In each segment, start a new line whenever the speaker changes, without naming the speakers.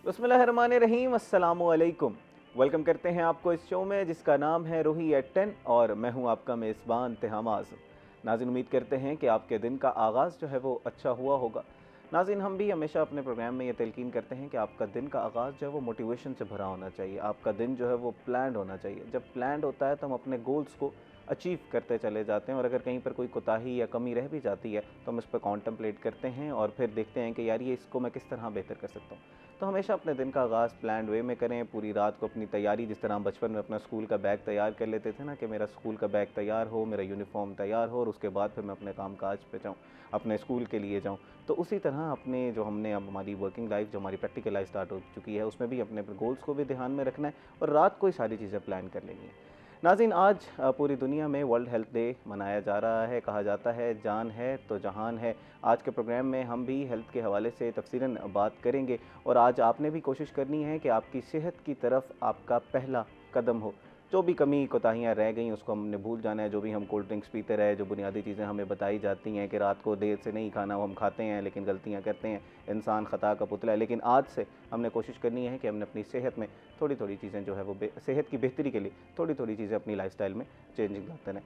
बिस्मिल्लाहिर्रहमानिर्रहीम, अस्सलामुअलैकुम। वेलकम करते हैं आपको इस शो में जिसका नाम है रूही एट 10 और मैं हूं आपका मेज़बान तिहाम आज़म। नाज़रीन, उम्मीद करते हैं कि आपके दिन का आगाज़ जो है वो अच्छा हुआ होगा। नाज़रीन, हम भी हमेशा अपने प्रोग्राम में ये तलकीन करते हैं कि आपका दिन का आगाज़ जो है वो मोटिवेशन से भरा होना चाहिए। आपका दिन जो है वो प्लान्ड होना चाहिए। जब प्लान्ड होता है तो हम अपने गोल्स को अचीव करते चले जाते हैं और अगर कहीं पर कोई कोताही या कमी रह भी जाती है तो हम इस पर कॉन्टम्पलेट करते हैं और फिर देखते हैं कि यार ये इसको मैं किस तरह बेहतर कर सकता हूँ। तो हमेशा अपने दिन का आगाज़ प्लान्ड वे में करें। पूरी रात को अपनी तैयारी, जिस तरह हम बचपन में अपना स्कूल का बैग तैयार कर लेते थे ना, कि मेरा स्कूल का बैग तैयार हो, मेरा यूनिफॉर्म तैयार हो और उसके बाद फिर मैं अपने काम काज पे जाऊँ, अपने स्कूल के लिए जाऊँ। तो उसी तरह अपने जो हमने अब हमारी वर्किंग लाइफ, जो हमारी प्रैक्टिकल लाइफ स्टार्ट हो चुकी है, उसमें भी अपने गोल्स को भी ध्यान में रखना है और रात को ही सारी चीज़ें प्लान कर लेनी है। नाज़रीन, आज पूरी दुनिया में वर्ल्ड हेल्थ डे मनाया जा रहा है। कहा जाता है जान है तो जहान है। आज के प्रोग्राम में हम भी हेल्थ के हवाले से तफसीलन बात करेंगे और आज आपने भी कोशिश करनी है कि आपकी सेहत की तरफ आपका पहला कदम हो। जो भी कमी कोताहियाँ रह गई उसको हमने भूल जाना है। जो भी हम कोल्ड ड्रिंक्स पीते रहे, जो बुनियादी चीज़ें हमें बताई जाती हैं कि रात को देर से नहीं खाना, वो हम खाते हैं लेकिन गलतियाँ करते हैं। इंसान ख़ता का पुतला है। लेकिन आज से हमने कोशिश करनी है कि हमने अपनी सेहत में थोड़ी थोड़ी चीज़ें जो है वो सेहत की बेहतरी के लिए थोड़ी थोड़ी चीज़ें अपनी लाइफस्टाइल में चेंजिंग लाते रहें।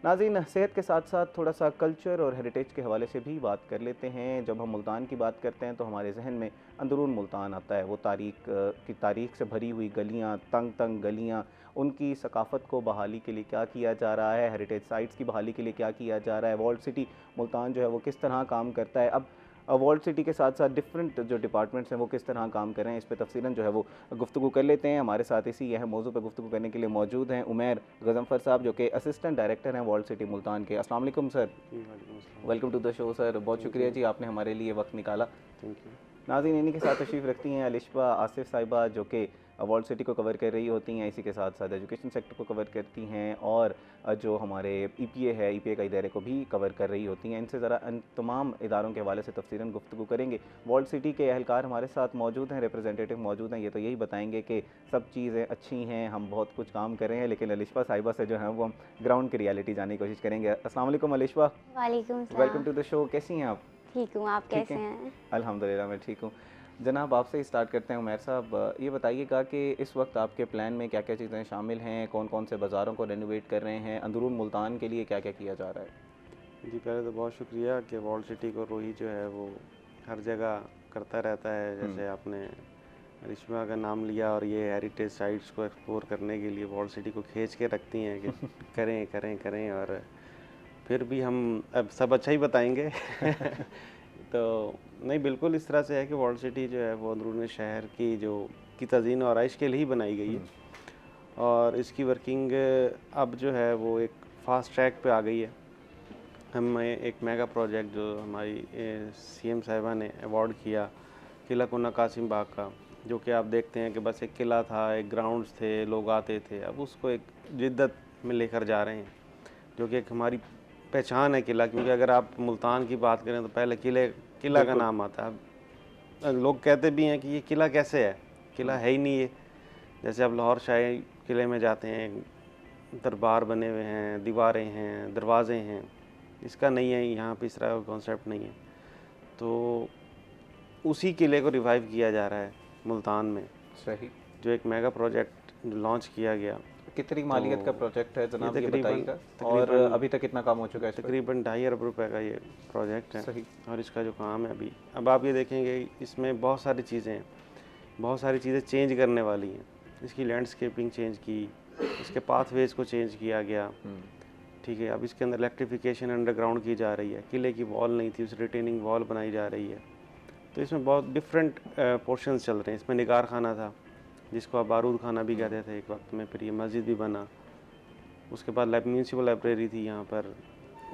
नाज़रीन, सेहत के साथ साथ थोड़ा सा कल्चर और हेरिटेज के हवाले से भी बात कर लेते हैं। जब हम मुल्तान की बात करते हैं तो हमारे जहन में अंदरून मुल्तान आता है। वो तारीख से भरी हुई गलियाँ, तंग तंग गलियाँ, उनकी सकाफ़त को बहाली के लिए क्या किया जा रहा है, हेरिटेज साइट्स की बहाली के लिए क्या किया जा रहा है, वॉल्ड सिटी मुल्तान जो है वो किस तरह काम करता है। अब वर्ल्ड सिटी के साथ साथ डिफरेंट जो डिपार्टमेंट्स हैं वो किस तरह काम कर रहे हैं, इस पे तफसीलन जो है वो गुफ्तगू कर लेते हैं। हमारे साथ इसी यह मौजू पे गुफ्तगू करने के लिए मौजूद हैं उमैर गज़नफ़र साहब, जो कि असिस्टेंट डायरेक्टर हैं वर्ल्ड सिटी मुल्तान के। अस्सलाम वालेकुम सर।
जी वालेकुम अस्सलाम।
Welcome to the show sir. बहुत
थैंक
शुक्रिया
यू।
जी, आपने हमारे लिए वक्त निकाला।
Thank you.
नाज़रीन, इन्हीं के साथ तशरीफ़ रखती हैं अलिशबा आसिफ साहिबा, जो कि वर्ल्ड सिटी को कवर कर रही होती हैं। इसी के साथ साथ एजुकेशन सेक्टर को कवर करती हैं और जो हमारे ईपीए है, ईपीए का इदारे को भी कवर कर रही होती हैं। इनसे ज़रा इन तमाम इदारों के हवाले से तफसीलन गुफ्तगू करेंगे। वर्ल्ड सिटी के अहलकार हमारे साथ मौजूद हैं, रिप्रेजेंटेटिव मौजूद हैं। ये तो यही बताएंगे कि सब चीज़ें अच्छी हैं, हम बहुत कुछ काम कर रहे हैं। लेकिन अलिशबा साहिबा से जो है वो हम ग्राउंड की रियलिटी जानने की कोशिश करेंगे। अस्सलाम वालेकुम अलिशबा।
वालेकुम
वेलकम
सलाम।
To the show. कैसी हैं आप?
ठीक हूँ, आप
ठीक
कैसे
हैं,
हैं?
अल्हम्दुलिल्लाह मैं ठीक हूँ। जनाब, आपसे ही स्टार्ट करते हैं। उमैर साहब, ये बताइएगा कि इस वक्त आपके प्लान में क्या क्या चीज़ें शामिल हैं, कौन कौन से बाज़ारों को रेनोवेट कर रहे हैं, अंदरून मुल्तान के लिए क्या क्या किया जा रहा है?
जी पहले तो बहुत शुक्रिया कि वर्ल्ड सिटी को रूही जो है वो हर जगह करता रहता है। जैसे आपने रिश्मा का नाम लिया और ये हेरिटेज साइट्स को एक्सप्लोर करने के लिए वर्ल्ड सिटी को खींच के रखती हैं कि करें करें करें, और फिर भी हम अब सब अच्छा ही बताएंगे। तो नहीं, बिल्कुल इस तरह से है कि वर्ल्ड सिटी जो है वो अंदरूनी शहर की तज़ीन और आइश के लिए ही बनाई गई है और इसकी वर्किंग अब जो है वो एक फ़ास्ट ट्रैक पे आ गई है। हमें एक मेगा प्रोजेक्ट जो हमारी सीएम साहिबा ने अवार्ड किया, किला कुन्ना कासिम बाग का, जो कि आप देखते हैं कि बस एक किला था, एक ग्राउंड्स थे, लोग आते थे, अब उसको एक जिद्दत में लेकर जा रहे हैं, जो कि एक हमारी पहचान है किला। क्योंकि अगर आप मुल्तान की बात करें तो पहले किला का नाम आता है। अब लोग कहते भी हैं कि ये किला कैसे है, किला है ही नहीं ये। जैसे आप लाहौर शाही किले में जाते हैं, दरबार बने हुए हैं, दीवारें हैं, दरवाजे हैं, इसका नहीं है, यहाँ पे इस तरह का कॉन्सेप्ट नहीं है। तो उसी किले को रिवाइव किया जा रहा है मुल्तान में,
सही।
जो एक मेगा प्रोजेक्ट लॉन्च किया गया।
कितनी मालियत का
तो
प्रोजेक्ट है जनाब, ये
तकरीबन
बताइएगा? और अभी तक कितना काम हो चुका है इस पर?
तकरीबन 2.5 अरब रुपए का ये प्रोजेक्ट है।
सही।
और इसका जो काम है अभी, अब आप ये देखेंगे इसमें बहुत सारी चीज़ें हैं, बहुत सारी चीज़ें चेंज करने वाली हैं। इसकी लैंडस्केपिंग चेंज की, इसके पाथवेज को चेंज किया गया, ठीक है। अब इसके अंदर इलेक्ट्रिफिकेशन अंडरग्राउंड की जा रही है, किले की वॉल नहीं थी, उस रिटेनिंग वॉल बनाई जा रही है। तो इसमें बहुत डिफरेंट पोर्शंस चल रहे हैं। इसमें निगार खाना था, जिसको आप बारूद खाना भी कहते थे एक वक्त में, फिर ये मस्जिद भी बना। उसके बाद म्यूनसिपल लाइब्रेरी थी यहाँ पर,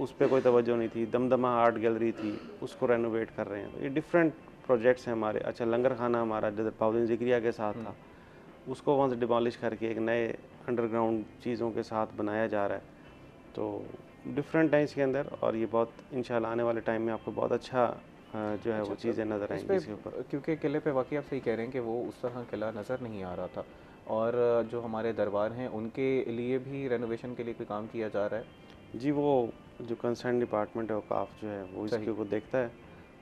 उस पर कोई तवज्जो नहीं थी। दमदमा आर्ट गैलरी थी, उसको रेनोवेट कर रहे हैं। तो ये डिफरेंट प्रोजेक्ट्स हैं हमारे। अच्छा, लंगर खाना हमारा जो पाउदीन ज़िक्रिया के साथ था, उसको वहाँ से डिमोलिश करके एक नए अंडरग्राउंड चीज़ों के साथ बनाया जा रहा है। तो डिफरेंट है इसके अंदर, और ये बहुत इंशाल्लाह आने वाले टाइम में आपको बहुत अच्छा जो है वो चीज़ें नज़र
इस
आएंगी
पे,
इसके ऊपर।
क्योंकि किले पे वाकई आप सही कह रहे हैं कि वो उस तरह किला नज़र नहीं आ रहा था और जो हमारे दरबार हैं उनके लिए भी रेनोवेशन के लिए कोई काम किया जा रहा है?
जी, वो जो कंसर्न डिपार्टमेंट है, औकाफ जो है वो
सही।
इसके को देखता है,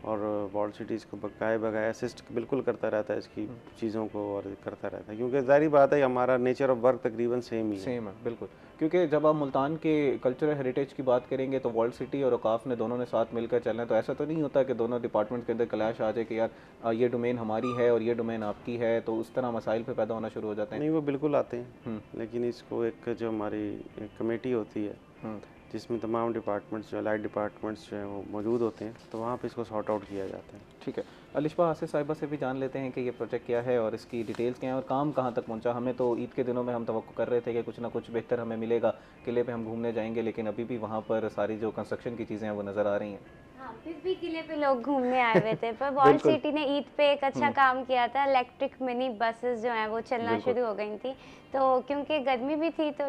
और वॉल्ड सिटी इसको बकाए बकाए असिस्ट बिल्कुल करता रहता है इसकी चीज़ों को, और करता रहता है, क्योंकि जाहिर बात है हमारा नेचर ऑफ वर्क तकरीबन सेम ही है।
सेम है बिल्कुल, क्योंकि जब आप मुल्तान के कल्चरल हेरिटेज की बात करेंगे तो वॉल्ड सिटी और औकाफ ने दोनों ने साथ मिलकर चलना है, तो ऐसा तो नहीं होता कि दोनों डिपार्टमेंट के अंदर क्लैश आ जाए कि यार ये डोमेन हमारी है और ये डोमेन आपकी है, तो उस तरह मसाइल पे पैदा होना शुरू हो जाते हैं।
नहीं, वो बिल्कुल आते हैं, लेकिन इसको एक जो हमारी एक कमेटी होती है जिसमें तमाम डिपार्टमेंट्स जो अलाइड डिपार्टमेंट्स जो हैं वो मौजूद होते हैं, तो वहाँ पे इसको सॉर्ट आउट किया जाता है।
ठीक है, अलिशबा आसिफ साहिबा से भी जान लेते हैं कि ये प्रोजेक्ट क्या है और इसकी डिटेल्स क्या हैं और काम कहाँ तक पहुँचा। हमें तो ईद के दिनों में हम तवक्को कर रहे थे कि कुछ ना कुछ बेहतर हमें मिलेगा, किले पे हम घूमने जाएंगे, लेकिन अभी भी वहाँ पर सारी जो कंस्ट्रक्शन की चीज़ें हैं वो नज़र आ रही हैं।
हाँ, फिर भी किले पे लोग घूमने आए हुए थे, पर वॉल्ड सिटी ने ईद पे एक अच्छा काम किया था। इलेक्ट्रिक मिनी बसेस जो हैं वो चलना शुरू हो गई थी, तो क्योंकि गर्मी भी थी तो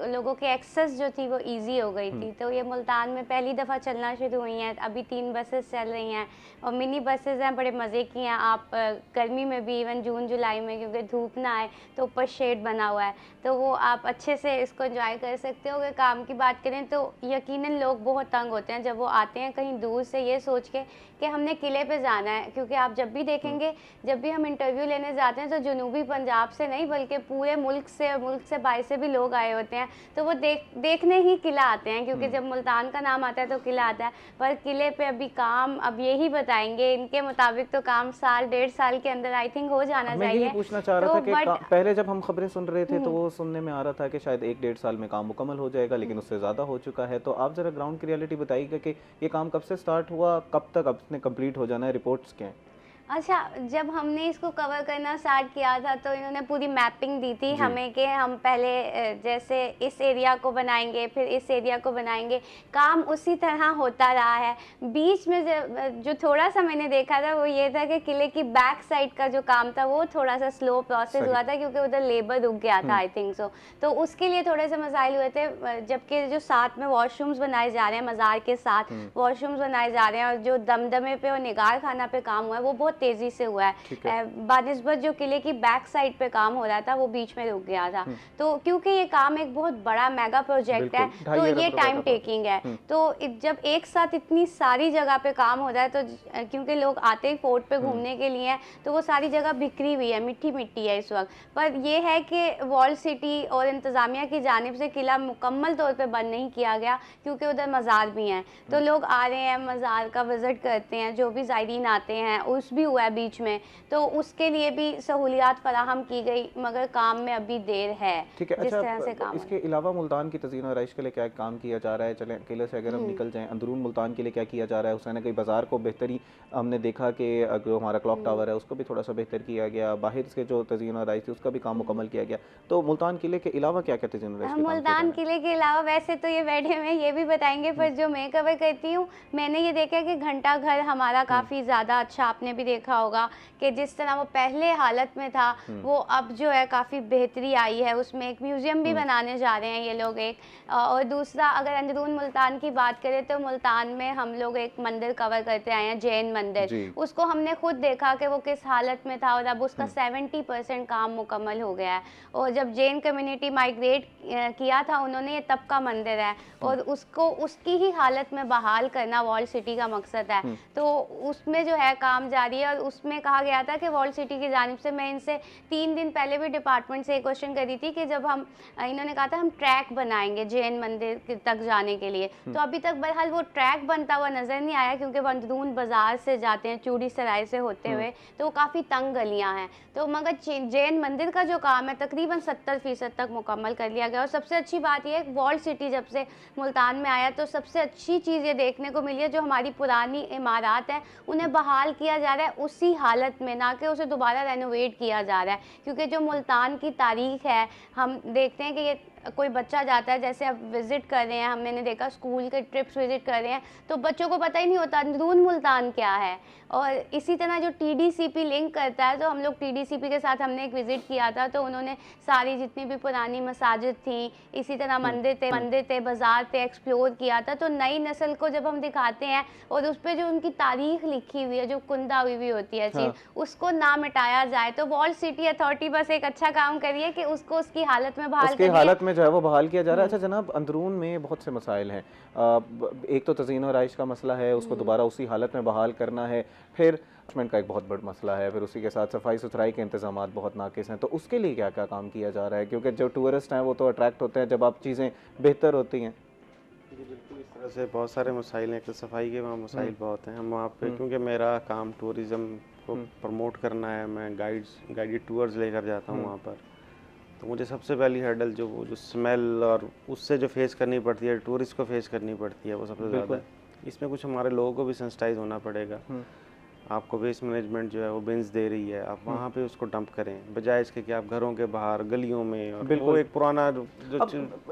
लोगों की एक्सेस जो थी वो इजी हो गई थी। तो ये मुल्तान में पहली दफ़ा चलना शुरू हुई हैं, अभी 3 बसेस चल रही हैं और मिनी बसेस हैं, बड़े मज़े की हैं। आप गर्मी में भी, इवन जून जुलाई में, क्योंकि धूप ना आए तो ऊपर शेड बना हुआ है, तो वो आप अच्छे से इसको एंजॉय कर सकते हो। अगर काम की बात करें तो यकीनन लोग बहुत तंग होते हैं जब वो आते हैं कहीं दूर से ये सोच के कि हमने किले पे जाना है, क्योंकि आप जब भी देखेंगे, जब भी हम इंटरव्यू लेने जाते हैं तो जनूबी पंजाब से नहीं बल्कि पूरे मुल्क से बाहर से भी लोग आए होते हैं, तो वो देखने ही किला आते हैं, क्योंकि जब मुल्तान का नाम आता है तो किला आता है। पर किले पे अभी काम, अब यही बताएंगे, इनके मुताबिक तो काम साल 1.5 साल के अंदर आई थिंक हो जाना
मैं
चाहिए।
यही पूछना चाह रहा था कि पहले जब हम खबरें सुन रहे थे तो वो सुनने में आ रहा था कि शायद 1-1.5 साल में काम मुकम्मल हो जाएगा, लेकिन उससे ज़्यादा हो चुका है। तो आप ज़रा ग्राउंड की रियलिटी बताइएगा कि ये काम कब से स्टार्ट हुआ, कब तक अब इसने कंप्लीट हो जाना है, रिपोर्ट्स क्या हैं?
अच्छा, जब हमने इसको कवर करना स्टार्ट किया था तो इन्होंने पूरी मैपिंग दी थी हमें कि हम पहले जैसे इस एरिया को बनाएंगे, फिर इस एरिया को बनाएंगे। काम उसी तरह होता रहा है। बीच में जो थोड़ा सा मैंने देखा था वो ये था कि किले की बैक साइड का जो काम था वो थोड़ा सा स्लो प्रोसेस हुआ था, क्योंकि उधर लेबर रुक गया था आई थिंक सो, तो उसके लिए थोड़े से मसाइल हुए थे। जबकि जो साथ में वॉशरूम्स बनाए जा रहे हैं, मज़ार के साथ वॉशरूम्स बनाए जा रहे हैं, और जो दमदमे पे और निगार खाना पे काम हुआ है वो बहुत तेजी से हुआ है। बानिस्बत जो किले की बैक साइड पे काम हो रहा था वो बीच में रुक गया था। तो क्योंकि ये काम एक बहुत बड़ा मेगा प्रोजेक्ट है तो ये टाइम टेकिंग है, तो जब एक साथ इतनी सारी जगह पे काम हो रहा है तो क्योंकि लोग आते ही फोर्ट पे घूमने के लिए तो वो सारी जगह बिखरी हुई है, मिट्टी मिट्टी है इस वक्त। पर ये है कि वॉल्ड सिटी और इंतज़ामिया की जानिब से किला मुकम्मल तौर पे बंद नहीं किया गया, क्योंकि उधर मज़ार भी हैं, तो लोग आ रहे हैं, मज़ार का विज़िट करते हैं, जो भी ज़ायरीन आते हैं। उस भी हुआ है बीच में, तो उसके लिए भी सहूलियात फराहम की गई, मगर काम में अभी देर है।
ठीक है,
जिस
अच्छा,
तरह से काम
इसके अलावा मुल्तान की तज़ीन और आइश के लिए क्या काम किया जा रहा है? चलें किले से अगर हम निकल जाएं, अंदरून मुल्तान के लिए क्या किया जा रहा है? हुसैन कई बाज़ार को बेहतरी हमने देखा कि जो हमारा क्लॉक टावर है उसको भी थोड़ा सा बेहतर किया गया, बाहर से जो तज़ीन और आइश थी उसका भी काम मुकम्मल किया गया। तो मुल्तान किले के अलावा क्या क्या तज़ीन और आइश के काम किया जा रहा है?
मुल्तान किले के अलावा वैसे तो ये बैठे में ये भी बताएंगे, पर जो मैं कवर करती हूँ, मैंने ये देखा कि घंटा घर हमारा काफ़ी ज़्यादा अच्छा, आपने भी देखा होगा कि जिस तरह वो पहले हालत में था वो अब जो है काफ़ी बेहतरी आई है। उसमें एक म्यूज़ियम भी बनाने जा रहे हैं ये लोग एक, और दूसरा अगर अंदरून मुल्तान की बात करें तो मुल्तान में हम लोग एक मंदिर कवर करते आए हैं, जैन मंदिर। उसको हमने खुद देखा कि वो किस हालत में था और अब उसका 70% काम मुकम्मल हो गया है। और जब जैन कम्युनिटी माइग्रेट किया था उन्होंने, ये तब का मंदिर है और उसको उसकी ही हालत में बहाल करना वॉल्ड सिटी का मकसद है। तो उसमें जो है काम जारी है, और उसमें कहा गया था कि वॉल्ड सिटी की जानिब से, मैं इनसे 3 दिन पहले भी डिपार्टमेंट से एक क्वेश्चन करी थी कि जब हम, इन्होंने कहा था हम ट्रैक बनाएंगे जैन मंदिर तक जाने के लिए, तो अभी तक बहरहाल वो ट्रैक बनता हुआ नज़र नहीं आया, क्योंकि वो अंदरून बाजार से जाते हैं, चूड़ी सराय से होते हुए, तो वो काफ़ी तंग गलियाँ हैं। तो मगर जैन मंदिर का जो काम है तकरीबन 70% तक मुकम्मल कर लिया गया। और सबसे अच्छी बात यह है, वॉल्ड सिटी जब से मुल्तान में आया तो सबसे अच्छी चीज़ ये देखने को मिली है, जो हमारी पुरानी इमारत हैं उन्हें बहाल किया जा रहा है उसी हालत में, ना कि उसे दोबारा रेनोवेट किया जा रहा है। क्योंकि जो मुल्तान की तारीख़ है, हम देखते हैं कि ये कोई बच्चा जाता है, जैसे अब विज़िट कर रहे हैं, हमने देखा स्कूल के ट्रिप्स विज़िट कर रहे हैं, तो बच्चों को पता ही नहीं होता अंदरून मुल्तान क्या है। और इसी तरह जो TDCP लिंक करता है, तो हम लोग TDCP के साथ हमने एक विज़िट किया था, तो उन्होंने सारी जितनी भी पुरानी मसाजिद थी, इसी तरह मंदिर थे, बाज़ार थे, एक्सप्लोर किया था। तो नई नस्ल को जब हम दिखाते हैं और उस पर जो उनकी तारीख़ लिखी हुई है, जो कुंदा हुई होती है चीज़, उसको ना मिटाया जाए, तो वॉल्ड सिटी अथॉरिटी बस एक अच्छा काम करिए कि उसको उसकी हालत में बहाल करिए।
में जो है वो बहाल किया जा रहा है। अच्छा जनाब, अंदरून में बहुत से मसाइल हैं। एक तो तज़ीन और आइश का मसला है, उसको दोबारा उसी हालत में बहाल करना है, फिर का एक बहुत बड़ा मसला है, फिर उसी के साथ सफाई सुथराई के इंतजाम बहुत नाकिस हैं। तो उसके लिए क्या क्या काम किया जा रहा है, क्योंकि जो टूरिस्ट हैं वो तो अट्रैक्ट होते हैं जब आप चीज़ें बेहतर होती हैं।
जी बिल्कुल, इस तरह से बहुत सारे मसाइल हैं। एक तो सफाई के वहाँ मसाइल बहुत हैं। हम वहाँ पे, क्योंकि मेरा काम टूरिज़्म को प्रमोट करना है, मैं गाइडेड टूर्स लेकर जाता हूँ वहाँ पर। तो मुझे सबसे पहली हर्डल जो स्मेल और उससे जो फेस करनी पड़ती है, टूरिस्ट को फेस करनी पड़ती है, वो सबसे ज़्यादा है। इसमें कुछ हमारे लोगों को भी सेंसिटाइज होना पड़ेगा। आपको वेस्ट मैनेजमेंट जो है वो बिन्स दे रही है, आप वहाँ पे उसको डंप करें, बजाय इसके कि आप घरों के बाहर गलियों में, और वो एक पुराना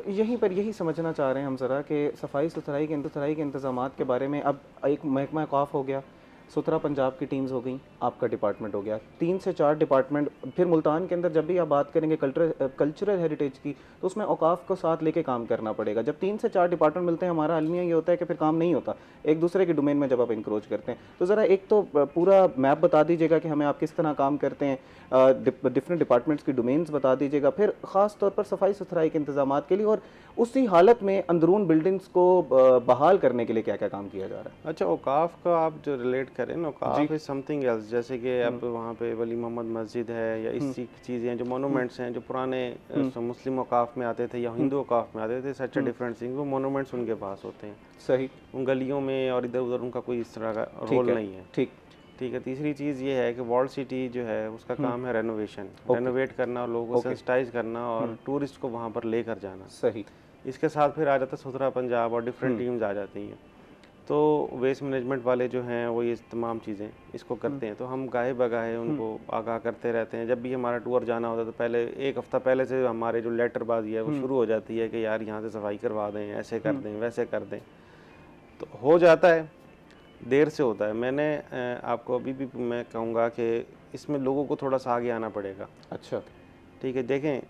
यहीं पर यही समझना चाह रहे हैं हम ज़रा कि सफाई सुथराई के इंतजामात के बारे में। अब एक महकमा औक़ाफ़ हो गया, सुथरा पंजाब की टीम्स हो गई, आपका डिपार्टमेंट हो गया, 3 से 4 डिपार्टमेंट। फिर मुल्तान के अंदर जब भी आप बात करेंगे कल्चरल हेरिटेज की, तो उसमें औक़ाफ़ को साथ लेके काम करना पड़ेगा। जब 3 से 4 डिपार्टमेंट मिलते हैं, हमारा अलमिया ये होता है कि फिर काम नहीं होता एक दूसरे के डोमेन में जब आप इंक्रोच करते हैं। तो ज़रा एक तो पूरा मैप बता दीजिएगा कि हमें आप किस तरह काम करते हैं, डिफरेंट डिपार्टमेंट्स की डोमेन्स बता दीजिएगा, फिर ख़ास तौर पर सफाई सुथराई के इंतजामात के लिए और उसी हालत में अंदरून बिल्डिंग्स को बहाल करने के लिए क्या क्या काम किया जा रहा है।
अच्छा, औक़ाफ़ का आप जो रिलेट करें ना, औक़ाफ़ इज़ समथिंग एल्स। जैसे कि अब वहाँ पे वली मोहम्मद मस्जिद है, या इसी चीज़ें जो मोनूमेंट्स हैं, जो पुराने मुस्लिम औक़ाफ़ में आते थे या हिंदू औक़ाफ़ में आते थे, सच अ डिफरेंट थिंग, वो मोनूमेंट्स उनके पास होते हैं।
सही,
उन गलियों में और इधर उधर उनका कोई इस तरह का रोल नहीं है। ठीक है। तीसरी चीज़ ये है कि वॉल्ड सिटी जो है उसका काम है रेनोवेशन, रेनोवेट करना और लोगों को सेंसिटाइज करना और टूरिस्ट को वहाँ पर लेकर जाना।
सही।
इसके साथ फिर आ जाता है सुथरा पंजाब और डिफरेंट टीम्स आ जाती हैं। तो वेस्ट मैनेजमेंट वाले जो हैं वो ये तमाम चीज़ें इसको करते हैं। तो हम गाहे बगाहे उनको आगाह करते रहते हैं। जब भी हमारा टूर जाना होता है तो पहले 1 हफ़्ता पहले से हमारे जो लेटरबाजी है वो शुरू हो जाती है कि यार यहाँ से सफाई करवा दें, ऐसे कर दें, वैसे कर दें। तो हो जाता है, देर से होता है। मैंने आपको अभी भी मैं कहूँगा कि इसमें लोगों को थोड़ा सा आगे आना पड़ेगा।
अच्छा,
ठीक है। देखें,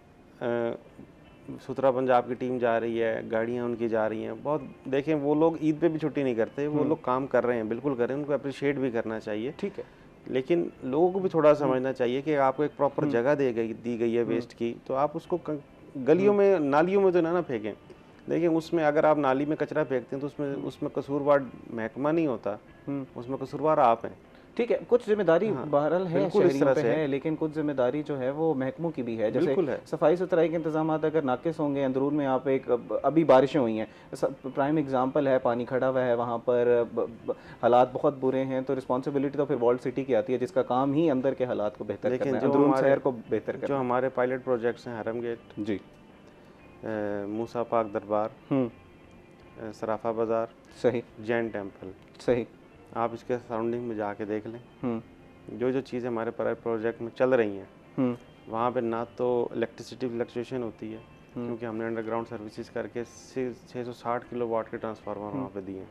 सुथरा पंजाब की टीम जा रही है, गाड़ियाँ उनकी जा रही हैं, बहुत देखें वो लोग ईद पे भी छुट्टी नहीं करते, वो लोग काम कर रहे हैं, बिल्कुल कर रहे हैं, उनको अप्रिशिएट भी करना चाहिए।
ठीक है।
लेकिन लोगों को भी थोड़ा समझना चाहिए कि आपको एक प्रॉपर जगह दी गई है वेस्ट की, तो आप उसको गलियों में, नालियों में तो ना फेंकें। देखिए, उसमें अगर आप नाली में कचरा फेंकते हैं तो उसमें कसूरवार महकमा नहीं होता, उसमें कसूरवार आप हैं।
ठीक है, कुछ जिम्मेदारी बहरहाल है शहरियों पे है, लेकिन कुछ जिम्मेदारी जो है वो महकमों की भी है। जैसे सफाई सुथराई के इंतजाम अगर नाकिस होंगे, अंदरून में आप एक अभी बारिशें हुई हैं, प्राइम एग्जांपल है, पानी खड़ा हुआ है वहाँ पर, हालात बहुत बुरे हैं, तो रिस्पॉन्सिबिलिटी तो फिर वॉल्ड सिटी की आती है, जिसका काम ही अंदर के हालात को बेहतर करना है, अंदरून शहर को बेहतर करना।
जो हमारे पायलट प्रोजेक्ट्स हैं, हरम गेट
जी,
मूसा पाक दरबार, सराफा बाज़ार,
सही,
जैन टेम्पल,
सही,
आप इसके सराउंडिंग में जाके देख लें। जो चीज़ें हमारे प्रोजेक्ट में चल रही हैं, वहाँ पे ना तो इलेक्ट्रिसिटी फ्लक्चुएशन होती है, क्योंकि हमने अंडरग्राउंड सर्विसेज करके 660 किलोवाट के ट्रांसफार्मर वहाँ पे दिए हैं।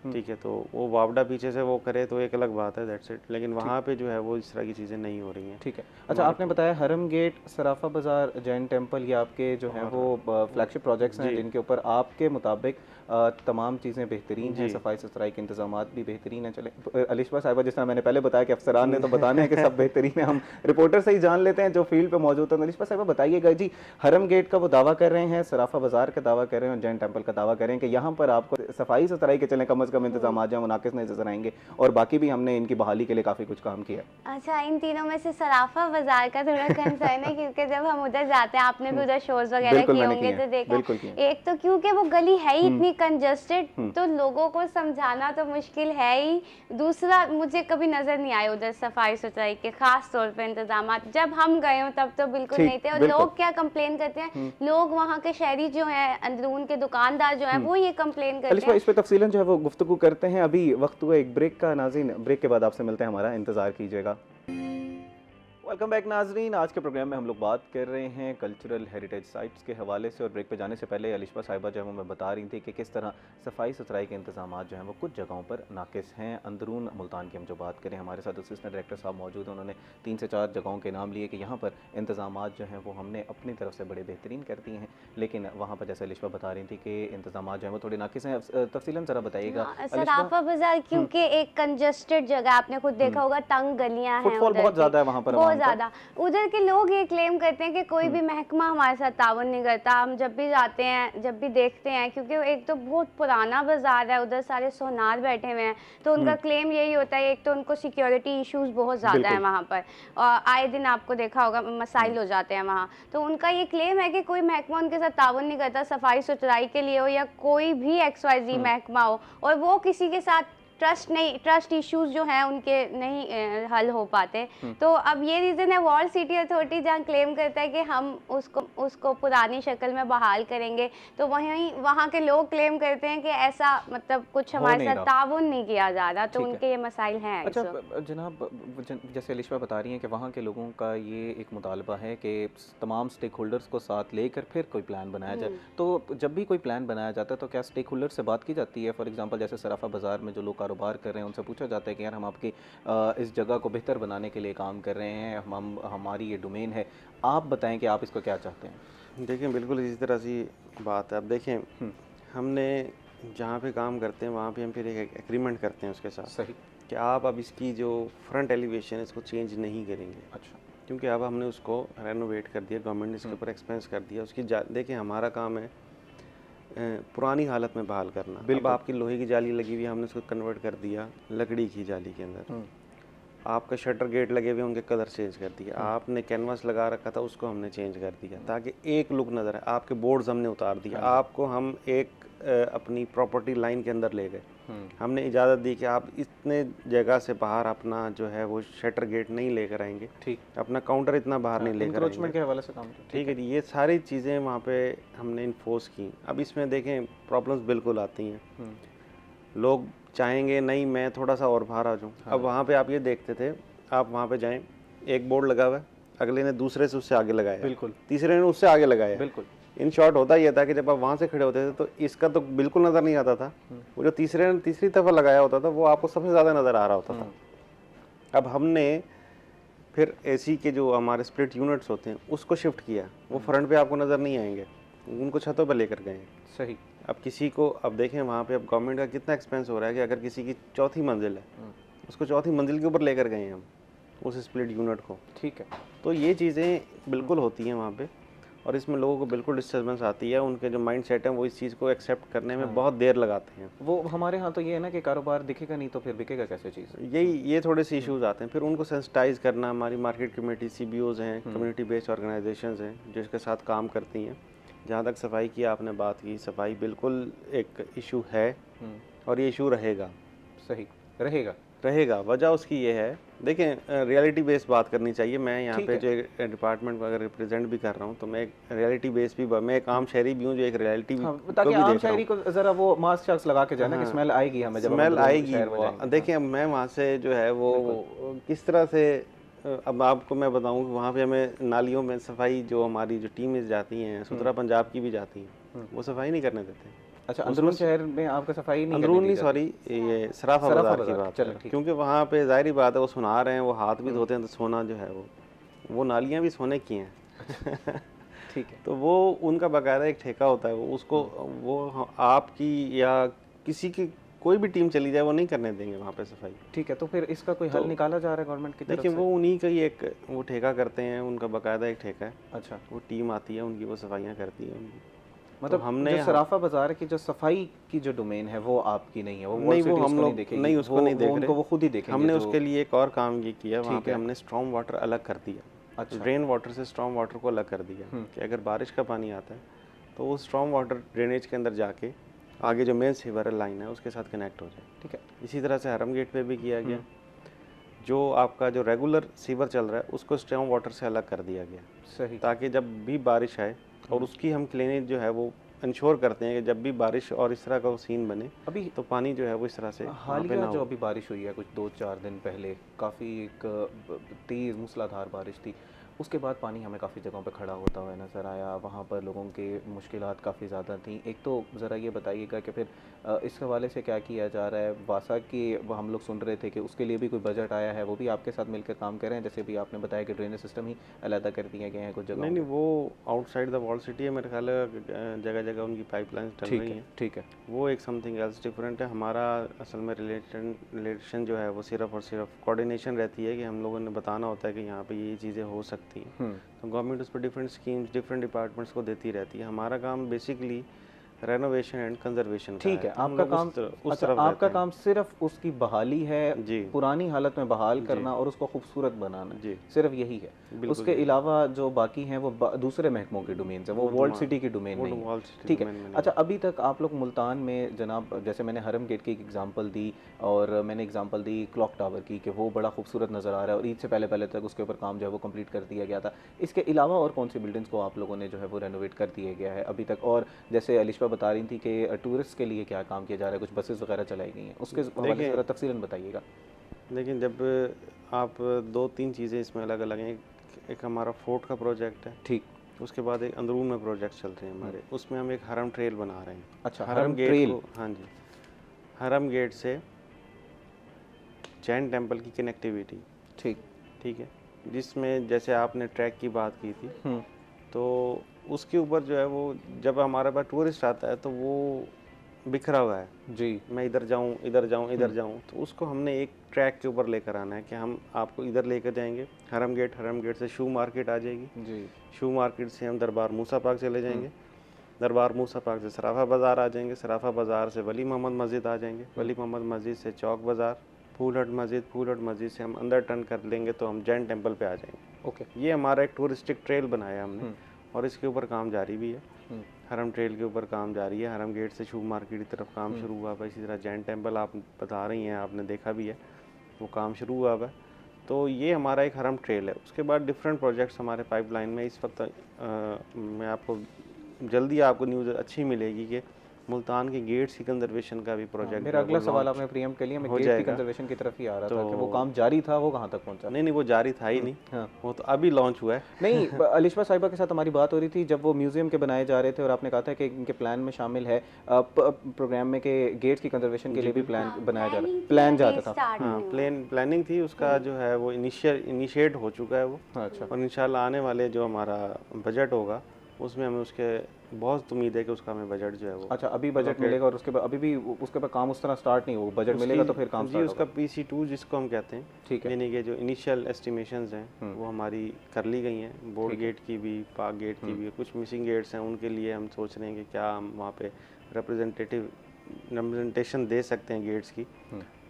ठीक है, तो वो वापडा पीछे से वो करे तो एक अलग बात है, दैट्स इट। लेकिन वहाँ पे जो है वो इस तरह की चीज़ें नहीं हो रही हैं।
ठीक है। अच्छा, आपने बताया हरम गेट, सराफा बाज़ार, जैन टेम्पल, ये आपके जो हैं वो फ्लैगशिप प्रोजेक्ट्स हैं जिनके ऊपर आपके मुताबिक तमाम चीज़ें बेहतरीन हैं, सफाई सुथराई के इंतजामात भी बेहतरीन हैं। चले अलिशबा साहिबा, जिस तरह मैंने पहले बताया कि अफसरान ने तो बताने हैं कि सब बेहतरीन है, हम रिपोर्टर से ही जान लेते हैं जो फील्ड पे मौजूद हैं। अलिशबा साहिबा बताइएगा जी, हरम गेट का वो दावा कर रहे हैं, सराफा बाज़ार का दावा कर रहे हैं और जैन टेम्पल का दावा कर रहे हैं कि यहाँ पर आपको सफाई सुथराई के चलें कम अज़ कम इंतजाम जो मुनाकिस नजर आएंगे, और बाकी भी हमने इनकी बहाली के लिए काफ़ी कुछ काम किया।
अच्छा, इन तीनों में से सराफा बाजार का थोड़ा कंसर्न है, क्योंकि जब हम उधर जाते हैं, आपने भी उधर शोज वगैरह किए होंगे तो देखा, एक तो क्योंकि वो गली है ही इतनी कंजस्टेड, तो लोगों को समझाना तो मुश्किल है ही। दूसरा, मुझे कभी नजर नहीं आए उधर सफाई सुथराई के खास तौर पे इंतजाम। जब हम गए हो तब तो बिल्कुल नहीं थे। और लोग क्या कंप्लेन करते हैं, लोग वहाँ के शहरी जो हैं, अंदरून के दुकानदार जो हैं, वो ये कंप्लेन करते हैं।
इस पे तफसीलन जो है वो गुफ्तगू करते हैं। अभी वक्त हुआ एक ब्रेक का। नाज़रीन, ब्रेक के बाद आपसे मिलते हैं, हमारा इंतजार कीजिएगा। वेलकम बैक नाजरीन। आज के प्रोग्राम में हम लोग बात कर रहे हैं कल्चरल हेरिटेज साइट्स के हवाले से, और ब्रेक पे जाने से पहले अलिशबा साहिबा जो है मैं बता रही थी कि किस तरह सफाई सुथराई के इंतजाम जो हैं वो कुछ जगहों पर नाकिस हैं। अंदरून मुल्तान की हम जो बात करें, हमारे साथ असिस्टेंट डायरेक्टर साहब मौजूद हैं, उन्होंने 3 से 4 जगहों के नाम लिए कि यहाँ पर इंतजाम जो हैं वो हमने अपनी तरफ से बड़े बेहतरीन कर दिए हैं, लेकिन वहाँ पर जैसे अलिशबा बता रही थी कि इंतजाम जो हैं वो थोड़े नाकिस हैं। तफसीलन ज़रा बताइएगा।
सराफा बाजार क्योंकि एक कंजस्टेड जगह, आपने खुद देखा होगा, तंग गलियाँ हैं,
फुटफॉल बहुत ज़्यादा है वहाँ पर, उनका?
ज़्यादा। उधर के लोग ये क्लेम करते हैं कि कोई भी महकमा हमारे साथ ताउन नहीं करता। हम जब भी जाते हैं, जब भी देखते हैं, क्योंकि एक तो बहुत पुराना बाज़ार है, उधर सारे सोनार बैठे हुए हैं, तो उनका क्लेम यही होता है, एक तो उनको सिक्योरिटी इश्यूज़ बहुत ज़्यादा है
बिल्कुल।
वहाँ पर। आए दिन आपको देखा होगा मसाइल हो जाते हैं वहाँ। तो उनका ये क्लेम है कि कोई महकमा उनके साथ ताउन नहीं करता, सफाई-सुथराई के लिए हो या कोई भी XYZ महकमा हो, और वो किसी के साथ ट्रस्ट इश्यूज जो हैं उनके नहीं हल हो पाते। तो अब ये रीज़न है, वॉल सिटी अथॉरिटी जहाँ क्लेम करता है कि हम उसको पुरानी शक्ल में बहाल करेंगे, तो वहीं वहाँ के लोग क्लेम करते हैं कि ऐसा मतलब कुछ
हो
हमारे
नहीं
साथ
रहा।
ताउन नहीं किया जा रहा, तो
ठीक है।
उनके ये मसाइल हैं
अच्छा
इस वक्त।
जनाब, जैसे अलिशा बता रही हैं कि वहाँ के लोगों का ये एक मुतालबा है कि तमाम स्टेक होल्डर्स को साथ लेकर फिर कोई प्लान बनाया जाए। तो जब भी कोई प्लान बनाया जाता है तो क्या स्टेक होल्डर से बात की जाती है? फॉर एग्जांपल जैसे सराफा बाज़ार में जो लोग कारोबार कर रहे हैं उनसे पूछा जाता है कि यार हम आपकी इस जगह को बेहतर बनाने के लिए काम कर रहे हैं, हम हमारी ये डोमेन है, आप बताएं कि आप इसको क्या चाहते हैं?
देखिए बिल्कुल इसी तरह सी बात है। अब देखें, हमने जहाँ पे काम करते हैं वहाँ पे हम फिर एक एग्रीमेंट करते हैं उसके साथ
सही।
कि आप अब इसकी जो फ्रंट एलिवेशन है इसको चेंज नहीं करेंगे,
अच्छा।
क्योंकि अब हमने उसको रेनोवेट कर दिया, गवर्नमेंट ने इसके ऊपर एक्सपेंस कर दिया। उसकी देखिए हमारा काम है पुरानी हालत में बहाल करना। अब आपकी लोहे की जाली लगी हुई है, हमने उसको कन्वर्ट कर दिया लकड़ी की जाली के अंदर। आपका शटर गेट लगे हुए उनके कलर चेंज कर दिए। आपने कैनवास लगा रखा था उसको हमने चेंज कर दिया ताकि एक लुक नज़र आए। आपके बोर्ड्स हमने उतार दिए। आपको हम एक अपनी प्रॉपर्टी लाइन के अंदर ले गए। हमने इजाज़त दी कि आप इतने जगह से बाहर अपना जो है वो शटर गेट नहीं लेकर आएंगे,
ठीक।
अपना काउंटर इतना बाहर नहीं लेकर
इंक्रोचमेंट
आएंगे।
के हवाले से काम किया।
ठीक है जी, ये सारी चीज़ें वहाँ पे हमने इन्फोर्स की। अब इसमें देखें प्रॉब्लम्स बिल्कुल आती हैं। लोग चाहेंगे नहीं मैं थोड़ा सा और बाहर आ जाऊँ। अब वहाँ पे आप ये देखते थे, आप वहाँ पे जाएं, एक बोर्ड लगा हुआ है, अगले ने दूसरे से उससे आगे लगाया,
बिल्कुल।
तीसरे ने उससे आगे लगाया।
बिल्कुल।
इन शॉर्ट होता यह था कि जब आप वहाँ से खड़े होते थे तो इसका तो बिल्कुल नज़र नहीं आता था, वो जो तीसरे ने तीसरी दफ़ा लगाया होता था वो आपको सबसे ज़्यादा नज़र आ रहा होता था। अब हमने फिर एसी के जो हमारे स्प्लिट यूनिट्स होते हैं उसको शिफ्ट किया। वो फ्रंट पे आपको नज़र नहीं आएंगे, उनको छतों पर लेकर गए।
सही।
अब किसी को, अब देखें वहाँ पे अब गवर्नमेंट का कितना एक्सपेंस हो रहा है कि अगर किसी की चौथी मंजिल है उसको चौथी मंजिल के ऊपर लेकर गए हम उस स्प्लिट यूनिट को।
ठीक है।
तो ये चीज़ें बिल्कुल होती हैं वहाँ पे, और इसमें लोगों को बिल्कुल डिस्टर्बेंस आती है। उनके जो माइंड सेट है वो इस चीज़ को एक्सेप्ट करने में बहुत देर लगाते हैं।
वो हमारे यहाँ तो ये है ना कि कारोबार दिखेगा नहीं तो फिर बिकेगा कैसे चीज़?
ये थोड़े से इश्यूज आते हैं। फिर उनको सेंसिटाइज करना, हमारी मार्केट कमेटी CBOs हैं, कम्युनिटी बेस्ड ऑर्गेनाइजेशंस हैं जो इसके साथ काम करती हैं। जहाँ तक सफाई की आपने बात की, सफाई बिल्कुल एक इशू है और ये इशू रहेगा।
सही रहेगा।
वजह उसकी ये है, देखें रियलिटी बेस्ड बात करनी चाहिए। मैं यहाँ पे जो डिपार्टमेंट को अगर रिप्रेजेंट भी कर रहा हूँ तो मैं एक रियलिटी बेस्ड भी, मैं एक आम शहरी भी हूँ जो एक रियलिटी
ताकि आम शहरी को जरा वो मास्क शख्स लगा के जाए ना कि स्मेल आएगी हमें, जब
स्मेल आएगी। देखिए अब मैं वहाँ से जो है वो किस तरह से, अब आपको मैं बताऊँ कि वहाँ पे हमें नालियों में सफाई, जो हमारी जो टीमें जाती हैं, सुथरा पंजाब की भी जाती हैं, वो सफाई नहीं करने देते।
अच्छा, अंदरून शहर में आपका सफाई नहीं
अंदरून नहीं, सॉरी ये सराफा बाजार की बात है, क्योंकि वहाँ पे जाहिर बात है वो सुना रहे हैं, वो हाथ भी धोते हैं तो सोना जो है वो नालियाँ भी सोने की हैं।
ठीक है।
तो वो उनका बाकायदा एक ठेका होता है, उसको वो आपकी या किसी की कोई भी टीम चली जाए वो नहीं करने देंगे वहाँ पे सफाई।
ठीक है, तो फिर इसका कोई हल निकाला जा रहा है गवर्नमेंट की तरफ से?
देखिए वो उन्हीं का ही एक वो ठेका करते हैं, उनका बाकायदा एक ठेका है।
अच्छा।
वो टीम आती है उनकी, वो सफाइयाँ करती है उनकी।
मतलब
तो हमने
जो सराफा बाजार की जो सफाई की जो डोमेन है वो आपकी नहीं है, वो
नहीं, वो हम लोग नहीं उसको नहीं देख रहे,
वो खुद ही देखेंगे।
हमने उसके लिए एक और काम ये किया, वहाँ पे हमने स्टॉर्म वाटर अलग कर दिया।
अच्छा।
रेन वाटर से स्टॉर्म वाटर को अलग कर दिया कि अगर बारिश का पानी आता है तो वो स्टॉर्म वाटर ड्रेनेज के अंदर जाके आगे जो मेन सीवर लाइन है उसके साथ कनेक्ट हो जाए।
ठीक है।
इसी तरह से हरम गेट पे भी किया गया। जो आपका जो रेगुलर सीवर चल रहा है उसको स्टॉर्म वाटर से अलग कर दिया गया।
सही।
ताकि जब भी बारिश आए, और उसकी हम क्लीनिंग जो है वो इंश्योर करते हैं कि जब भी बारिश और इस तरह का सीन बने
अभी
तो पानी जो है वो इस तरह से
हालिया जो अभी बारिश हुई है कुछ 2-4 दिन पहले, काफ़ी एक तेज़ मूसलाधार बारिश थी, उसके बाद पानी हमें काफ़ी जगहों पे खड़ा होता हुआ नज़र आया, वहाँ पर लोगों की मुश्किलात काफ़ी ज़्यादा थी। एक तो ज़रा ये बताइएगा कि फिर इस हवाले से क्या किया जा रहा है? वासा की हम लोग सुन रहे थे कि उसके लिए भी कोई बजट आया है, वो भी आपके साथ मिलकर काम कर रहे हैं? जैसे भी आपने बताया कि ड्रेनेज सिस्टम ही अलहदा कर दिए गए हैं कुछ
नहीं
जगहों
नहीं,
पे।
वो आउटसाइड द वॉल सिटी है मेरे ख्याल है, जगह जगह उनकी पाइपलाइंस चल
ठीक
रही
है,
हैं।
ठीक है।
वो एक समथिंग एल्स डिफरेंट है। हमारा असल में रिलेशन जो है वो सिर्फ और सिर्फ कोऑर्डिनेशन रहती है कि हम लोगों ने बताना होता है कि यहाँ पे ये चीज़ें हो सकती हैं।
हुँ,
तो गवर्नमेंट उस पर डिफरेंट स्कीम्स डिफरेंट डिपार्टमेंट्स को देती रहती है। हमारा काम बेसिकली रेनोवेशन एंड कंजर्वेशन का
ठीक
है,
है।
तो हम
आपका
लोग
काम
उस
अच्छा,
तरफ
आपका
रहते हैं।
काम सिर्फ़ उसकी बहाली है,
जी
पुरानी हालत में बहाल
जी
करना और उसको खूबसूरत बनाना है,
जी,
सिर्फ़ यही है।
बिल्कुल
उसके
यही।
अलावा जो बाकी हैं वो ब दूसरे महकमों के डोमेन्स हैं, वो वॉल्ड सिटी की डोमेन
वो
नहीं है।
वॉल सिटी
ठीक है।
डोमेन में नहीं
अच्छा,
है।
अभी तक आप लोग मुल्तान में जनाब, जैसे मैंने हरम गेट की एक एग्ज़ाम्पल दी और मैंने एग्ज़ाम्पल दी क्लॉक टावर की कि वो बड़ा खूबसूरत नज़र आ रहा है और ईद से पहले-पहले तक उसके ऊपर काम जो है वो कंप्लीट कर दिया गया था। इसके अलावा और कौन-सी बिल्डिंग्स को आप लोगों ने जो है वो रेनोवेट कर दिया गया है अभी तक? और जैसे अलिशा बता रही थी कि टूरिस्ट के लिए क्या काम किया जा रहा है, कुछ बसेस वगैरह चलाई गई हैं, उसके हवाले से
देखिए
ज़रा तफ़सीलन बताइएगा।
लेकिन जब आप दो तीन चीज़ें इसमें अलग अलग हैं। एक हमारा फोर्ट का प्रोजेक्ट है,
ठीक।
उसके बाद एक अंदरून में प्रोजेक्ट चल रहे हैं हमारे, उसमें हम एक हरम ट्रेल बना रहे हैं।
अच्छा,
हरम
हरम
गेट
ट्रेल।
को, हाँ जी, हरम गेट से जैन टेम्पल की कनेक्टिविटी,
ठीक।
ठीक है, जिसमें जैसे आपने ट्रैक की बात की थी,
हुँ,
तो उसके ऊपर जो है वो जब हमारे पास टूरिस्ट आता है तो वो बिखरा हुआ है,
जी।
मैं इधर जाऊँ इधर जाऊँ इधर
हुँ,
जाऊँ, तो उसको हमने एक ट्रैक के ऊपर लेकर आना है कि हम आपको इधर लेकर जाएंगे। हरम गेट से शू मार्केट आ जाएगी,
जी।
शू मार्केट से हम दरबार मूसा पार्क चले
हुँ,
जाएंगे, दरबार मूसा पार्क से सराफा बाज़ार आ जाएंगे, सराफा बाज़ार से वली मोहम्मद मस्जिद आ जाएंगे, वली मोहम्मद मस्जिद से चौक बाज़ार, फूल हट मस्जिद, फूल हट मस्जिद से हम अंदर टर्न कर लेंगे तो हम जैन टेम्पल पे आ जाएंगे।
ओके।
ये हमारा एक टूरिस्टिक ट्रेल बनाया हमने
हुँ,
और इसके ऊपर काम जारी भी है।
हुँ,
हरम ट्रेल के ऊपर काम जारी है। हरम गेट से शू मार्केट की तरफ काम शुरू हुआ हुआ है। इसी तरह जैन टेम्पल आप बता रही हैं, आपने देखा भी है, वो काम शुरू हुआ हुआ है। तो ये हमारा एक हरम ट्रेल है। उसके बाद डिफरेंट प्रोजेक्ट्स हमारे पाइपलाइन में इस वक्त मैं आपको जल्दी आपको न्यूज़ अच्छी मिलेगी कि मुल्तान के गेट्स की कंजर्वेशन का भी
हाँ,
प्रोजेक्ट जो
मेरा
है वो
अगला सवाल
लॉन्च
आपने प्रीएम्प्ट कर लिया, मैं
हो
गेट की
जाएगा।
कंज़र्वेशन की तरफ ही आ रहा
तो
था कि वो काम जारी था, वो कहाँ तक पहुँचा?
नहीं वो जारी था ही नहीं,
हाँ।
वो तो अभी लॉन्च हुआ है।
नहीं, अलिशा साहिबा के साथ हमारी बात हो रही थी जब वो म्यूज़ियम के बनाए जा रहे थे और आपने कहा था कि इनके प्लान में शामिल है प्रोग्राम में कि गेट्स की कंजर्वेशन के लिए भी प्लान बनाया जा रहा है, प्लान जाता था।
हाँ, प्लानिंग थी उसका, जो है वो इनिशिएट हो चुका है वो।
हाँ, अच्छा।
और इंशाल्लाह आने वाले जो हमारा बजट होगा उसमें हमें उसके बहुत उम्मीद है कि उसका हमें बजट जो है वो
अच्छा, अभी बजट मिलेगा और उसके बाद अभी भी उसके बाद काम उस तरह स्टार्ट नहीं हुआ, बजट मिलेगा तो फिर काम
जी
स्टार्ट
उसका
होगा।
PC2 जिसको हम कहते हैं,
ठीक है।
यानी कि जो इनिशियल एस्टिमेशंस हैं वो हमारी कर ली गई हैं, बोर्ड
ठीक है।
गेट की भी, पार्क गेट की भी। कुछ मिसिंग गेट्स हैं, उनके लिए हम सोच रहे हैं कि क्या हम वहाँ पे रिप्रेजेंटेशन दे सकते हैं गेट्स की।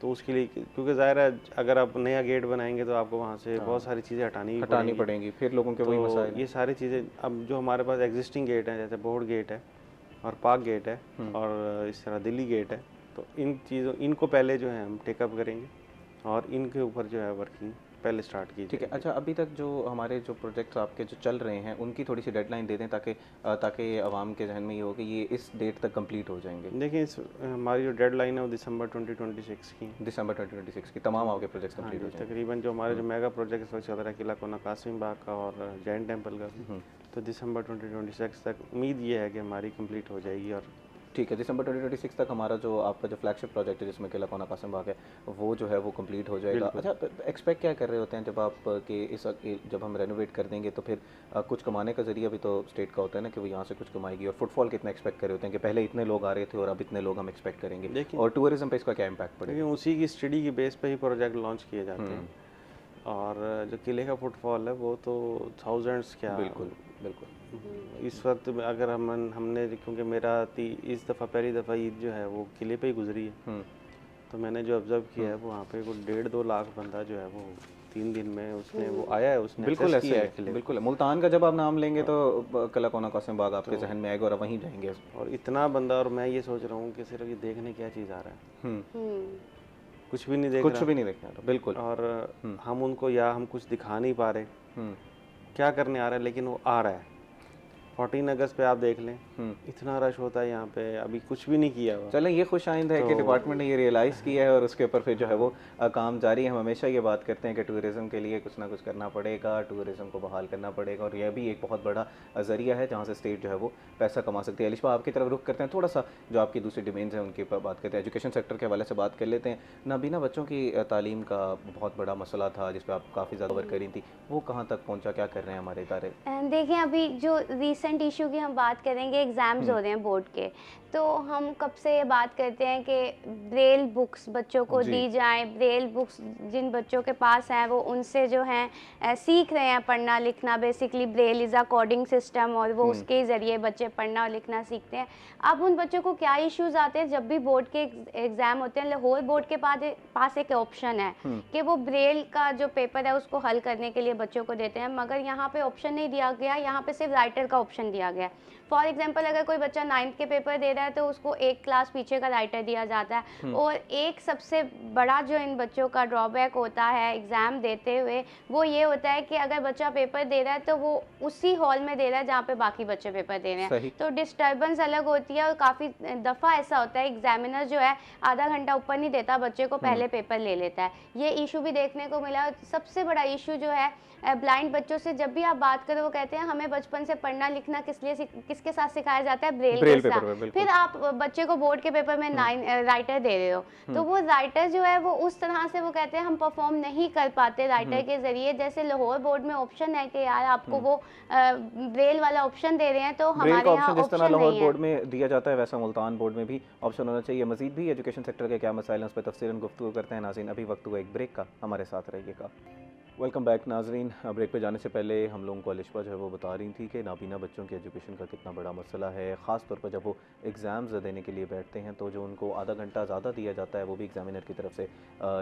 तो उसके लिए, क्योंकि ज़ाहिर है अगर आप नया गेट बनाएंगे तो आपको वहाँ से बहुत सारी चीज़ें हटानी
पड़ेंगी, फिर लोगों के वही
तो
मसाइल हैं।
ये सारी चीज़ें अब जो हमारे पास एग्जिस्टिंग गेट हैं, जैसे बोर्ड गेट है और पार्क गेट है और इस तरह दिल्ली गेट है, तो इन चीज़ों इनको पहले जो है हम टेकअप करेंगे और इनके ऊपर जो है वर्किंग पहले स्टार्ट की
ठीक है।
जाएगी।
अच्छा, अभी तक जो हमारे जो प्रोजेक्ट्स आपके जो चल रहे हैं उनकी थोड़ी सी डेडलाइन दे दें ताकि ताकि आवाम के जहन में ये हो कि ये इस डेट तक कंप्लीट हो जाएंगे।
देखिए हमारी जो डेडलाइन है वो दिसंबर 2026 की है।
दिसंबर 2026 की तमाम आपके प्रोजेक्ट्स
हाँ
कंप्लीट
जी,
हो जाएंगे।
तकरीबन जो हमारे जो मेगा प्रोजेक्ट इस वक्त चल रहा है, किला कोना कासिम बाग का और जैन टेम्पल का भी, तो दिसंबर 2026 तक उम्मीद ये है कि हमारी कंप्लीट हो जाएगी। और
ठीक है, दिसंबर 2026 तक हमारा जो आपका जो फ्लैगशिप प्रोजेक्ट है जिसमें किला कोना कासिम बाग है वो जो है वो कंप्लीट हो जाएगा। अच्छा, एक्सपेक्ट क्या कर रहे होते हैं जब आप कि जब हम रेनोवेट कर देंगे तो फिर कुछ कमाने का जरिया भी तो स्टेट का होता है ना कि वो यहाँ से कुछ कमाएगी, और फुटफॉल कितना एक्सपेक्ट कर रहे होते हैं कि पहले इतने लोग आ रहे थे और अब इतने लोग हम एक्सपेक्ट करेंगे,
देखिए
और टूरिज्म पे इसका क्या इम्पैक्ट पड़ेगा?
लेकिन उसी की स्टडी की बेस पे ही प्रोजेक्ट लॉन्च किए जाते हैं। और जो किले का फुटफॉल है वो तो थाउजेंड्स क्या,
बिल्कुल बिल्कुल।
इस वक्त में अगर हमने, क्योंकि मेरा इस दफ़ा पहली दफ़ा ईद जो है वो किले पे ही गुजरी है, तो मैंने जो ऑब्ज़र्व किया है वो वहाँ पे कोई 1.5-2 लाख बंदा जो है वो 3 दिन में उसने वो आया है, उसने
बिल्कुल
access
ऐसे
किया
है,
है किले को।
बिल्कुल। मुल्तान का जब आप नाम लेंगे तो किला कोना कासिम बाग आपके जहन में आएगा और आप वहीं जाएंगे।
और इतना बंदा, और मैं ये सोच रहा हूँ कि सिर्फ ये देखने क्या चीज़ आ रहा है, कुछ भी नहीं देख
कुछ
रहा,
भी नहीं देखना था, बिल्कुल।
और हम उनको, या हम कुछ दिखा नहीं पा रहे क्या करने आ रहा है, लेकिन वो आ रहा है। 14 अगस्त पे आप देख लें, इतना रश होता है यहाँ पे, अभी कुछ भी नहीं किया हुआ।
चलें, ये खुश आइंद है कि डिपार्टमेंट ने ये रियलाइज़ किया है और उसके ऊपर फिर जो है वो काम जारी है। हम हमेशा ये बात करते हैं कि टूरिज़्म के लिए कुछ ना कुछ करना पड़ेगा, टूरिज़्म को बहाल करना पड़ेगा, और यह भी एक बहुत बड़ा ज़रिया है जहाँ से स्टेट जो है वो पैसा कमा सकती है। अलिशा, आपकी तरफ रुख करते हैं, थोड़ा सा जो आपकी दूसरी डिमेंड्स हैं उनकी पर बात करते हैं। एजुकेशन सेक्टर के हवाले से बात कर लेते हैं। नाबीना बच्चों की तालीम का बहुत बड़ा मसला था जिस पर आप काफ़ी ज़्यादा वर्क करी थी, वो कहाँ तक पहुँचा, क्या कर रहे हैं हमारे इदारे?
देखिए, अभी जो रीसेंट इशू की हम बात करेंगे, एग्ज़ाम्स हो रहे हैं बोर्ड के, तो हम कब से ये बात करते हैं कि ब्रेल बुक्स बच्चों को दी जाएं। ब्रेल बुक्स जिन बच्चों के पास हैं वो उनसे जो हैं सीख रहे हैं पढ़ना लिखना। Basically Braille is a coding system और वो उसके ज़रिए बच्चे पढ़ना और लिखना सीखते हैं। अब उन बच्चों को क्या इश्यूज़ आते हैं, जब भी बोर्ड के एग्ज़ाम होते हैं, लाहौर बोर्ड के पास एक ऑप्शन है कि वो ब्रेल का जो पेपर है उसको हल करने के लिए बच्चों को देते हैं, मगर यहाँ पे ऑप्शन नहीं दिया गया, यहाँ पे सिर्फ राइटर का ऑप्शन दिया गया। फॉर एग्जांपल, अगर कोई बच्चा 9th के पेपर दे रहा है तो उसको एक क्लास पीछे का राइटर दिया जाता है। और एक सबसे बड़ा जो इन बच्चों का ड्रॉबैक होता है एग्ज़ाम देते हुए, वो ये होता है कि अगर बच्चा पेपर दे रहा है तो वो उसी हॉल में दे रहा है जहाँ पे बाकी बच्चे पेपर दे रहे हैं, तो डिस्टर्बेंस अलग होती है। और काफ़ी दफ़ा ऐसा होता है एग्जामिनर जो है आधा घंटा ऊपर नहीं देता, बच्चे को पहले पेपर ले लेता है। ये इशू भी देखने को मिला। सबसे बड़ा इशू जो है ब्लाइंड बच्चों से जब भी आप बात करो, वो कहते हैं हमें बचपन से पढ़ना लिखना किसके साथ सिखाया जाता है, ब्रेल के साथ। फिर आप बच्चे को बोर्ड के पेपर में राइटर दे रहे हो, तो वो राइटर जो है वो उस तरह से वो कहते हैं हम परफॉर्म नहीं कर पाते राइटर के जरिए। जैसे लाहौर बोर्ड में ऑप्शन है कि यार आपको वो ब्रेल वाला ऑप्शन दे रहे हैं, तो हमारे यहाँ
जिस तरह लाहौर बोर्ड में दिया जाता है वैसा मुल्तान बोर्ड में भी ऑप्शन होना चाहिए। मजीद भी एजुकेशन सेक्टर के क्या मसाइल हैं उस पर तफसीलन गुफ्तगू करते हैं। नाज़रीन, अभी वक्त हुआ एक ब्रेक का, हमारे साथ रहिएगा। वेलकम बैक नाजरीन। ब्रेक पे जाने से पहले हम लोगों को अलिशा जो है वो बता रही थी कि नाबीना बच्चों की एजुकेशन का कितना बड़ा मसला है। ख़ास तौर पर जब वो एग्ज़ाम्स देने के लिए बैठते हैं तो जो उनको आधा घंटा ज़्यादा दिया जाता है वो भी एग्जामिनर की तरफ से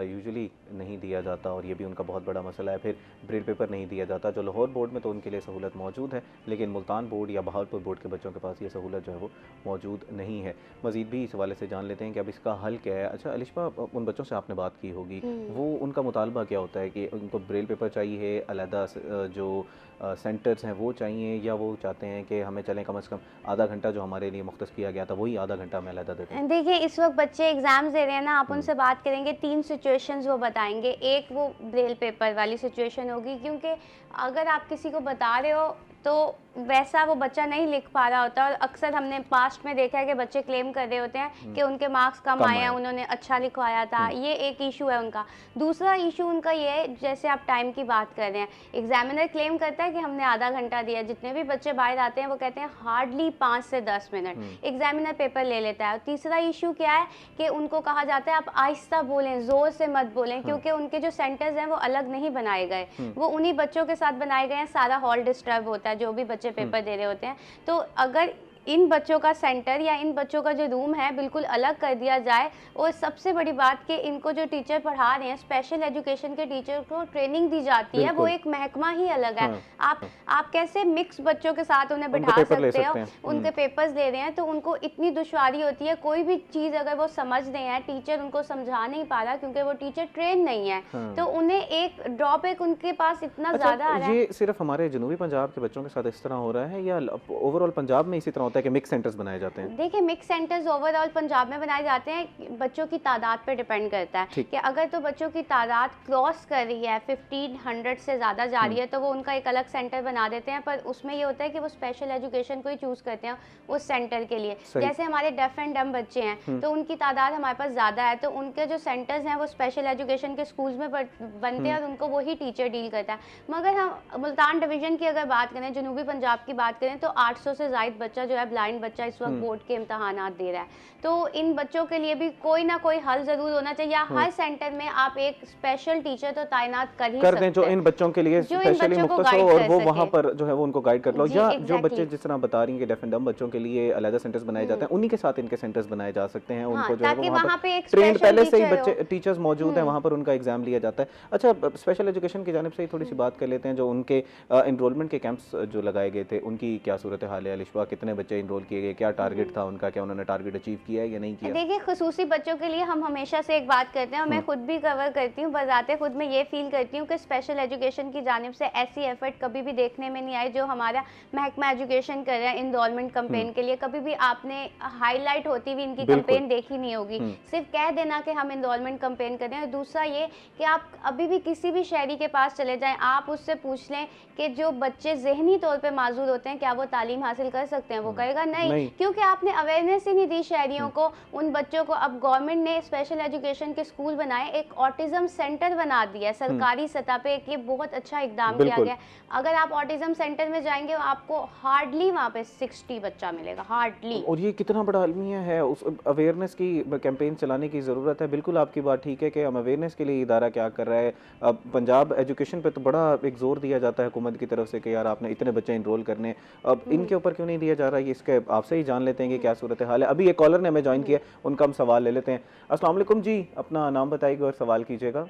यूजुअली नहीं दिया जाता, और ये भी उनका बहुत बड़ा मसला है। फिर ब्रेल पेपर नहीं दिया जाता। जो लाहौर बोर्ड में तो उनके लिए सहूलत मौजूद है, लेकिन मुल्तान बोर्ड या बहावलपुर बोर्ड के बच्चों के पास ये सहूलत जो है वो मौजूद नहीं है। मज़ीद भी इस हवाले से जान लेते हैं कि अब इसका हल क्या है। अच्छा अलिशा, उन बच्चों से आपने बात की होगी, वो उनका मुतालबा क्या होता है कि उनको ब्रेल पेपर चाहिए, अलहदा जो सेंटर्स हैं वो चाहिए, या वो चाहते हैं कि हमें चलें कम से कम आधा घंटा जो हमारे लिए मुख्तस किया गया था वही आधा घंटा हमें अलहदा देते हैं?
देखिए, इस वक्त बच्चे एग्जाम्स दे रहे हैं ना, आप उनसे बात करेंगे 3 सिचुएशंस वो बताएंगे। एक वो ब्रेल पेपर वाली सिचुएशन होगी, क्योंकि अगर आप किसी को बता रहे हो तो वैसा वो बच्चा नहीं लिख पा रहा होता। और अक्सर हमने पास्ट में देखा है कि बच्चे क्लेम कर रहे होते हैं कि उनके मार्क्स कम आए हैं, उन्होंने अच्छा लिखवाया था। ये एक इशू है उनका। दूसरा इशू उनका ये है, जैसे आप टाइम की बात कर रहे हैं, एग्जामिनर क्लेम करता है कि हमने आधा घंटा दिया। जितने भी बच्चे बाहर आते हैं वो कहते हैं हार्डली 5 से 10 मिनट एग्जामिनर पेपर ले लेता है। और तीसरा इशू क्या है कि उनको कहा जाता है आप आहिस्ता बोलें, जोर से मत बोलें, क्योंकि उनके जो सेंटर्स हैं वो अलग नहीं बनाए गए, वो उन्हीं बच्चों के साथ बनाए गए हैं। सारा हॉल डिस्टर्ब होता है जो भी बच्चे पेपर दे रहे होते हैं। तो अगर इन बच्चों का सेंटर या इन बच्चों का जो रूम है बिल्कुल अलग कर दिया जाए, और सबसे बड़ी बात कि इनको जो टीचर पढ़ा रहे हैं, स्पेशल एजुकेशन के टीचर को ट्रेनिंग दी जाती है, वो एक महकमा ही अलग है। आप कैसे मिक्स बच्चों के साथ उन्हें बिठा सकते हो, उनके पेपर्स ले रहे हैं, तो उनको इतनी दुश्वारी होती है। कोई भी चीज़ अगर वो समझ रहे हैं, टीचर उनको समझा नहीं पा रहा क्योंकि वो टीचर ट्रेन नहीं है, तो उन्हें एक ड्रॉबैक उनके पास इतना ज़्यादा आ रहा है।
ये सिर्फ हमारे जनूबी पंजाब के बच्चों के साथ इस तरह हो रहा है या ओवरऑल पंजाब में इसी तरह होता है कि मिक्स सेंटर्स बनाए जाते हैं?
देखिए, मिक्स सेंटर्स ओवरऑल पंजाब में बनाए जाते हैं, बच्चों की तादाद पे डिपेंड करता है कि अगर तो बच्चों की तादाद क्रॉस कर रही है 1500 से ज़्यादा जा रही है तो वो उनका एक अलग सेंटर बना देते हैं। पर उसमें ये होता है कि वो स्पेशल एजुकेशन को ही चूज़ करते हैं उस सेंटर के लिए। जैसे हमारे डेफ एंड डम बच्चे हैं तो उनकी तादाद हमारे पास ज़्यादा है, तो उनके जो सेंटर्स हैं वो स्पेशल एजुकेशन के स्कूल्स में बनते हैं और उनको वही टीचर डील करता है। मगर हम मुल्तान डिवीज़न की अगर बात करें, जनूबी पंजाब की बात करें, तो 800 से ज़ायद बच्चा जो है ब्लाइंड बच्चा इस वक्त बोर्ड के इम्तहानात दे रहा है। तो इन बच्चों के लिए भी कोई ना कोई हल ज़रूर होना चाहिए, या हर सेंटर में आप एक स्पेशल टीचर तो तैनात कर ही सकते हैं
जो इन बच्चों के लिए स्पेशली मुख्तस हो और वो वहाँ पर जो है वो उनको गाइड कर लो। या जो बच्चे जिस तरह बता रही हैं कि डेफ एंड डम बच्चों के लिए अलग सेंटर्स बनाए जाते हैं, उन्हीं के साथ इनके सेंटर्स बनाए जा सकते हैं। उनको जो है वो वहाँ पे ट्रेंड पहले से ही बच्चे टीचर्स मौजूद हैं, वहाँ पर उनका एग्जाम लिया जाता है। अच्छा, स्पेशल एजुकेशन की जानिब से ही थोड़ी सी बात कर लेते हैं। जो उनके एनरोलमेंट के कैंप्स जो लगाए गए थे उनकी क्या सूरत हाल है अलिशा? कितने बच्चे बच्चे इनरोल किए गए, क्या टारगेट था उनका, क्या उन्होंने टारगेट अचीव किया है या नहीं किया?
देखिए, खुसूसी बच्चों के लिए हम हमेशा से एक बात करते हैं और मैं खुद भी कवर करती हूँ, बजाते खुद मैं ये फील करती हूँ कि स्पेशल एजुकेशन की जानिब से ऐसी एफर्ट कभी भी देखने में नहीं आई जो हमारा महकमा एजुकेशन कर रहा है इनरोलमेंट कैंपेन के लिए। कभी भी आपने हाईलाइट होती हुई इनकी
बिल्कुल।
कैंपेन देखी नहीं होगी। सिर्फ कह देना कि हम इनरोलमेंट कैंपेन कर रहे हैं। और दूसरा ये कि आप अभी भी किसी भी शहरी के पास चले जाएं, आप उससे पूछ लें कि जो बच्चे ज़हनी तौर पे माजूर होते हैं क्या वो तालीम हासिल कर सकते हैं, वो कहेगा नहीं, क्योंकि आपने अवेयरनेस ही नहीं दी शहरियों को, उन बच्चों को। अब गवर्नमेंट ने स्पेशल एजुकेशन के स्कूल बनाए, एक ऑटिज्म सेंटर बना दिया है सरकारी सतह पे, एक ये बहुत अच्छा इकदाम किया गया। अगर आप ऑटिज्म सेंटर में जाएंगे आपको हार्डली वहाँ पे 60 बच्चा मिलेगा, हार्डली।
और ये कितना बड़ा अलमिया है, उस अवेयरनेस की कैंपेन चलाने की ज़रूरत है। बिल्कुल आपकी बात ठीक है कि हम अवेयरनेस के लिए इदारा क्या कर रहा है। अब पंजाब एजुकेशन पे तो बड़ा एक जोर दिया जाता है हुकूमत की तरफ से कि यार आपने इतने बच्चे इनरोल करने, अब इनके ऊपर क्यों नहीं दिया जा रहा है? इसके आपसे ही जान लेते हैं कि क्या सूरत हाल है। अभी एक कॉलर ने हमें ज्वाइन किया, उनका हम सवाल ले लेते हैं। अस्सलाम वालेकुम जी, अपना नाम बताइएगा और सवाल कीजिएगा।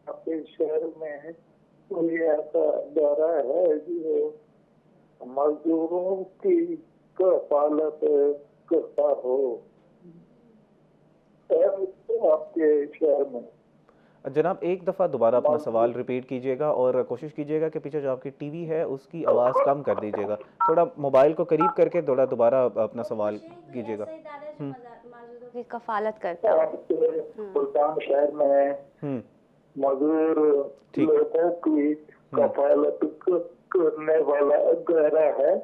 आपके शहर में कोई ऐसा इदारा है जो मजदूरों की कफालत करता हो आपके शहर में?
जनाब एक दफ़ा दोबारा अपना सवाल रिपीट कीजिएगा और कोशिश कीजिएगा कि पीछे जो आपकी टीवी है उसकी आवाज़ कम कर दीजिएगा, थोड़ा मोबाइल को करीब करके थोड़ा दोबारा अपना सवाल कीजिएगा।
माजूरों की कफालत करता है।
सुल्तान शहर में मजदूर लोगों की कफालत करने वाला इदारा है।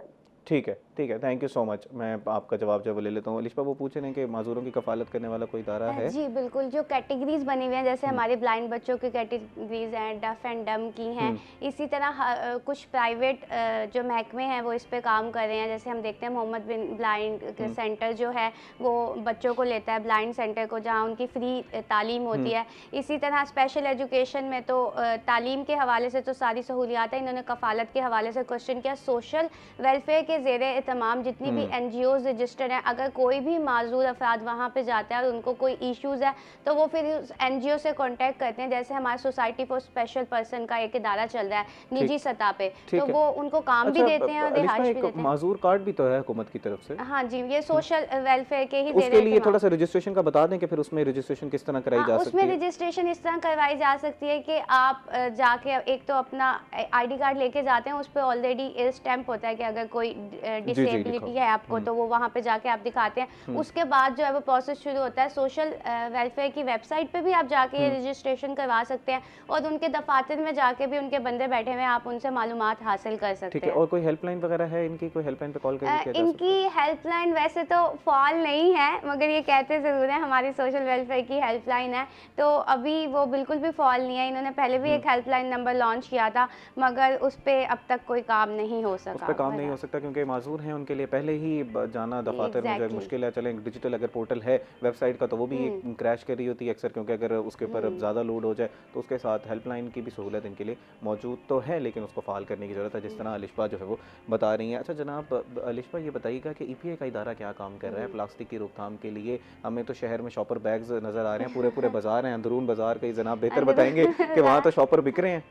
ठीक है, थैंक यू सो मच। मैं आपका जवाब जो ले लेता हूँ। अलिशा वो पूछ रहे हैं कि माजूरों की कफालत करने वाला कोई इदारा है?
जी बिल्कुल, जो कैटेगरीज बनी हुई हैं, जैसे हमारे ब्लाइंड बच्चों की कैटेगरीज हैं, डफ एंड डम की हैं, इसी तरह कुछ प्राइवेट जो महकमे हैं वो इस पे काम कर रहे हैं। जैसे हम देखते हैं मोहम्मद बिन ब्लाइंड सेंटर जो है वो बच्चों को लेता है, ब्लाइंड सेंटर को, जहाँ उनकी फ्री तालीम होती है। इसी तरह स्पेशल एजुकेशन में तो तालीम के हवाले से तो सारी सहूलियात है। इन्होंने कफालत के हवाले से क्वेश्चन किया। सोशल वेलफेयर के ज़ेरे तमाम जितनी भी NGOs रजिस्टर्ड हैं, अगर कोई भी माजूर अफराद वहाँ पे जाता है और उनको कोई इश्यूज़ है तो वो फिर उस NGO से कांटेक्ट करते हैं। जैसे हमारे सोसाइटी फॉर स्पेशल पर्सन का एक इदारा चल रहा है निजी सतह पे, तो वो उनको काम भी देते हैं और रिहाइश भी देते हैं।
माजूर कार्ड भी तो है हुकूमत की तरफ से?
हाँ जी, ये सोशल वेलफेयर के ही
उसके लिए थोड़ा सा रजिस्ट्रेशन का बता दें कि फिर उसमें रजिस्ट्रेशन किस तरह कराई जा सकती
उसमें
है?
रजिस्ट्रेशन इस तरह करवाई जा सकती है कि आप जाके एक तो अपना ID कार्ड लेके जाते हैं, उस पर ऑलरेडी स्टैंप होता है कि अगर कोई डिसेबिलिटी है आपको तो वो वहाँ पे जाके आप दिखाते हैं। उसके बाद जो है वो प्रोसेस शुरू होता है। सोशल वेलफेयर की वेबसाइट पे भी आप जाके रजिस्ट्रेशन करवा सकते हैं और उनके दफातर में जाके भी उनके बंदे बैठे हुए, आप उनसे मालूमात हासिल कर सकते हैं।
और कोई हेल्पलाइन वगैरह है इनकी? कोई हेल्पलाइन पे कॉल करके
इनकी हेल्पलाइन वैसे तो फॉल नहीं है, मगर ये कहते ज़रूर हैं हमारी सोशल वेलफेयर की हेल्पलाइन है, तो अभी वो बिल्कुल भी फॉल नहीं है। इन्होंने पहले भी एक हेल्पलाइन नंबर लॉन्च किया था, मगर उस पर अब तक कोई काम नहीं हो सका।
उस पर काम नहीं हो सकता क्योंकि माजूर हैं, उनके लिए पहले ही जाना दफातर में जो मुश्किल है। चलें, डिजिटल अगर पोर्टल है वेबसाइट का तो वो भी क्रैश कर रही होती है अक्सर, क्योंकि अगर उसके ऊपर ज़्यादा लोड हो जाए तो उसके साथ हेल्पलाइन की भी सहूलत इनके लिए मौजूद तो है, लेकिन उसको फ़ाल करने की ज़रूरत है, जिस तरह अलिशा जो है वो बता रही हैं। अच्छा जनाब अलिशा, ये बताइएगा कि EPA का इदारा क्या काम कर रहा है प्लास्टिक की रोकथाम के लिए? हमें तो शहर में शॉपर बैग्स नज़र आ रहे हैं, पूरे बाजार हैं, अंदरून बाजार कई जनाब बेहतर बताएंगे कि वहाँ तो शॉपर बिक रहे हैं।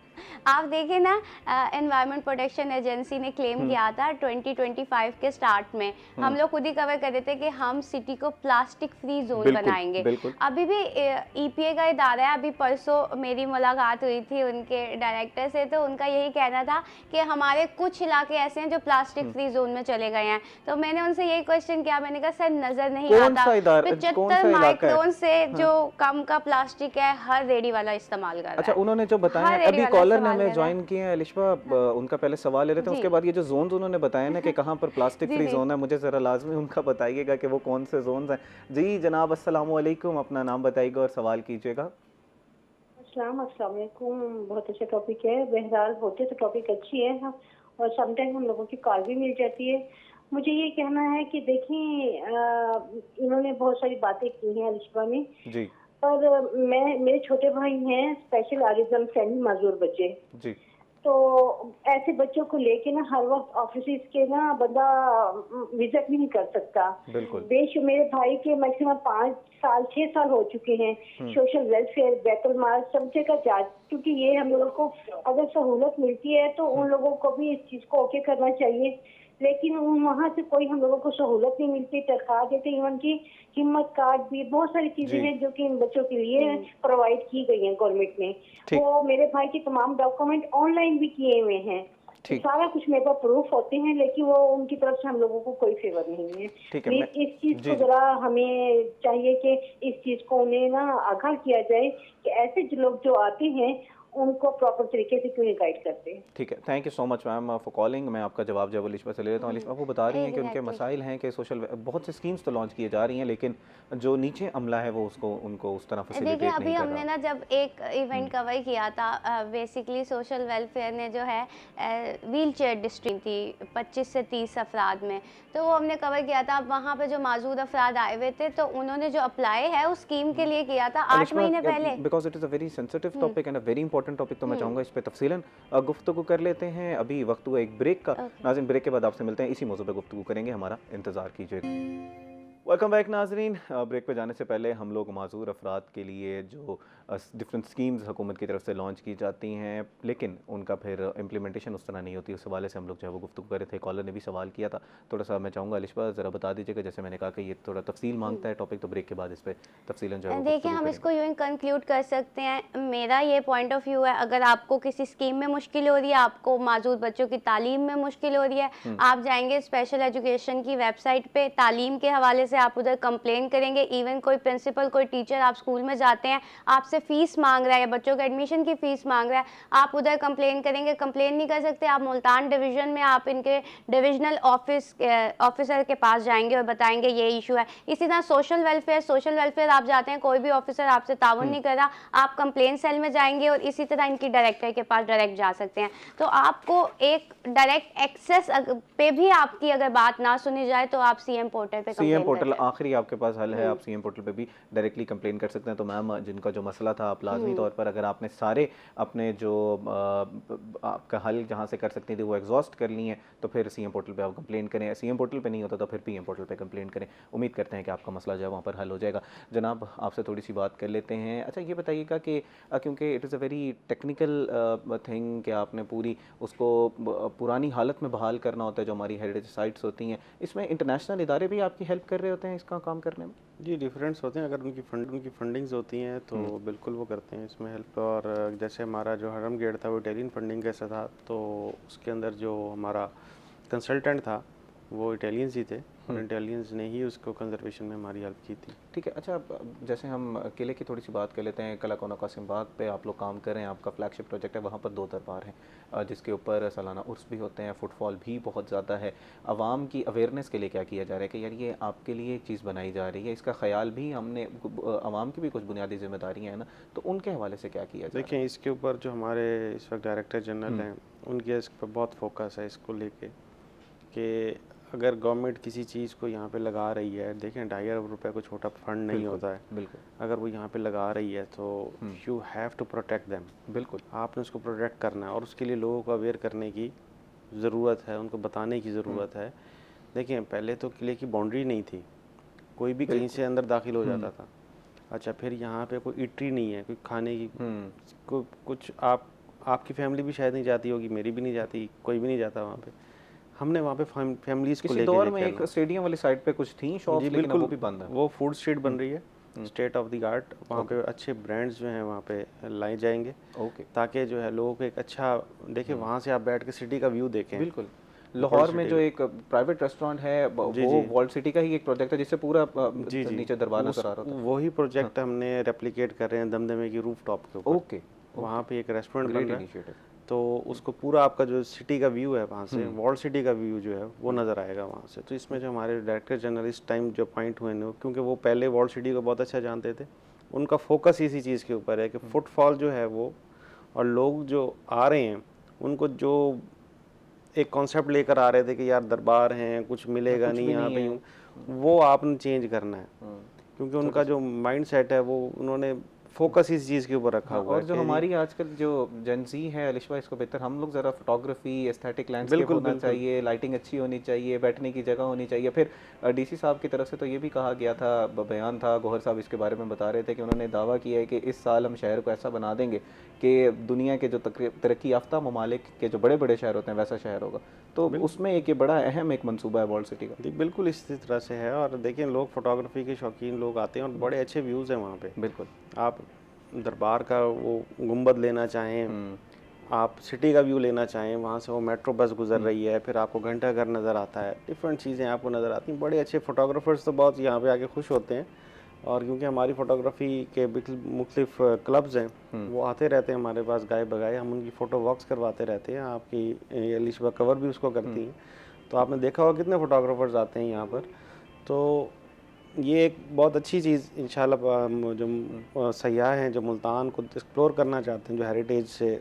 आप देखिए ना, एनवायरनमेंट प्रोटेक्शन एजेंसी ने क्लेम किया था 2025 के स्टार्ट में, हम लोग खुद ही कवर कर देते कि हम सिटी को प्लास्टिक फ्री जोन बनाएंगे। अभी भी EPA का इदारा है। अभी परसों मेरी मुलाकात हुई थी उनके डायरेक्टर से, तो उनका यही कहना था कि हमारे कुछ इलाके ऐसे हैं जो प्लास्टिक फ्री जोन में चले गए हैं। तो मैंने उनसे यही क्वेश्चन किया, मैंने कहा सर नजर नहीं आता 75 माइक्रोन से जो कम का प्लास्टिक है हर रेडी वाला इस्तेमाल कर रहा है।
अच्छा, उन्होंने जो बताया, अभी कॉलर ने हमें ज्वाइन किए हैं अलिशा, उनका पहले सवाल ले रहे थे, उसके बाद ये जो जोन्स उन्होंने बताया ना कि कहाँ पर प्लास्टिक फ्री जोन है, मुझे जरा लाजमी उनका बताइएगा कि वो कौन से जोन्स हैं। जी जनाब अस्सलाम वालेकुम, अपना नाम बताइएगा और सवाल कीजिएगा।
अस्सलाम वालेकुम, बहुत अच्छा टॉपिक है। बहरहाल होते तो टॉपिक अच्छी है और समटाइम हम लोगों की कॉल भी मिल जाती है। मुझे ये कहना है कि देखिए, इन्होंने बहुत सारी बातें की हैं अलिशा ने जी, पर मेरे छोटे भाई हैं स्पेशल ऑटिज्म सेमी माजूर बच्चे जी, तो ऐसे बच्चों को लेके ना हर वक्त ऑफिस के ना बंदा विजिट नहीं कर सकता।
बिल्कुल।
मेरे भाई के मैक्सिमम 5 साल 6 साल हो चुके हैं सोशल वेलफेयर बैतुल माल सब जगह जा, क्योंकि ये हम लोगों को अगर सहूलत मिलती है तो उन लोगों को भी इस चीज को ओके करना चाहिए, लेकिन वहाँ से कोई हम लोगों को सहूलत नहीं मिलती। तनख्वाह देते, इवन की हिम्मत कार्ड भी, बहुत सारी चीजें हैं जो कि इन बच्चों के लिए प्रोवाइड की गई हैं गवर्नमेंट ने। वो मेरे भाई के तमाम डॉक्यूमेंट ऑनलाइन भी किए हुए हैं, तो सारा कुछ मेरे पास प्रूफ होते हैं, लेकिन वो उनकी तरफ से हम लोगों को कोई फेवर नहीं है। इस चीज को जरा हमें चाहिए कि इस चीज को उन्हें ना आगाह किया जाए कि ऐसे जो लोग जो आते हैं उनको प्रॉपर तरीके से क्यों नहीं गाइड करते।
ठीक है, thank you so much ma'am for calling. मैं आपका जवाब जब अलिशा से ले लेता हूँ। अलिशा, वो बता रही हैं कि उनके मसाइल हैं कि सोशल बहुत सी स्कीम्स तो लॉन्च की जा रही हैं, लेकिन जो नीचे अमला है वो उनको उस तरह फैसिलिटेट नहीं कर रहा।
देखिए, अभी हमने ना जब एक इवेंट कवर किया था, बेसिकली सोशल वेलफेयर ने जो है व्हील चेयर डिस्ट्रीब्यूट थी 25 से 30 अफराद में, तो वो हमने कवर किया था। वहाँ पे जो मौजूद अफराद आए हुए थे, तो उन्होंने जो अप्लाई है उस स्कीम के लिए किया था 8 महीने पहले।
Because it is a very sensitive topic and a very important topic, तो मैं चाहूँगा इस पे तफसीलन गुफ्तगू कर लेते हैं। अभी वक्त हुआ एक ब्रेक का। नाज़रीन, ब्रेक के बाद आपसे मिलते हैं, इसी मौजू पे गुफ्तगू करेंगे, हमारा इंतज़ार कीजिएगा। वेलकम बैक नाजरीन। ब्रेक पे जाने से पहले हम लोग माजूर अफराद के लिए जो डिफरेंट स्कीम्स हुकूमत की तरफ से लॉन्च की जाती हैं, लेकिन उनका फिर इम्प्लीमेंटेशन उस तरह नहीं होती, उस हवाले से हम लोग जो है वो गुफ्तगू कर रहे थे। कॉलर ने भी सवाल किया था, थोड़ा सा मैं चाहूँगा अलिशा ज़रा बता दीजिएगा। जैसे मैंने कहा कि ये थोड़ा तफसील मांगता है टॉपिक, तो ब्रेक के बाद इस पर तफसीलन जो है
देखिए, हम इसको यूँ कंक्लूड कर सकते हैं। मेरा ये पॉइंट ऑफ व्यू है, अगर आपको किसी स्कीम में मुश्किल हो रही है, आपको मौजूद बच्चों की तालीम में मुश्किल हो रही है, आप जाएंगे स्पेशल एजुकेशन की वेबसाइट पे, तालीम के हवाले से आप उधर कंप्लेन करेंगे। इवन कोई प्रिंसिपल, कोई टीचर, आप स्कूल में जाते हैं, आपसे फीस मांग रहा है या बच्चों के एडमिशन की फीस मांग रहा है, आप उधर कंप्लेन करेंगे। कंप्लेन नहीं कर सकते, आप मुल्तान डिवीजन में आप इनके डिविजनल ऑफिसर के पास जाएंगे और बताएंगे ये इशू है। इसी तरह सोशल वेलफेयर आप जाते हैं, कोई भी ऑफिसर आपसे ताउन नहीं कर रहा, आप कंप्लेन सेल में जाएंगे और इसी तरह इनकी डायरेक्टर के पास डायरेक्ट जा सकते हैं। तो आपको एक डायरेक्ट एक्सेस पे भी आपकी अगर बात ना सुनी जाए तो आप सीएम पोर्टल पे
सीएम पोर्टल आखिरी आपके पास हल है, आप सीएम पोर्टल पे भी डायरेक्टली कंप्लेन कर सकते हैं। तो मैम, जिनका जो मसला था, आप लाजमी तौर पर अगर आपने सारे अपने जो आपका हल जहाँ से कर सकती थी वो एग्जॉस्ट कर ली हैं, तो फिर सीएम पोर्टल पे आप कंप्लेन करें। सीएम पोर्टल पे नहीं होता तो फिर पीएम पोर्टल पे कंप्लेन करें। उम्मीद करते हैं कि आपका मसला जो है वहाँ पर हल हो जाएगा। जनाब, आपसे थोड़ी सी बात कर लेते हैं। अच्छा, ये बताइएगा कि क्योंकि it is a very technical thing कि आपने पूरी उसको पुरानी हालत में बहाल करना होता है, जो हमारी हेरिटेज साइट्स होती हैं, इसमें इंटरनेशनल इदारे भी आपकी हेल्प कर रहे होते हैं इसका काम करने में?
जी, डिफरेंस होते हैं। अगर उनकी फंडिंग्स होती हैं तो बिल्कुल वो करते हैं इसमें हेल्प। और जैसे हमारा जो हरम गेट था वो इटालियन फंडिंग कैसा था, तो उसके अंदर जो हमारा कंसल्टेंट था वो इटालियंस ही थे, और इटालियंस ने ही उसको कंजर्वेशन में हमारी हेल्प की थी।
ठीक है। अच्छा, जैसे हम किले की थोड़ी सी बात कर लेते हैं। कला कोना कासिम बाग पे आप लोग काम कर रहे हैं, आपका फ्लैगशिप प्रोजेक्ट है, वहाँ पर 2 दरबार हैं जिसके ऊपर सालाना उर्स भी होते हैं, फुटफॉल भी बहुत ज़्यादा है। आवाम की अवेयरनेस के लिए क्या किया जा रहा है कि यार ये आपके लिए एक चीज़ बनाई जा रही है, इसका ख्याल भी हमने, आवाम की भी कुछ बुनियादी जिम्मेदारियाँ हैं ना, तो उनके हवाले से क्या किया जाए?
देखिए, इसके ऊपर जो हमारे इस वक्त डायरेक्टर जनरल हैं, उनके इस पर बहुत फोकस है इसको लेके कि अगर गवर्नमेंट किसी चीज़ को यहाँ पे लगा रही है, देखें 2.5 अरब रुपए को छोटा फंड नहीं होता है।
बिल्कुल।
अगर वो यहाँ पे लगा रही है तो you have to protect them.
बिल्कुल,
आपने उसको प्रोटेक्ट करना है, और उसके लिए लोगों को अवेयर करने की ज़रूरत है, उनको बताने की ज़रूरत है। देखिए, पहले तो किले की बाउंड्री नहीं थी, कोई भी कहीं से अंदर दाखिल हो जाता था। अच्छा, फिर यहाँ पे कोई इटरी नहीं है, कोई खाने की कुछ आपकी फैमिली भी शायद नहीं जाती होगी, मेरी भी नहीं जाती, कोई भी नहीं जाता वहाँ पे। हमने वहाँ पे फैमिलीज़ को लेके
दौर में एक स्टेडियम वाली साइड पे कुछ थी शॉप्स, लेकिन वो भी बंद है।
वो फूड स्ट्रीट बन रही है, स्टेट ऑफ द आर्ट। वहाँ पे अच्छे ब्रांड्स जो हैं वहाँ पे लाए जाएंगे, ताकि जो है लोगों को एक अच्छा, देखिए वहाँ से आप बैठ के सिटी का व्यू देखें।
बिल्कुल। लाहौर में जो एक प्राइवेट रेस्टोरेंट है वो वॉल्ट सिटी का ही एक प्रोजेक्ट है, जिससे पूरा नीचे दरबार नजर आ रहा था।
वही प्रोजेक्ट हमने रेप्लिकेट कर रहे हैं दमदमे की रूफ टॉप के ऊपर।
ओके,
वहाँ पे एक रेस्टोरेंट बन रहा है, तो उसको पूरा आपका जो सिटी का व्यू है वहाँ से, वॉल्ट सिटी का व्यू जो है वो नज़र आएगा वहाँ से। तो इसमें जो हमारे डायरेक्टर जनरल इस टाइम जो पॉइंट हुए हैं, क्योंकि वो पहले वॉल्ट सिटी को बहुत अच्छा जानते थे, उनका फोकस इसी चीज़ के ऊपर है कि फुटफॉल जो है वो, और लोग जो आ रहे हैं उनको जो एक कॉन्सेप्ट लेकर आ रहे थे कि यार दरबार हैं, कुछ मिलेगा नहीं यहाँ पे, वो आपने चेंज करना है। क्योंकि उनका जो माइंड सेट है वो उन्होंने फोकस इस चीज़ के ऊपर रखा हुआ
और
है
जो
कि
हमारी आजकल जो जेंजी है अलिशवा, इसको बेहतर हम लोग ज़रा फोटोग्राफी, एस्थेटिक लैंडस्केप
बिल्कुल
होना
बिल्कुल
चाहिए, लाइटिंग अच्छी होनी चाहिए, बैठने की जगह होनी चाहिए। फिर डीसी साहब की तरफ से तो ये भी कहा गया था, बयान था, गौहर साहब इसके बारे में बता रहे थे कि उन्होंने दावा किया है कि इस साल हम शहर को ऐसा बना देंगे कि दुनिया के जो तरक्की याफ्ता ममालिक के जो बड़े बड़े शहर होते हैं वैसा शहर होगा। तो उसमें एक ये बड़ा अहम एक मंसूबा है वॉल सिटी का।
जी बिल्कुल इसी तरह से है। और देखिए लोग फोटोग्राफी के शौकीन लोग आते हैं और बड़े अच्छे व्यूज़ हैं वहाँ पे।
बिल्कुल,
आप दरबार का वो गुंबद लेना चाहें, आप सिटी का व्यू लेना चाहें, वहाँ से वो मेट्रो बस गुजर रही है, फिर आपको घंटा घर नज़र आता है, डिफरेंट चीज़ें आपको नज़र आती हैं। बड़े अच्छे फोटोग्राफर्स तो बहुत यहाँ पे आके खुश होते हैं। और क्योंकि हमारी फ़ोटोग्राफी के मुख्तलिफ क्लब्स हैं, वो आते रहते हैं हमारे पास गाए बगाए, हम उनकी फ़ोटो वॉक्स करवाते रहते हैं। आपकी अलिशबा कवर भी उसको करती हैं। तो आपने देखा होगा कितने फ़ोटोग्राफर्स आते हैं यहाँ पर। तो ये एक बहुत अच्छी चीज़ इंशाल्लाह जो सयाह हैं जो मुल्तान को एक्सप्लोर करना चाहते हैं, जो हेरिटेज से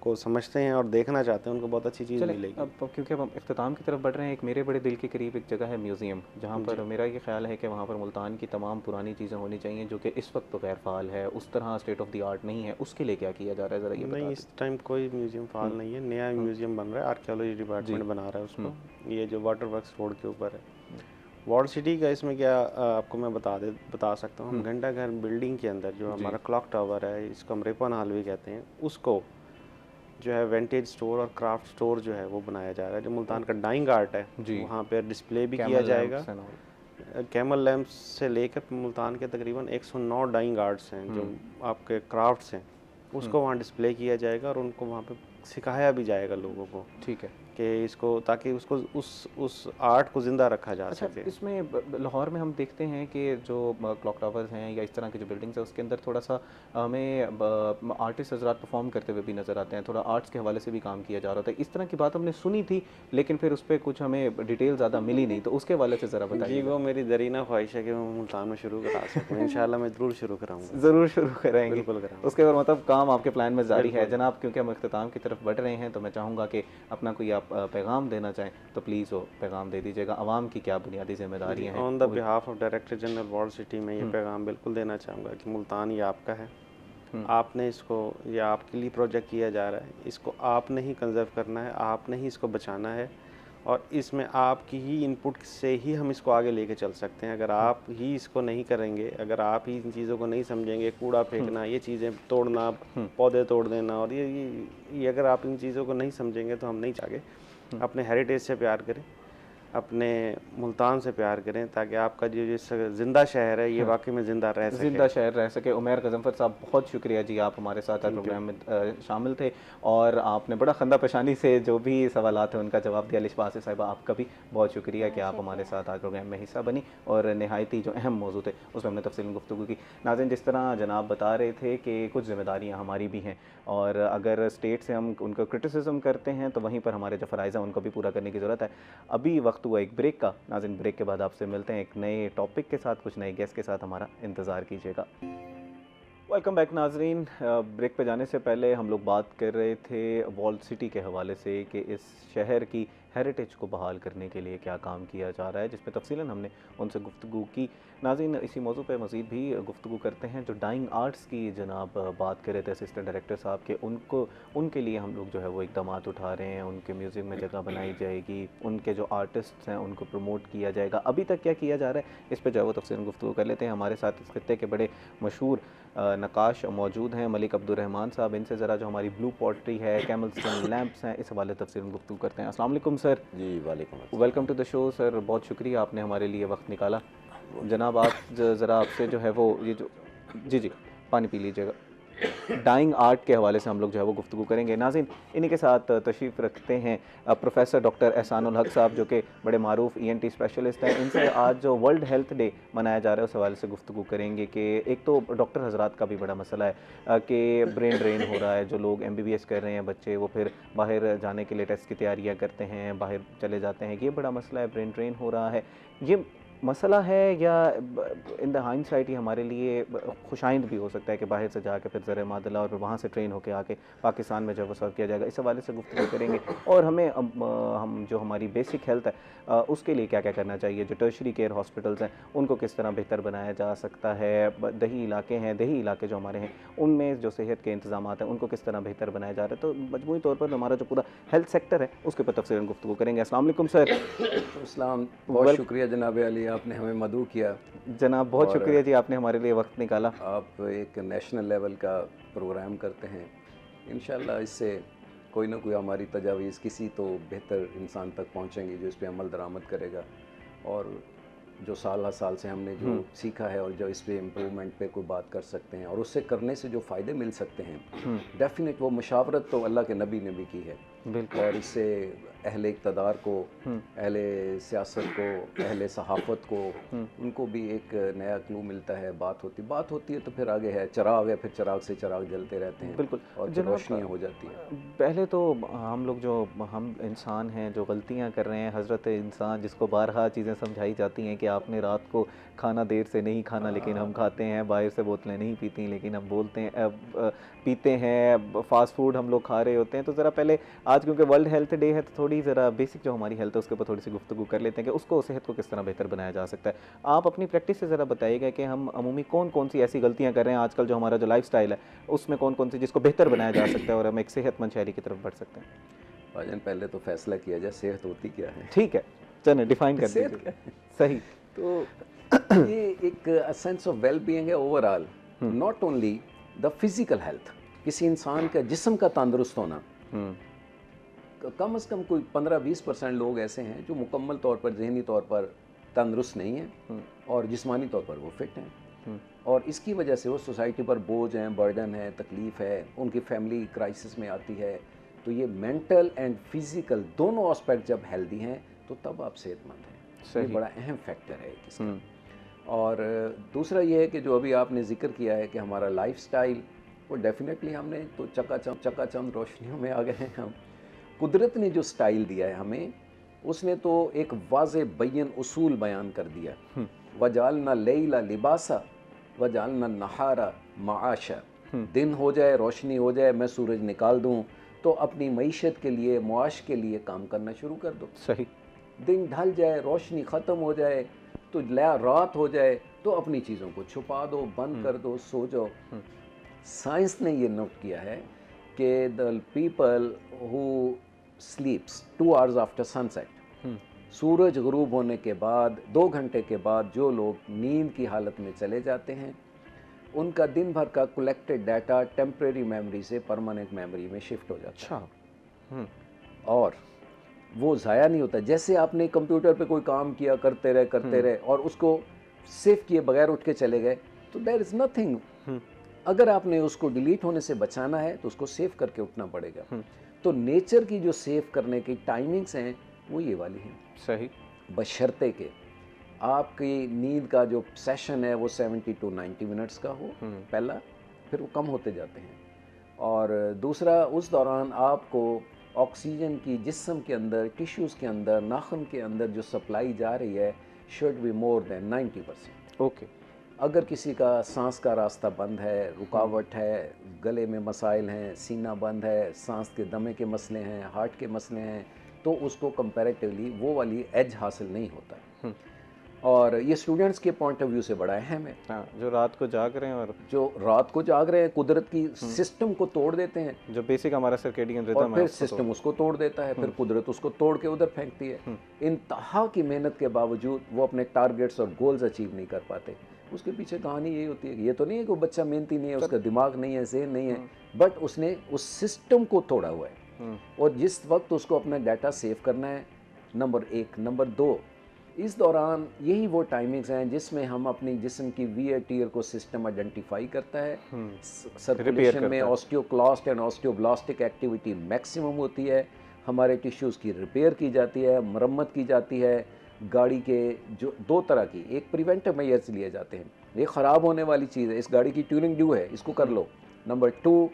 को समझते हैं और देखना चाहते हैं, उनको बहुत अच्छी चीज़ मिलेगी।
अब क्योंकि अब हम इख्तिताम की तरफ बढ़ रहे हैं, एक मेरे बड़े दिल के करीब एक जगह है म्यूज़ियम, जहाँ पर मेरा ये ख्याल है कि वहाँ पर मुल्तान की तमाम पुरानी चीज़ें होनी चाहिए जो कि इस वक्त तो गैर फ़ाल है, उस तरह स्टेट ऑफ द आर्ट नहीं है। उसके लिए क्या किया जा रहा है, ज़रा ये बता
नहीं,
दें।
इस टाइम कोई म्यूज़ियम फ़ाल नहीं है, नया म्यूज़ियम बन रहा है, आर्कियोलॉजी डिपार्टमेंट बना रहा है उसको। ये जो वाटर वर्क्स रोड के ऊपर है वॉल सिटी का, इसमें क्या आपको मैं बता सकता हूँ। हम घंटा घर बिल्डिंग के अंदर जो हमारा क्लॉक टावर है, इसको हम रिपन हॉल भी कहते हैं, उसको जो है विंटेज स्टोर और क्राफ्ट स्टोर जो है वो बनाया जा रहा है। जो मुल्तान का डाइंग आर्ट है वहाँ पे डिस्प्ले भी किया जाएगा। कैमल लैम्प्स से लेकर मुल्तान के तकरीबन 109 डाइंग आर्ट्स हैं जो आपके क्राफ्ट्स हैं, उसको वहाँ डिस्प्ले किया जाएगा और उनको वहाँ पे सिखाया भी जाएगा लोगों को।
ठीक है
कि इसको, ताकि उसको उस आर्ट को ज़िंदा रखा जा सके।
इसमें लाहौर में हम देखते हैं कि जो क्लॉक टावर्स हैं या इस तरह की जो बिल्डिंग्स हैं उसके अंदर थोड़ा सा हमें आर्टिस्ट हजरात परफॉर्म करते हुए भी नज़र आते हैं, थोड़ा आर्ट्स के हवाले से भी काम किया जा रहा था। इस तरह की बात हमने सुनी थी लेकिन फिर उस पर कुछ हमें डिटेल ज़्यादा मिली नहीं, तो उसके हवाले से ज़रा बताइए।
जी, वो मेरी दरीना ख्वाहिश है कि मैं मुल्तान में शुरू करा सकूँ। इंशाल्लाह मैं ज़रूर शुरू कराऊँगा।
ज़रूर शुरू कराएंगे,
बिल्कुल कराऊँगा।
उसके बाद मतलब काम आपके प्लान में जारी है जनाब। क्योंकि हम इख्तिताम की तरफ बढ़ रहे हैं तो मैं चाहूँगा कि अपना कोई आप पैगाम देना चाहें तो प्लीज़ वो पैगाम दे दीजिएगा। आवाम की क्या बुनियादी जिम्मेदारियाँ हैं?
On the behalf of director general wall city में ये पैगाम बिल्कुल देना चाहूँगा कि मुल्तान ये आपका है, आपने इसको, ये आपके लिए प्रोजेक्ट किया जा रहा है, इसको आपने ही कंजर्व करना है, आपने ही इसको बचाना है और इसमें आपकी ही इनपुट से ही हम इसको आगे लेके चल सकते हैं। अगर आप ही इसको नहीं करेंगे, अगर आप ही इन चीज़ों को नहीं समझेंगे, कूड़ा फेंकना, ये चीज़ें तोड़ना, पौधे तोड़ देना, और ये अगर आप इन चीज़ों को नहीं समझेंगे तो हम नहीं चाहेंगे। अपने हेरिटेज से प्यार करें, अपने मुल्तान से प्यार करें, ताकि आपका जो ज़िंदा शहर है ये वाकई में ज़िंदा रह सके,
ज़िंदा शहर रह सके। उमैर गज़नफ़र साहब, बहुत शुक्रिया जी, आप हमारे साथ प्रोग्राम में शामिल थे और आपने बड़ा खंदा पेशानी से जो भी सवालात हैं उनका जवाब दिया। अलिशबा आसिफ़ साहिबा, आपका भी बहुत शुक्रिया कि आप हमारे साथ आज प्रोग्राम में हिस्सा बनी और नहायती जो अहम मौजू थे उस पर हमने तफसीलन गुफ्तगू की। नाज़रीन, जिस तरह जनाब बता रहे थे कि कुछ ज़िम्मेदारियाँ हमारी भी हैं और अगर स्टेट से हम उनको क्रिटिसिज्म करते हैं तो वहीं पर हमारे जो फ़राइज़ हैं उनको भी पूरा करने की ज़रूरत है। अभी वक्त हुआ एक ब्रेक का। नाज़रीन, ब्रेक के बाद आपसे मिलते हैं एक नए टॉपिक के साथ, कुछ नए गेस्ट के साथ। हमारा इंतज़ार कीजिएगा। वेलकम बैक नाज़रीन। ब्रेक पे जाने से पहले हम लोग बात कर रहे थे वॉल सिटी के हवाले से कि इस शहर की हेरिटेज को बहाल करने के लिए क्या काम किया जा रहा है, जिस पे तफसीलन हमने उनसे गुफ्तगू की। नाज़रीन, इसी मौजू पे मज़ीद भी गुफ्तगू करते हैं। जो डाइंग आर्ट्स की जनाब बात कर रहे थे असिस्टेंट डायरेक्टर साहब के, उनके लिए हम लोग जो है वो इक़दाम उठा रहे हैं। उनके म्यूज़ियम में जगह बनाई जाएगी, उनके जो आर्टिस्ट हैं उनको प्रमोट किया जाएगा। अभी तक क्या किया जा रहा है इस पर जो है वो तफसीलन गुफ्तगू कर लेते हैं। हमारे साथ इस खित्ते के बड़े मशहूर नक्काश मौजूद हैं, मलिक अब्दुर्रहमान साहब। इनसे ज़रा जो हमारी ब्लू पॉटरी है, कैमल स्टोन लैंप्स हैं, इस हवाले तफसीलन गुफ्तगू करते हैं। अस्सलाम वालेकुम सर।
जी वालेकुम।
Welcome to the show sir, बहुत शुक्रिया आपने हमारे लिए वक्त निकाला। जनाब, आप ज़रा आपसे जो है वो ये जो जी पानी पी लीजिएगा। डाइंग आर्ट के हवाले से हम लोग जो है वो गुफ्तगू करेंगे। नाज़रीन, इन्हीं के साथ तशरीफ़ रखते हैं प्रोफेसर डॉक्टर एहसानुल हक साहब, जो कि बड़े मारूफ ENT स्पेशलिस्ट हैं। इनसे आज जो वर्ल्ड हेल्थ डे मनाया जा रहा है उस हवाले से गुफ्तगू करेंगे कि एक तो डॉक्टर हजरात का भी बड़ा मसला है कि ब्रेन ड्रेन हो रहा है। जो लोग MBBS कर रहे हैं बच्चे, वो फिर बाहर जाने के लिए टेस्ट की तैयारियाँ करते हैं, बाहर चले जाते हैं, ये बड़ा मसला है, ब्रेन ड्रेन हो रहा है। ये मसला है या इन द हाइंडसाइट ही हमारे लिए खुशाइंद भी हो सकता है कि बाहर से जाके फिर ज़र मादला और फिर वहाँ से ट्रेन होके आके पाकिस्तान में जब वो सर्व किया जाएगा, इस हवाले से गुफ्तगू करेंगे। और हमें हम जो हमारी बेसिक हेल्थ है उसके लिए क्या क्या करना चाहिए, जो टर्शरी केयर हॉस्पिटल्स हैं उनको किस तरह बेहतर बनाया जा सकता है, दही इलाके जो हमारे हैं उनमें जो सेहत के इंतजाम हैं उनको किस तरह बेहतर बनाया जा रहा है। तो मजमूई तौर पर हमारा जो पूरा हेल्थ सेक्टर है उसके पर तफसीलन गुफ्तगू करेंगे। अस्सलाम वालेकुम सर।
अस्सलाम, बहुत शुक्रिया जनाब अली, आपने हमें मदऊ किया।
जनाब बहुत शुक्रिया जी, आपने हमारे लिए वक्त निकाला।
आप एक नेशनल लेवल का प्रोग्राम करते हैं, इंशाल्लाह इससे कोई ना कोई हमारी तजावीज़ किसी तो बेहतर इंसान तक पहुंचेंगी जो इस पे अमल दरामद करेगा। और जो साल हर साल से हमने जो सीखा है और जो इस पे इम्प्रूवमेंट पे कोई बात कर सकते हैं और उससे करने से जो फ़ायदे मिल सकते हैं, डेफिनेट वो मुशावरत तो अल्लाह के नबी ने भी की है।
बिल्कुल।
और इससे अहले इक़्तिदार को, अहले सियासत को, अहले सहाफ़त को, उनको भी एक नया क्लू मिलता है। बात होती है तो फिर आगे है चिराग है, फिर चिराग से चिराग जलते रहते हैं।
बिल्कुल।
और फिर रोशनियाँ हो जाती हैं।
पहले तो हम लोग जो हम इंसान हैं जो गलतियां कर रहे हैं, हज़रत इंसान जिसको बारहा चीज़ें समझाई जाती हैं कि आपने रात को खाना देर से नहीं खाना, लेकिन हम खाते हैं, बाहर से बोतलें नहीं पीती लेकिन हम बोलते हैं पीते हैं, फ़ास्ट फूड हम लोग खा रहे होते हैं। तो ज़रा पहले आज क्योंकि वर्ल्ड हेल्थ डे है तो थोड़ी ज़रा बेसिक जो हमारी हेल्थ है उसके ऊपर थोड़ी सी गुफ्तगू कर लेते हैं कि उसको, सेहत को किस तरह बेहतर बनाया जा सकता है। आप अपनी प्रैक्टिस से ज़रा बताइएगा कि हम अमूमी कौन सी ऐसी गलतियाँ कर रहे हैं आजकल, जो हमारा जो लाइफस्टाइल है उसमें कौन सी जिसको बेहतर बनाया जा सकता है और हम एक सेहतमंद शहरी की तरफ बढ़ सकते हैं।
भाईजान पहले तो फैसला किया जाए सेहत होती क्या है।
ठीक है, चलिए डिफाइन कर
सेहत
दीजिए।
क्या है?
सही।
तो ये एक सेंस ऑफ वेल बीइंग है overall, not only the physical health. किसी इंसान का जिस्म का तंदुरुस्त होना, कम से कम कोई 15-20% लोग ऐसे हैं जो मुकम्मल तौर पर ज़हनी तौर पर तंदुरुस्त नहीं हैं और जिस्मानी तौर पर वो फिट हैं। और इसकी वजह से वो सोसाइटी पर बोझ हैं, बर्डन है, तकलीफ़ है, उनकी फैमिली क्राइसिस में आती है। तो ये मेंटल एंड फिज़िकल दोनों एस्पेक्ट जब हेल्दी हैं तो तब आप सेहतमंद हैं। ये बड़ा अहम फैक्टर है इसका। और दूसरा ये है कि जो अभी आपने जिक्र किया है कि हमारा लाइफस्टाइल, वो डेफिनेटली हमने तो चकाचौंध रोशनियों में आ गए हैं हम। कुदरत ने जो स्टाइल दिया है हमें, उसने तो एक वाज़े बय्यन उसूल बयान कर दिया। वजालना लैला लिबासा वजालना नहारा माआशा। दिन हो जाए, रोशनी हो जाए, मैं सूरज निकाल दूं तो अपनी मईशत के लिए, मुआश के लिए काम करना शुरू कर दो।
सही।
दिन ढल जाए, रोशनी ख़त्म हो जाए तो रात हो जाए तो अपनी चीज़ों को छुपा दो, बंद कर दो, सो जाओ। साइंस ने ये नोट किया है कि the people who sleeps 2 hours after sunset, सूरज गुरूब होने के बाद 2 घंटे के बाद जो लोग नींद की हालत में चले जाते हैं, उनका दिन भर का कलेक्टेड डाटा टेम्परेरी मेमोरी से परमानेंट मेमोरी में शिफ्ट हो जाता है। और वो ज़ाया नहीं होता। जैसे आपने कंप्यूटर पे कोई काम किया, करते रहे और उसको सेव किए बगैर उठ के चले गए, तो देयर इज़ नथिंग। अगर आपने उसको डिलीट होने से बचाना है तो उसको सेव करके उठना पड़ेगा। तो नेचर की जो सेव करने की टाइमिंग्स हैं वो ये वाली हैं।
सही।
बशर्ते के आपकी नींद का जो सेशन है वो 70 to 90 मिनट्स का हो पहला, फिर वो कम होते जाते हैं। और दूसरा, उस दौरान आपको ऑक्सीजन की जिस्म के अंदर, टिश्यूज़ के अंदर, नाखून के अंदर जो सप्लाई जा रही है should be more than 90%।
Okay.
अगर किसी का सांस का रास्ता बंद है, रुकावट है, गले में मसाइल हैं, सीना बंद है, सांस के दमे के मसले हैं, हार्ट के मसले हैं, तो उसको कंपैरेटिवली वो वाली एज हासिल नहीं होता है। और ये स्टूडेंट्स के पॉइंट ऑफ व्यू से बड़ा अहम है।
हाँ, जो रात को जाग रहे हैं और
जो रात को जाग रहे हैं, कुदरत की सिस्टम को तोड़ देते हैं,
जो बेसिक हमारा सर्केडियन रिदम
और
है
फिर सिस्टम उसको तोड़ देता है, फिर कुदरत उसको तोड़ के उधर फेंकती है। इंतहा की मेहनत के बावजूद वो अपने टारगेट्स और गोल्स अचीव नहीं कर पाते। उसके पीछे कहानी यही होती है कि ये तो नहीं है कि वो बच्चा मेहनती नहीं है, उसका दिमाग नहीं है, ज़हन नहीं है, बट उसने उस सिस्टम को तोड़ा हुआ है। और जिस वक्त उसको अपना डाटा सेव करना है, नंबर 1, नंबर 2, इस दौरान यही वो टाइमिंग्स हैं जिसमें हम अपनी जिस्म की VATL को सिस्टम आइडेंटिफाई करता है। सर्कुलेशन में osteoclast and osteoblastic activity maximum होती है। हमारे टिश्यूज़ की रिपेयर की जाती है, मरम्मत की जाती है। गाड़ी के जो 2 तरह की, एक प्रिवेंटिव मेजर्स लिए जाते हैं, ये ख़राब होने वाली चीज़ है, इस गाड़ी की ट्यूनिंग ड्यू है, इसको कर लो। नंबर 2,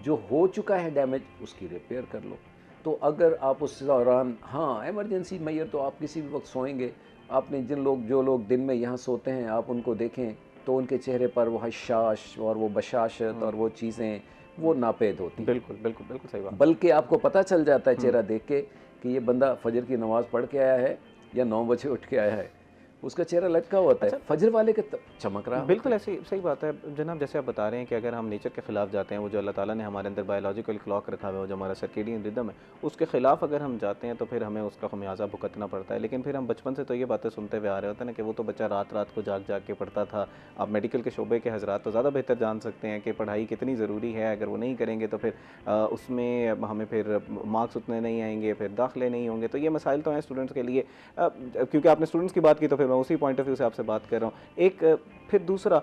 जो हो चुका है डैमेज, उसकी रिपेयर कर लो। तो अगर आप उस दौरान, हाँ, इमरजेंसी मेजर तो आप किसी भी वक्त सोएंगे, आपने जो लोग दिन में यहाँ सोते हैं आप उनको देखें तो उनके चेहरे पर वो हशाश और वो बशाशत और वो चीज़ें वो नापेद होती हैं।
बिल्कुल बिल्कुल बिल्कुल सही बात।
बल्कि आपको पता चल जाता है चेहरा देख के कि ये बंदा फजर की नमाज़ पढ़ के आया है या 9 बजे उठ के आया है, उसका चेहरा लटका होता है। फजर वाले के चमक रहा
बिल्कुल ऐसी सही बात है जनाब। जैसे आप बता रहे हैं कि अगर हम नेचर के ख़िलाफ़ जाते हैं, वो जो अल्लाह ताला ने हमारे अंदर बायोलॉजिकल क्लॉक रखा हुआ है, जो हमारा सर्केडियन रिदम है, उसके ख़िलाफ़ अगर हम जाते हैं तो फिर हमें उसका खमियाजा भुगतना पड़ता है। लेकिन फिर हम बचपन से तो ये बातें सुनते हुए आ रहे होते हैं ना कि वो तो बच्चा रात रात को जाग जाग के पढ़ता था। आप मेडिकल के शोबे के हज़रात तो ज़्यादा बेहतर जान सकते हैं कि पढ़ाई कितनी ज़रूरी है। अगर वो नहीं करेंगे तो फिर उसमें हमें फिर मार्क्स उतने नहीं आएंगे, फिर दाखिले नहीं होंगे। तो ये मसाइल तो हैं स्टूडेंट्स के लिए। क्योंकि आपने स्टूडेंट्स की बात की तो फिर मैं उसी पॉइंट ऑफ व्यू से आपसे बात कर रहा हूँ। एक फिर दूसरा,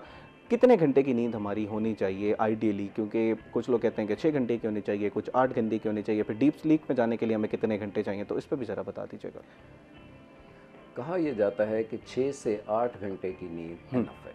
कितने घंटे की नींद हमारी होनी चाहिए आइडियली? क्योंकि कुछ लोग कहते हैं कि 6 घंटे की होनी चाहिए, कुछ 8 घंटे की होनी चाहिए, फिर डीप स्लीप में जाने के लिए हमें कितने घंटे चाहिए, तो इस पर भी ज़रा बता दीजिएगा।
कहा यह जाता है कि 6 से 8 घंटे की नींद इनफ है।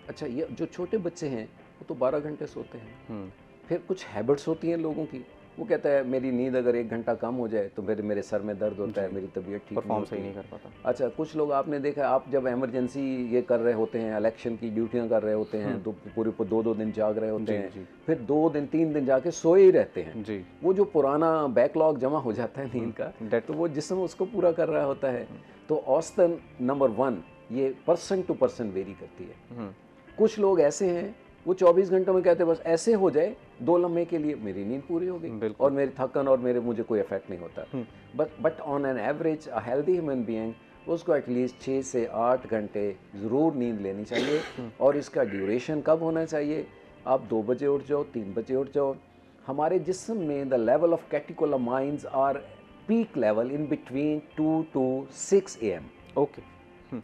अच्छा, ये जो छोटे बच्चे हैं वो तो 12 घंटे सोते हैं। फिर कुछ हैबिट्स होती हैं लोगों की, वो कहता है मेरी नींद अगर 1 घंटा कम हो जाए तो फिर मेरे सर में दर्द होता है, मेरी तबीयत ठीक
परफॉर्म
नहीं
सही नहीं
होती।
कर पाता।
अच्छा, कुछ लोग आपने देखा, आप जब इमरजेंसी ये कर रहे होते हैं, इलेक्शन की ड्यूटियां कर रहे होते हैं तो पूरे 2-2 दिन जाग रहे होते हैं, फिर 2 दिन 3 दिन जाके सोए ही रहते हैं
जी।
वो जो पुराना बैकलॉग जमा हो जाता है नींद का, तो वो जिस्म उसको पूरा कर रहा होता है। तो औसतन नंबर 1 ये पर्सन टू पर्सन वेरी करती है। कुछ लोग ऐसे हैं वो 24 घंटों में कहते हैं बस ऐसे हो जाए 2 लम्हे के लिए मेरी नींद पूरी हो गई और मेरी थकन और मुझे कोई इफेक्ट नहीं होता। But on an average a healthy human being उसको एटलीस्ट 6 से 8 घंटे ज़रूर नींद लेनी चाहिए। और इसका ड्यूरेशन कब होना चाहिए? आप 2 बजे उठ जाओ, 3 बजे उठ जाओ। हमारे जिस्म में the level of catecholamines are peak level in between 2 to 6 AM।
Okay.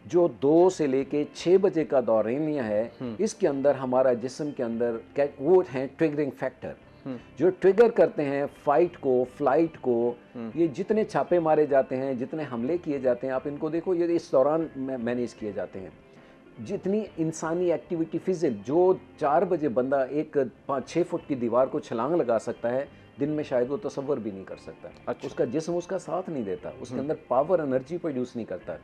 जो 2 से लेके 6 बजे का दौरानिया है, इसके अंदर हमारा जिस्म के अंदर वो हैं ट्रिगरिंग फैक्टर जो ट्रिगर करते हैं फाइट को, फ्लाइट को। ये जितने छापे मारे जाते हैं, जितने हमले किए जाते हैं, आप इनको देखो, ये इस दौरान मैनेज किए जाते हैं। जितनी इंसानी एक्टिविटी फिजिक, जो 4 बजे बंदा एक 5-6 फुट की दीवार को छलांग लगा सकता है, दिन में शायद वो तसव्वुर भी नहीं कर सकता।
अच्छा।
उसका जिस्म उसका साथ नहीं देता, उसके अंदर पावर एनर्जी प्रोड्यूस नहीं करता।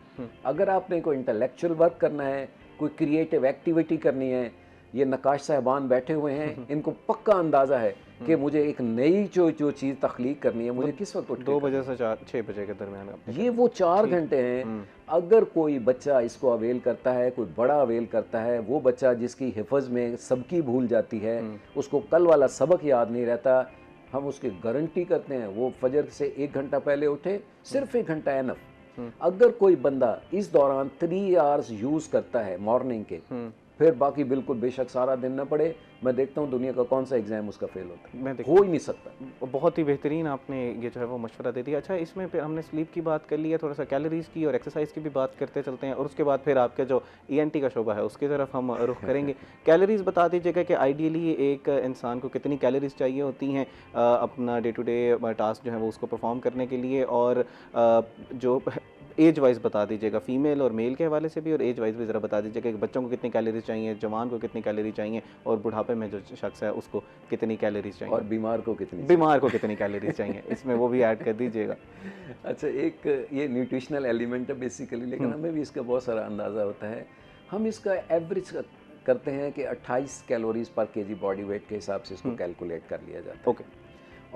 अगर आपने कोई इंटेलेक्चुअल वर्क करना है, कोई क्रिएटिव एक्टिविटी करनी है, ये नकाश साहबान बैठे हुए हैं, इनको पक्का अंदाज़ा है कि मुझे एक नई जो चीज़ तख्लीक करनी है, मुझे किस वक्त
2 बजे से 6 बजे के दरमियान।
ये वो 4 घंटे हैं। अगर कोई बच्चा इसको अवेल करता है, कोई बड़ा अवेल करता है, वो बच्चा जिसकी हिफज में सबकी भूल जाती है, उसको कल वाला सबक याद नहीं रहता, हम उसकी गारंटी करते हैं वो फजर से 1 घंटा पहले उठे, सिर्फ 1 घंटा एनफ। अगर कोई बंदा इस दौरान 3 आवर्स यूज़ करता है मॉर्निंग के, फिर बाकी बिल्कुल बेशक सारा दिन ना पढ़े, मैं देखता हूँ दुनिया का कौन सा एग्जाम उसका फेल होता है, हो ही नहीं सकता।
बहुत ही बेहतरीन आपने ये जो है वो मशवरा दे दिया। अच्छा, इसमें फिर हमने स्लीप की बात कर ली है, थोड़ा सा कैलोरीज की और एक्सरसाइज की भी बात करते चलते हैं, और उसके बाद फिर आपका जो ENT का शोबा है उसकी तरफ हम रुख करेंगे। कैलोरीज बता दीजिएगा कि आइडियली एक इंसान को कितनी कैलोरीज चाहिए होती हैं अपना डे टू डे टास्क जो है वो उसको परफॉर्म करने के लिए, और जो एज वाइज बता दीजिएगा, फीमेल और मेल के हवाले से भी, और एज वाइज भी ज़रा बता दीजिएगा कि बच्चों को कितनी कैलोरीज चाहिए, जवान को कितनी कैलोरी चाहिए, और बुढ़ापे में जो शख्स है उसको कितनी कैलोरीज चाहिए,
और बीमार को कितनी
कैलोरीज चाहिए, इसमें वो भी ऐड कर दीजिएगा।
अच्छा, एक ये न्यूट्रिशनल एलिमेंट है बेसिकली, लेकिन हमें भी इसका बहुत सारा अंदाज़ा होता है। हम इसका एवरेज करते हैं कि 28 कैलोरीज पर केजी बॉडी वेट के हिसाब से इसको कैलकुलेट कर लिया जाता है।
ओके।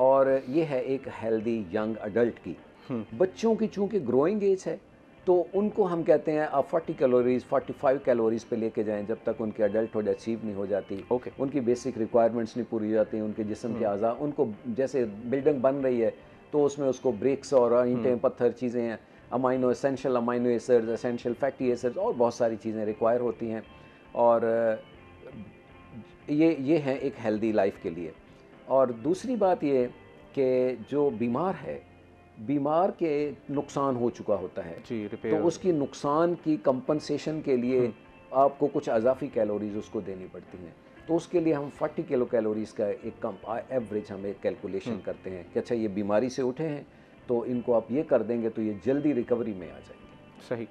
और ये है एक हेल्दी यंग अडल्ट की। बच्चों की चूँकि ग्रोइंग एज है तो उनको हम कहते हैं आप 40 कैलोरीज 45 कैलोरीज पे लेके जाएं जब तक उनकी अडल्टहुड अचीव नहीं हो जाती। उनकी बेसिक रिक्वायरमेंट्स नहीं पूरी हो जाती, उनके जिस्म के अज़ा, उनको जैसे बिल्डिंग बन रही है तो उसमें उसको ब्रिक्स और ईंटें पत्थर चीज़ें हैं, essential amino acids, essential fatty acids और बहुत सारी चीज़ें रिक्वायर होती हैं। और ये हैं एक हेल्दी लाइफ के लिए। और दूसरी बात ये कि जो बीमार के नुकसान हो चुका होता है तो उसकी नुकसान की कंपनसेशन के लिए आपको कुछ अजाफी कैलोरीज उसको देनी पड़ती हैं। तो उसके लिए हम 40 किलो कैलोरीज का एक कम एवरेज हम एक कैलकुलेशन करते हैं कि अच्छा ये बीमारी से उठे हैं तो इनको आप ये कर देंगे तो ये जल्दी रिकवरी में आ जाएंगे।
सही।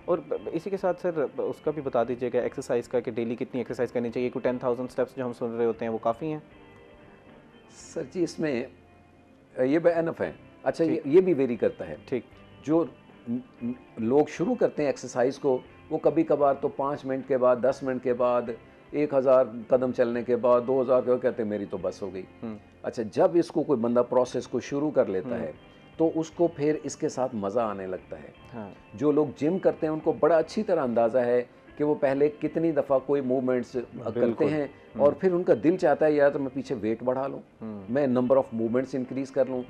और इसी के साथ सर उसका भी बता दीजिएगा एक्सरसाइज का कि डेली कितनी एक्सरसाइज करनी चाहिए। कोई 10,000 स्टेप्स जो हम सुन रहे होते हैं वो काफ़ी हैं?
सर जी इसमें ये एनफ है। अच्छा, ये भी वेरी करता है।
ठीक।
जो लोग शुरू करते हैं एक्सरसाइज को, वो कभी कभार तो 5 मिनट के बाद, 10 मिनट के बाद, 1000 कदम चलने के बाद, 2000 के बाद कहते हैं मेरी तो बस हो गई। अच्छा, जब इसको कोई बंदा प्रोसेस को शुरू कर लेता है तो उसको फिर इसके साथ मज़ा आने लगता है।
हाँ।
जो लोग जिम करते हैं उनको बड़ा अच्छी तरह अंदाज़ा है कि वो पहले कितनी दफ़ा कोई मूवमेंट्स करते हैं और फिर उनका दिल चाहता है यार तो मैं पीछे वेट बढ़ा लूँ, मैं नंबर ऑफ मूवमेंट्स इंक्रीज़ कर लूँ,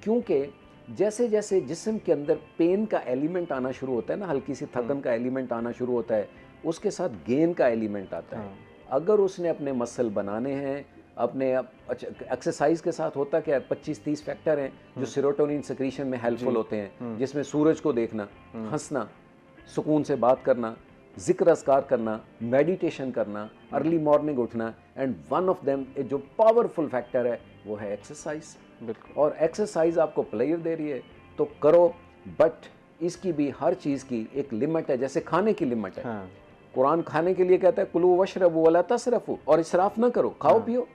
क्योंकि जैसे जैसे जिस्म के अंदर पेन का एलिमेंट आना शुरू होता है ना, हल्की सी थकन का एलिमेंट आना शुरू होता है, उसके साथ गेन का एलिमेंट आता है। अगर उसने अपने मसल बनाने हैं, अपने अच्छा एक्सरसाइज के साथ होता क्या है, 25-30 फैक्टर हैं जो सेरोटोनिन सिक्रीशन में हेल्पफुल होते हैं, जिसमें सूरज को देखना, हंसना, सुकून से बात करना, जिक्र अस्कार करना, मेडिटेशन करना, अर्ली मॉर्निंग उठना, एंड वन ऑफ देम जो पावरफुल फैक्टर है वो है एक्सरसाइज। और एक्सरसाइज आपको प्लेयर दे रही है तो करो, बट इसकी भी हर चीज़ की एक लिमिट है, जैसे खाने की लिमिट है।
हाँ।
कुरान खाने के लिए कहता है कुलू वशरबू वला तसरफू, और इसराफ ना करो, खाओ पियो।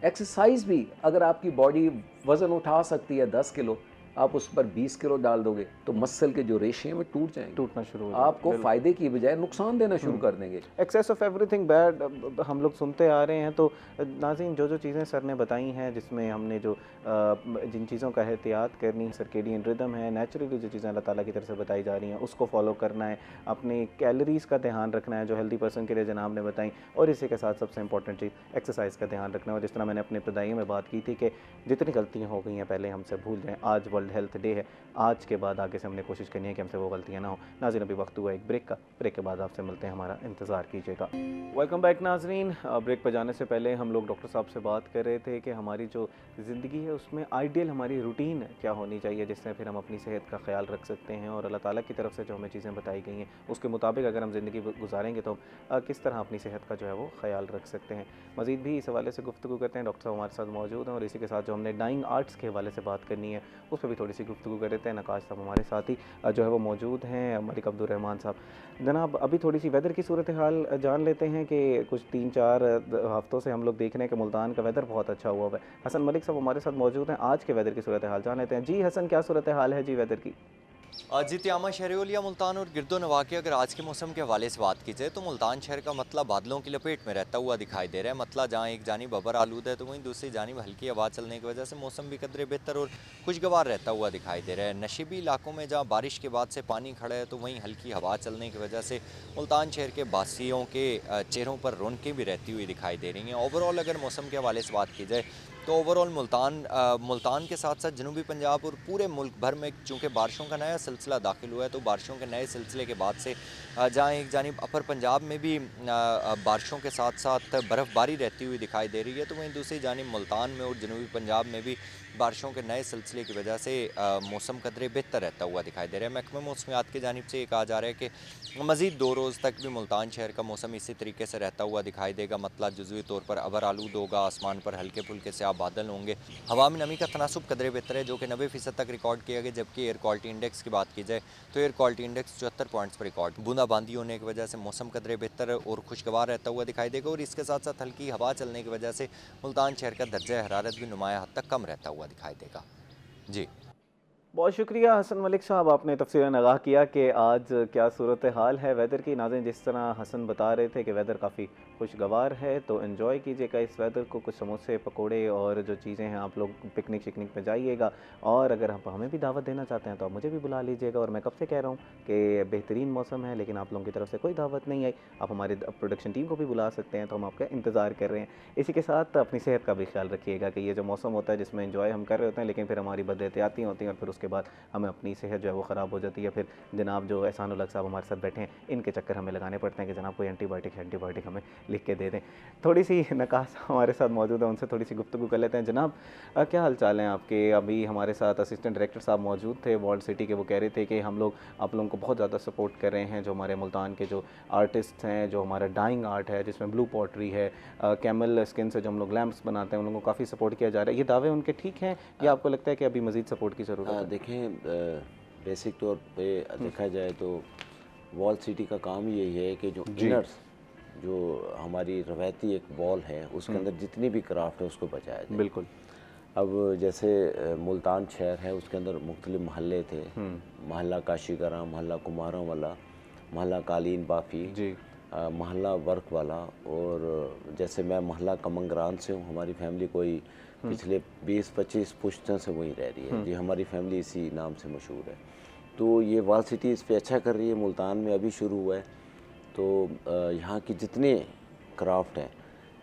एक्सरसाइज भी अगर आपकी बॉडी वज़न उठा सकती है 10 किलो, आप उस पर 20 किलो डाल दोगे तो मसल के जो रेशे हैं वो टूट जाएंगे,
टूटना शुरू हो
आपको फ़ायदे की बजाय नुकसान देना शुरू कर देंगे।
एक्सेस ऑफ एवरीथिंग बैड हम लोग सुनते आ रहे हैं। तो नाज़रीन, जो जो चीज़ें सर ने बताई हैं, जिसमें हमने जो जिन चीज़ों का एहतियात करनी, सर्केडियन रिदम है, नेचुरली जो चीज़ें अल्लाह ताला की तरफ से बताई जा रही हैं उसको फॉलो करना है, अपनी कैलोरीज़ का ध्यान रखना है जो हेल्दी पर्सन के लिए जनाब ने बताई, और इसी के साथ सबसे इंपॉर्टेंट चीज़ एक्सरसाइज का ध्यान रखना है। और जिस तरह मैंने अपने इब्तदाई में बात की थी कि जितनी गलतियाँ हो गई हैं पहले हमसे भूल जाएँ, आज वर्ल्ड हेल्थ डे है, आज के बाद आगे से हमने कोशिश करनी है कि हमसे वो गलतियाँ ना हो। नाज़रीन, अभी वक्त हुआ एक ब्रेक का, ब्रेक के बाद आपसे मिलते हैं, हमारा इंतज़ार कीजिएगा। वेलकम बैक नाज़रीन। ब्रेक पर जाने से पहले हम लोग डॉक्टर साहब से बात कर रहे थे कि हमारी जो ज़िंदगी है उसमें आइडियल हमारी रूटीन क्या होनी चाहिए, जिससे फिर हम अपनी सेहत का ख्याल रख सकते हैं, और अल्लाह ताला की तरफ से जो हमें चीज़ें बताई गई हैं उसके मुताबिक अगर हम ज़िंदगी गुजारेंगे तो हम किस तरह अपनी सेहत का जो है वो ख्याल रख सकते हैं। मज़ीद भी इस हवाले से गुफ्तगू करते हैं, डॉक्टर साहब हमारे साथ मौजूद हैं, और इसी के साथ जो हमने डाइंग आर्ट्स के हवाले से बात करनी है उस पर भी थोड़ी सी गुफ्तगू कर देते हैं। नकाश साहब हमारे साथ ही जो है वो मौजूद हैं, मलिक अब्दुल रहमान साहब। जनाब, अभी थोड़ी सी वेदर की सूरत हाल जान लेते हैं कि कुछ 3-4 हफ्तों से हम लोग देख रहे हैं कि मुल्तान का वेदर बहुत अच्छा हुआ है। हसन मलिक साहब हमारे साथ मौजूद हैं, आज के वेदर की सूरत हाल जान लेते हैं। जी हसन, क्या सूरत हाल है जी वेदर की?
जी त्यामा शहरियोलिया मुल्तान और गिरदो नवा के अगर आज के मौसम के हवाले से बात की जाए तो मुल्तान शहर का मतला बादलों की लपेट में रहता हुआ दिखाई दे रहा है। मतला जहाँ एक जानिब अबर आलूद है तो वहीं दूसरी जानिब हल्की हवा चलने की वजह से मौसम भी कदरे बेहतर और खुशगवार रहता हुआ दिखाई दे रहा है। नशीबी इलाकों में जहाँ बारिश के बाद से पानी खड़ा है तो वहीं हल्की हवा चलने की वजह से मुल्तान शहर के बासियों के चेहरों पर रौनकें भी रहती हुई दिखाई दे रही हैं। ओवरऑल अगर मौसम के हवाले से बात की जाए तो ओवरऑल मुल्तान के साथ साथ जनूबी पंजाब और पूरे मुल्क भर में चूँकि बारिशों का नया सिलसिला दाखिल हुआ है तो बारिशों के नए सिलसिले के बाद से जहाँ एक जानिब अपर पंजाब में भी बारिशों के साथ साथ बर्फ़बारी रहती हुई दिखाई दे रही है, तो वहीं दूसरी जानिब मुल्तान में और जनूबी पंजाब में भी बारिशों के नए सिलसिले की वजह से मौसम कदरे बेहतर रहता हुआ दिखाई दे रहा है। महकमा मौसमियात की जानिब से ये कहा जा रहा है कि मज़ीद 2 रोज़ तक भी मुल्तान शहर का मौसम इसी तरीके से रहता हुआ दिखाई देगा। मतलब जुज़वी तौर पर अबर आलूद होगा, आसमान पर हल्के फुल्के से आप बादल होंगे, हवा में नमी का तनासुब कदरे बेहतर है जो कि 90% तक रिकॉर्ड किया गया। जबकि एयर क्वालिटी इंडेक्स की बात की जाए तो एयर क्वालिटी इंडेक्स 74 पॉइंट्स पर रिकॉर्ड। बूंदाबांदी होने की वजह से मौसम कदरे बेहतर और खुशगवार रहता हुआ दिखाई देगा, और इसके साथ साथ हल्की हवा चलने की वजह से मुल्तान शहर का दर्जा हरारत भी नुमाया हद तक कम रहता हुआ दिखाई देगा। जी
बहुत शुक्रिया हसन मलिक साहब, आपने तफसीलन आगाह किया कि आज क्या सूरत हाल है वेदर की। नाज़रीन, जिस तरह हसन बता रहे थे कि वेदर काफ़ी खुशगवार है तो एंजॉय कीजिएगा इस वेदर को। कुछ समोसे पकोड़े और जो चीज़ें हैं आप लोग पिकनिक शिकनिक पे जाइएगा, और अगर आप हमें भी दावत देना चाहते हैं तो आप मुझे भी बुला लीजिएगा। और मैं कब से कह रहा हूँ कि बेहतरीन मौसम है लेकिन आप लोगों की तरफ से कोई दावत नहीं आई, आप हमारे प्रोडक्शन टीम को भी बुला सकते हैं, तो हम आपका इंतज़ार कर रहे हैं। इसी के साथ अपनी सेहत का भी ख्याल रखिएगा कि ये जो मौसम होता है जिसमें एंजॉय हम कर रहे होते हैं लेकिन फिर हमारी बदएहतियातियाँ होती हैं और फिर उसके बाद हमें अपनी सेहत जो है वो ख़राब हो जाती है। फिर जनाब जो एहसानुल हक साहब हमारे साथ बैठे हैं, इनके चक्कर हमें लगाने पड़ते हैं कि जनाब कोई एंटीबायोटिक हमें लिख के दे दें। थोड़ी सी नकाश हमारे साथ मौजूद है, उनसे थोड़ी सी गुफ्तगू कर लेते हैं। जनाब, क्या हाल चाल हैं आपके? अभी हमारे साथ असिस्टेंट डायरेक्टर साहब मौजूद थे वॉल्ट सिटी के, वो कह रहे थे कि हम लोग आप लोगों को बहुत ज़्यादा सपोर्ट कर रहे हैं। जो हमारे मुल्तान के जो आर्टिस्ट हैं, जो हमारा डाइंग आर्ट है जिसमें ब्लू पॉटरी है, कैमल स्किन से जो हम लोग लैम्प्स बनाते हैं, उन लोगों को काफ़ी सपोर्ट किया जा रहा है। ये दावे उनके ठीक हैं या आपको लगता है कि अभी मज़ीद सपोर्ट की ज़रूरत है?
देखें, बेसिक तौर पे देखा जाए तो वॉल सिटी का काम यही है कि जो इनर्स, जो हमारी रवायती एक वॉल है उसके अंदर जितनी भी क्राफ्ट है उसको बचाया जाए।
बिल्कुल।
अब जैसे मुल्तान शहर है, उसके अंदर मुख्तलिफ महल्ले थे। महल्ला काशीगरा, महल्ला कुमारों वाला, महल्ला कालीन बाफ़ी
जी।
महल्ला वर्क वाला, और जैसे मैं महल्ला कमंगरान से हूँ, हमारी फैमिली कोई पिछले 20-25 पुश्तों से वहीं रह रही है जी। हमारी फैमिली इसी नाम से मशहूर है। तो ये वॉल सिटी इस पे अच्छा कर रही है। मुल्तान में अभी शुरू हुआ है, तो यहाँ की जितने क्राफ्ट हैं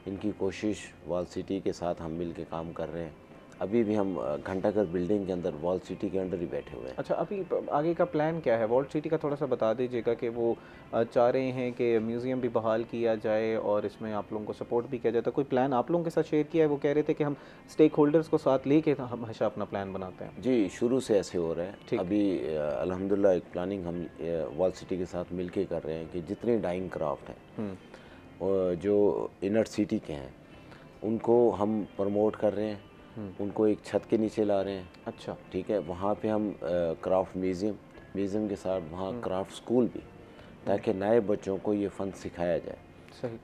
इनकी कोशिश वॉल सिटी के साथ हम मिल के काम कर रहे हैं। अभी भी हम घंटाघर बिल्डिंग के अंदर वॉल सिटी के अंदर ही बैठे हुए हैं।
अच्छा, अभी आगे का प्लान क्या है वॉल सिटी का? थोड़ा सा बता दीजिएगा कि वो चाह रहे हैं कि म्यूज़ियम भी बहाल किया जाए और इसमें आप लोगों को सपोर्ट भी किया जाए, तो कोई प्लान आप लोगों के साथ शेयर किया है? वो कह रहे थे कि हम स्टेक होल्डर्स को साथ लेके हम हमेशा अपना प्लान बनाते हैं।
जी, शुरू से ऐसे हो रहा है। अभी अल्हम्दुलिल्लाह एक प्लानिंग हम वॉल सिटी के साथ मिल के कर रहे हैं कि जितने डाइंग क्राफ्ट हैं और जो इनर सिटी के हैं उनको हम प्रमोट कर रहे हैं, उनको एक छत के नीचे ला रहे हैं।
अच्छा,
ठीक है, वहाँ पे हम क्राफ्ट म्यूज़ियम के साथ वहाँ क्राफ्ट स्कूल भी, ताकि नए बच्चों को ये फ़न सिखाया जाए।
सही।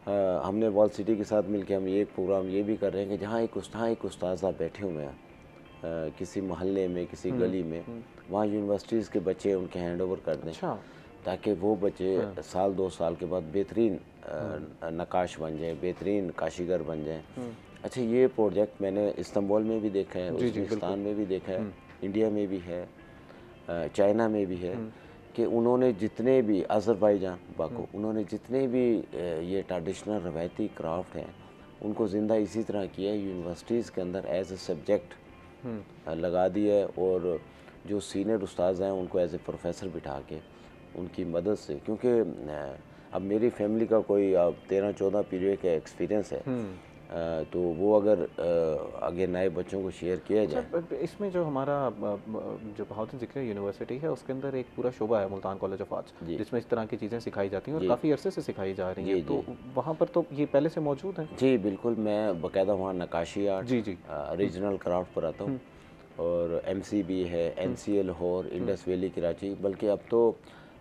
हमने वॉल सिटी के साथ मिलके हम ये प्रोग्राम ये भी कर रहे हैं कि जहाँ एक उस्ताज़ा बैठे हुए हैं किसी मोहल्ले में, किसी गली में, वहाँ यूनिवर्सिटीज़ के बच्चे उनके हैंड ओवर कर दें।
अच्छा।
ताकि वो बच्चे साल 2 साल के बाद बेहतरीन नक्काश बन जाएं, बेहतरीन काशीगर बन जाएं। अच्छा, ये प्रोजेक्ट मैंने इस्तांबुल में भी देखा है, उज़्बेकिस्तान में भी देखा है, इंडिया में भी है, चाइना में भी है, कि उन्होंने जितने भी अज़रबैजान बाको उन्होंने जितने भी ये ट्रेडिशनल रवायती क्राफ्ट हैं उनको ज़िंदा इसी तरह किया है, यूनिवर्सिटीज़ के अंदर एज ए सब्जेक्ट लगा दिया है, और जो सीनियर उस्ताद हैं उनको एज ए प्रोफेसर बिठा के उनकी मदद से, क्योंकि अब मेरी फैमिली का कोई 13-14 पीरियड का एक्सपीरियंस है, तो वो अगर आगे नए बच्चों को शेयर किया जाए।
इसमें जो हमारा जो बहाउद्दीन ज़िक्रिया यूनिवर्सिटी है उसके अंदर एक पूरा शोबा है मुल्तान कॉलेज ऑफ आर्ट्स, जिसमें इस तरह की चीज़ें सिखाई जाती हैं और काफ़ी अरसे से सिखाई जा रही हैं, तो वहाँ पर तो ये पहले से मौजूद है?
जी बिल्कुल, मैं बाकायदा वहाँ नक्काशी आर्ट,
जी
रीजनल क्राफ्ट पर आता हूँ, और MCB है, NCA Lahore, Indus valley Karachi, बल्कि अब तो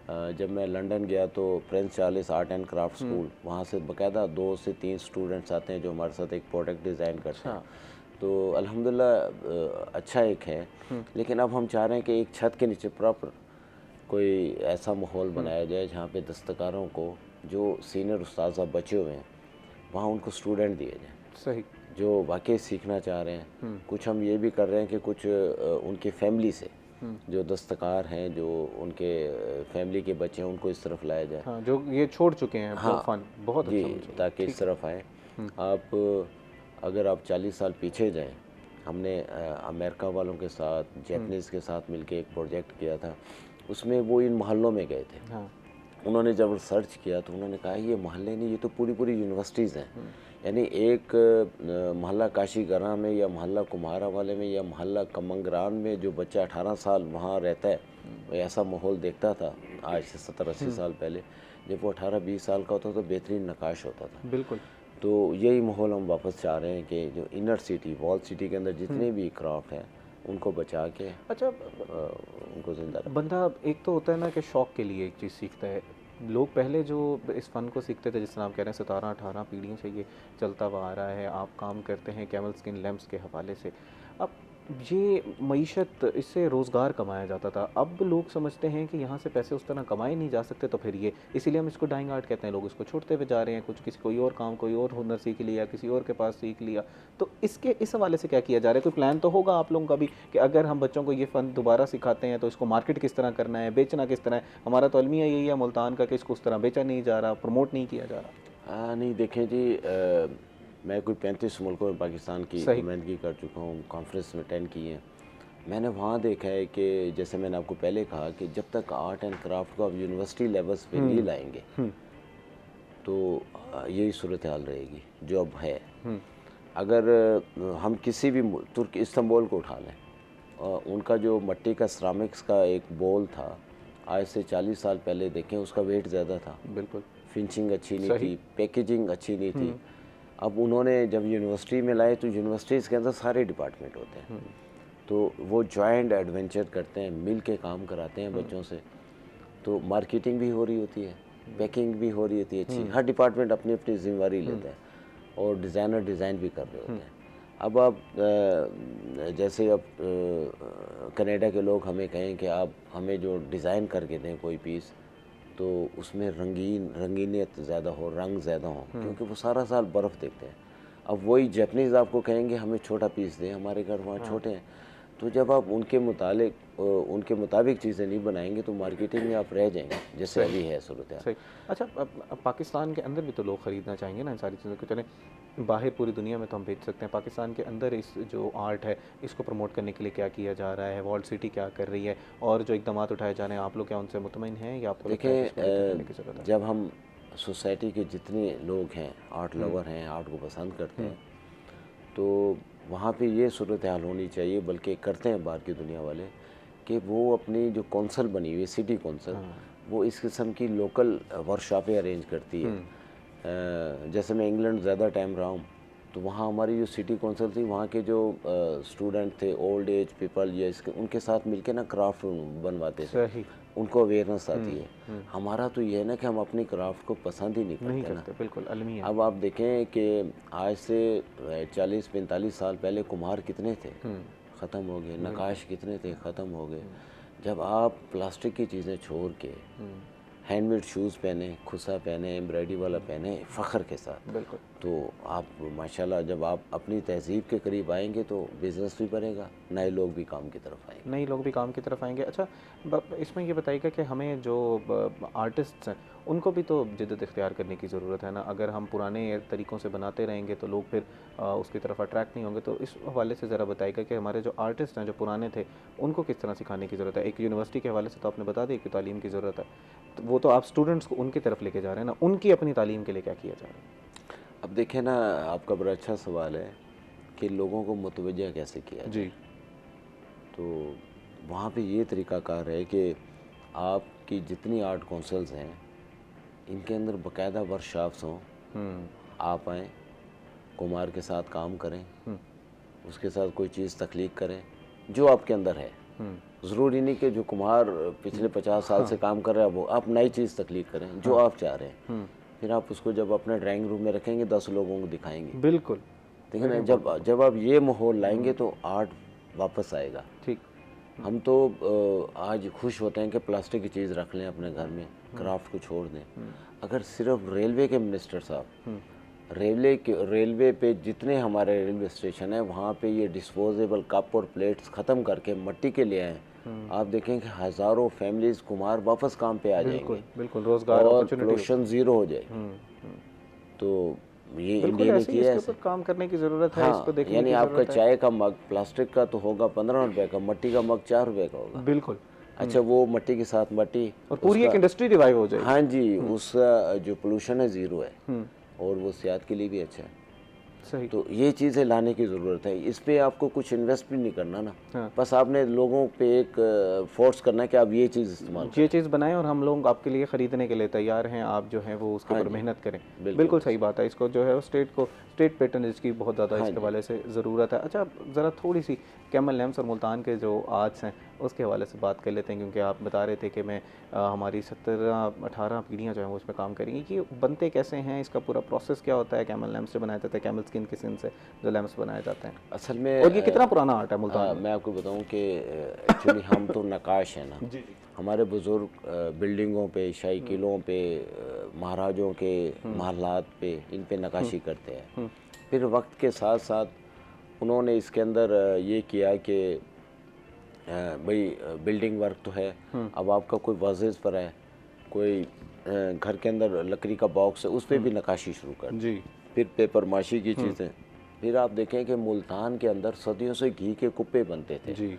जब मैं लंदन गया तो Prince Charles art and craft school, वहाँ से बाकायदा 2 से 3 स्टूडेंट्स आते हैं जो हमारे साथ एक प्रोडक्ट डिज़ाइन करते हैं। तो अल्हम्दुलिल्लाह अच्छा एक है, लेकिन अब हम चाह रहे हैं कि एक छत के नीचे प्रॉपर कोई ऐसा माहौल बनाया जाए जहाँ पे दस्तकारों को, जो सीनियर उस्ताद बचे हुए हैं, वहाँ उनको स्टूडेंट दिए जाएँ।
सही।
जो वाकई सीखना चाह रहे हैं। कुछ हम ये भी कर रहे हैं कि कुछ उनके फैमिली से जो दस्तकार हैं, जो उनके फैमिली के बच्चे हैं, उनको इस तरफ लाया जाए।
हाँ, जो ये छोड़ चुके हैं।
हाँ,
फन बहुत अच्छा
जी, ताकि इस तरफ आए। आप अगर आप 40 साल पीछे जाएं, हमने अमेरिका वालों के साथ, जैपनीज़ के साथ मिलके एक प्रोजेक्ट किया था, उसमें वो इन मोहल्लों में गए थे।
हाँ।
उन्होंने जब रिसर्च किया तो उन्होंने कहा ये मोहल्ले नहीं, ये तो पूरी यूनिवर्सिटीज़ हैं। यानी एक मोहल्ला काशीगरा में या मोहल्ला कुम्हारा वाले में या मोहल्ला कमंगरान में जो बच्चा 18 साल वहाँ रहता है, वो ऐसा माहौल देखता था आज से 70-80 साल पहले। जब वो 18-20 साल का होता तो बेहतरीन नक्काश होता था।
बिल्कुल।
तो यही माहौल हम वापस चाह रहे हैं कि जो इनर सिटी, वॉल सिटी के अंदर जितने भी क्राफ्ट हैं उनको बचा के
अच्छा,
उनको जिंदा रखें।
बंदा एक तो होता है ना कि शौक़ के लिए एक चीज़ सीखता है। लोग पहले जो इस फ़न को सीखते थे, जिस तरह आप कह रहे हैं 17-18 पीढ़ियों से ये चलता हुआ आ रहा है, आप काम करते हैं कैमल स्किन लैम्प्स के हवाले से, अब ये मईशत, इससे रोज़गार कमाया जाता था। अब लोग समझते हैं कि यहाँ से पैसे उस तरह कमाए नहीं जा सकते, तो फिर ये इसीलिए हम इसको डाइंग आर्ट कहते हैं। लोग इसको छोड़ते हुए जा रहे हैं, कुछ किसी कोई और काम, कोई और हुनर सीख लिया, किसी और के पास सीख लिया। तो इसके इस हवाले से क्या किया जा रहा है? कोई प्लान तो होगा आप लोगों का भी कि अगर हम बच्चों को ये फ़न दोबारा सिखाते हैं तो इसको मार्केट किस तरह करना है, बेचना किस तरह है? हमारा तो अलमिया यही है मुल्तान का कि इसको उस तरह बेचा नहीं जा रहा, प्रमोट नहीं किया जा रहा।
नहीं, देखें जी, मैं कोई 35 मुल्कों में पाकिस्तान की नुमाइंदगी कर चुका हूँ, कॉन्फ्रेंस में अटेंड की है। मैंने वहाँ देखा है कि जैसे मैंने आपको पहले कहा कि जब तक आर्ट एंड क्राफ्ट को आप यूनिवर्सिटी लेवल्स पे नहीं लाएंगे तो यही सूरत हाल रहेगी जो अब है। अगर हम किसी भी इस्तांबुल को उठा लें, उनका जो मट्टी का सिरामिक्स का एक बोल था, आज से 40 साल पहले देखें उसका वेट ज़्यादा था।
बिल्कुल।
फिनिशिंग अच्छी नहीं थी, पैकेजिंग अच्छी नहीं थी। अब उन्होंने जब यूनिवर्सिटी में लाए तो यूनिवर्सिटीज़ के अंदर सारे डिपार्टमेंट होते हैं, तो वो जॉइंट एडवेंचर करते हैं, मिल के काम कराते हैं बच्चों से। तो मार्केटिंग भी हो रही होती है, पैकिंग भी हो रही होती है अच्छी, हर डिपार्टमेंट अपनी अपनी जिम्मेवारी लेता है, और डिज़ाइनर डिज़ाइन भी कर रहे होते हैं। अब आप जैसे अब कनाडा के लोग हमें कहें कि आप हमें जो डिज़ाइन करके दें कोई पीस, तो उसमें रंगीनियत ज़्यादा हो, रंग ज़्यादा हो, क्योंकि वो सारा साल बर्फ़ देखते हैं। अब वही जैपनीज़ आपको कहेंगे हमें छोटा पीस दें, हमारे घर वहाँ छोटे हैं। तो जब आप उनके मुताबिक चीज़ें नहीं बनाएंगे तो मार्केटिंग में आप रह जाएंगे, जैसे अभी है सूरत हाल।
सही। अच्छा, अब पाकिस्तान के अंदर भी तो लोग ख़रीदना चाहेंगे ना इन सारी चीज़ों को। चलें बाहर पूरी दुनिया में तो हम बेच सकते हैं, पाकिस्तान के अंदर इस जो आर्ट है इसको प्रमोट करने के लिए क्या किया जा रहा है, वॉल्ट सिटी क्या कर रही है, और जो इक़दामात उठाए जा रहे हैं आप लोग क्या उनसे मुतमईन हैं या आपको लगता है कि इसको बेहतर करने की ज़रूरत है?
जब हम सोसाइटी के जितने लोग हैं, आर्ट लवर हैं, आर्ट को पसंद करते हैं, तो वहाँ पे ये सूरत हाल होनी चाहिए, बल्कि करते हैं बाहर की दुनिया वाले, कि वो अपनी जो कौंसल बनी हुई है, सिटी कौंसल, वो इस किस्म की लोकल वर्कशॉपें अरेंज करती है। जैसे मैं इंग्लैंड ज़्यादा टाइम रहा हूँ, तो वहाँ हमारी जो सिटी कौंसल थी, वहाँ के जो स्टूडेंट थे, ओल्ड एज पीपल, या उनके साथ मिलके ना क्राफ्ट बनवाते थे,
सही।
उनको अवेयरनेस आती है। हमारा तो ये है ना कि हम अपनी क्राफ्ट को पसंद ही नहीं करते ना।
बिल्कुल अलमी है।
अब आप देखें कि आज से 40-45 साल पहले कुम्हार कितने थे, ख़त्म हो गए। नकाश कितने थे, ख़त्म हो गए। जब आप प्लास्टिक की चीज़ें छोड़ के हैंडमेड शूज़ पहने, खुसा पहने, एम्ब्रॉयडरी वाला पहने, फ़ख्र के साथ,
बिल्कुल।
तो आप माशाल्लाह जब आप अपनी तहज़ीब के करीब आएंगे तो बिज़नेस भी बढ़ेगा, नए लोग भी काम की तरफ आएंगे।
नए लोग भी काम की तरफ आएंगे। अच्छा, इसमें ये बताइएगा कि हमें जो आर्टिस्ट्स हैं उनको भी तो जिद्दत इख्तियार करने की ज़रूरत है ना। अगर हम पुराने तरीक़ों से बनाते रहेंगे तो लोग फिर उसकी तरफ अट्रैक्ट नहीं होंगे। तो इस हवाले से ज़रा बताइएगा कि हमारे जो आर्टिस्ट हैं जो पुराने थे उनको किस तरह सिखाने की ज़रूरत है। एक यूनिवर्सिटी के हवाले से तो आपने बता दिया कि तालीम की ज़रूरत है, तो वो तो आप स्टूडेंट्स को उनकी तरफ लेके जा रहे हैं ना, उनकी अपनी तालीम के लिए क्या किया जा रहा है?
अब देखें ना, आपका बड़ा अच्छा सवाल है कि लोगों को मुतवज्जा कैसे किया जाए।
जी।
तो वहाँ पे ये तरीक़ाकार है कि आपकी जितनी आर्ट काउंसिल्स हैं, इनके अंदर बाकायदा वर्कशॉप्स हों, आप आएँ, कुम्हार के साथ काम करें, उसके साथ कोई चीज़ तख्लीक करें जो आपके अंदर है। ज़रूरी नहीं कि जो कुम्हार पिछले 50 साल से काम कर रहा है वो आप नई चीज़ तख्लीक करें जो आप चाह रहे हैं। फिर आप उसको जब अपने ड्राइंग रूम में रखेंगे 10 लोगों को दिखाएंगे।
बिल्कुल।
ठीक है ना, जब आप ये माहौल लाएंगे तो आर्ट वापस आएगा।
ठीक।
हम तो आज खुश होते हैं कि प्लास्टिक की चीज़ रख लें अपने घर में, क्राफ्ट को छोड़ दें। अगर सिर्फ रेलवे के मिनिस्टर साहब रेलवे पे जितने हमारे रेलवे स्टेशन है वहाँ पे ये डिस्पोजेबल कप और प्लेट्स ख़त्म करके मट्टी के लिए आए, आप देखें कि हज़ारों फैमिलीज़ कुम्हार वापस काम पे आ जाएंगे।
बिल्कुल, रोज़गार
और पोल्यूशन ज़ीरो हो जाए। तो ये इंडिया ने किया है।
इसके ऊपर काम करने की ज़रूरत है, इसको देखने
यानी
की
आपका
ज़रूरत है।
चाय का मग प्लास्टिक का तो होगा 15 रुपए का, मट्टी का मग 4 रुपए का होगा।
बिल्कुल।
अच्छा, वो मट्टी के साथ मट्टी
और पूरी एक इंडस्ट्री रिवाइव हो जाएगी।
हाँ जी, उसका जो पोल्यूशन है ज़ीरो है और वो सेहत के लिए भी अच्छा है।
सही।
तो ये चीज़ें लाने की ज़रूरत है। इस पे आपको कुछ इन्वेस्ट भी नहीं करना ना।
हाँ।
बस आपने लोगों पे एक फोर्स करना है कि आप ये चीज़ इस्तेमाल करें।
ये चीज़ बनाएं और हम लोग आपके लिए ख़रीदने के लिए तैयार हैं, आप जो है वो उसके ऊपर मेहनत करें। बिल्कुल सही बात है। इसको जो है वो स्टेट पेटर्नेज की बहुत ज़्यादा इसके हवाले से ज़रूरत है। अच्छा, ज़रा थोड़ी सी कैमल लैम्प्स और मुल्तान के जो आर्ट्स हैं उसके हवाले से बात कर लेते हैं, क्योंकि आप बता रहे थे कि मैं हमारी 17-18 पीढ़ियाँ जो हैं वो इसमें काम करेंगी। कि बनते कैसे हैं, इसका पूरा प्रोसेस क्या होता है, कैमल लैम्प्स जो बनाए जाते हैं, कैमल स्किन किस्म से जो लैम्प्स बनाए जाते हैं,
असल में
और ये कितना पुराना आर्ट है मुल्तान में?
मैं आपको बताऊं कि एक्चुअली हम तो नकाश हैं ना। हमारे बुज़ुर्ग बिल्डिंगों पे, शाही किलों पे, महाराजों के महलात पे, इन पे नकाशी करते हैं। फिर वक्त के साथ साथ उन्होंने इसके अंदर ये किया कि भाई बिल्डिंग वर्क तो है, अब आपका कोई वाजिज़ पर है, कोई घर के अंदर लकड़ी का बॉक्स है, उस पर भी नकाशी शुरू कर
जी।
फिर पेपर माशी की चीज़ें। फिर आप देखें कि मुल्तान के अंदर सदियों से घी के कुप्पे बनते थे।
जी।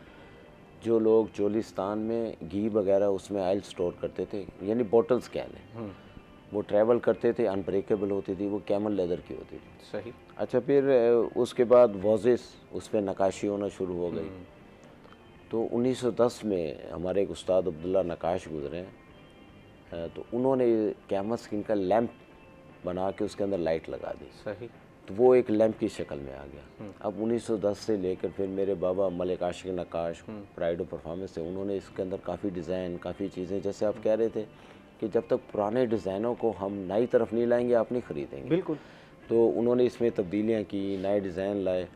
जो लोग चोलिस्तान में घी वगैरह उसमें ऑयल स्टोर करते थे, यानी बॉटल्स कैन है, वो ट्रैवल करते थे, अनब्रेकेबल होती थी, वो कैमल लेदर की होती थी।
सही।
अच्छा, फिर उसके बाद वॉजिस उस पर नकाशी होना शुरू हो गई। तो 1910 में हमारे एक उस्ताद अब्दुल्ला नकाश गुजरे हैं, तो उन्होंने कैमल स्किन का लैंप बना के उसके अंदर लाइट लगा दी।
सही।
तो वो एक लैंप की शक्ल में आ गया। अब 1910 से लेकर फिर मेरे बाबा मलिक आशिक नकाश, प्राइड ऑफ परफॉर्मेंस थे, उन्होंने इसके अंदर काफ़ी डिज़ाइन, काफ़ी चीज़ें, जैसे आप कह रहे थे कि जब तक पुराने डिज़ाइनों को हम नई तरफ नहीं लाएंगे आप नहीं ख़रीदेंगे।
बिल्कुल।
तो उन्होंने इसमें तब्दीलियाँ की, नए डिज़ाइन लाए।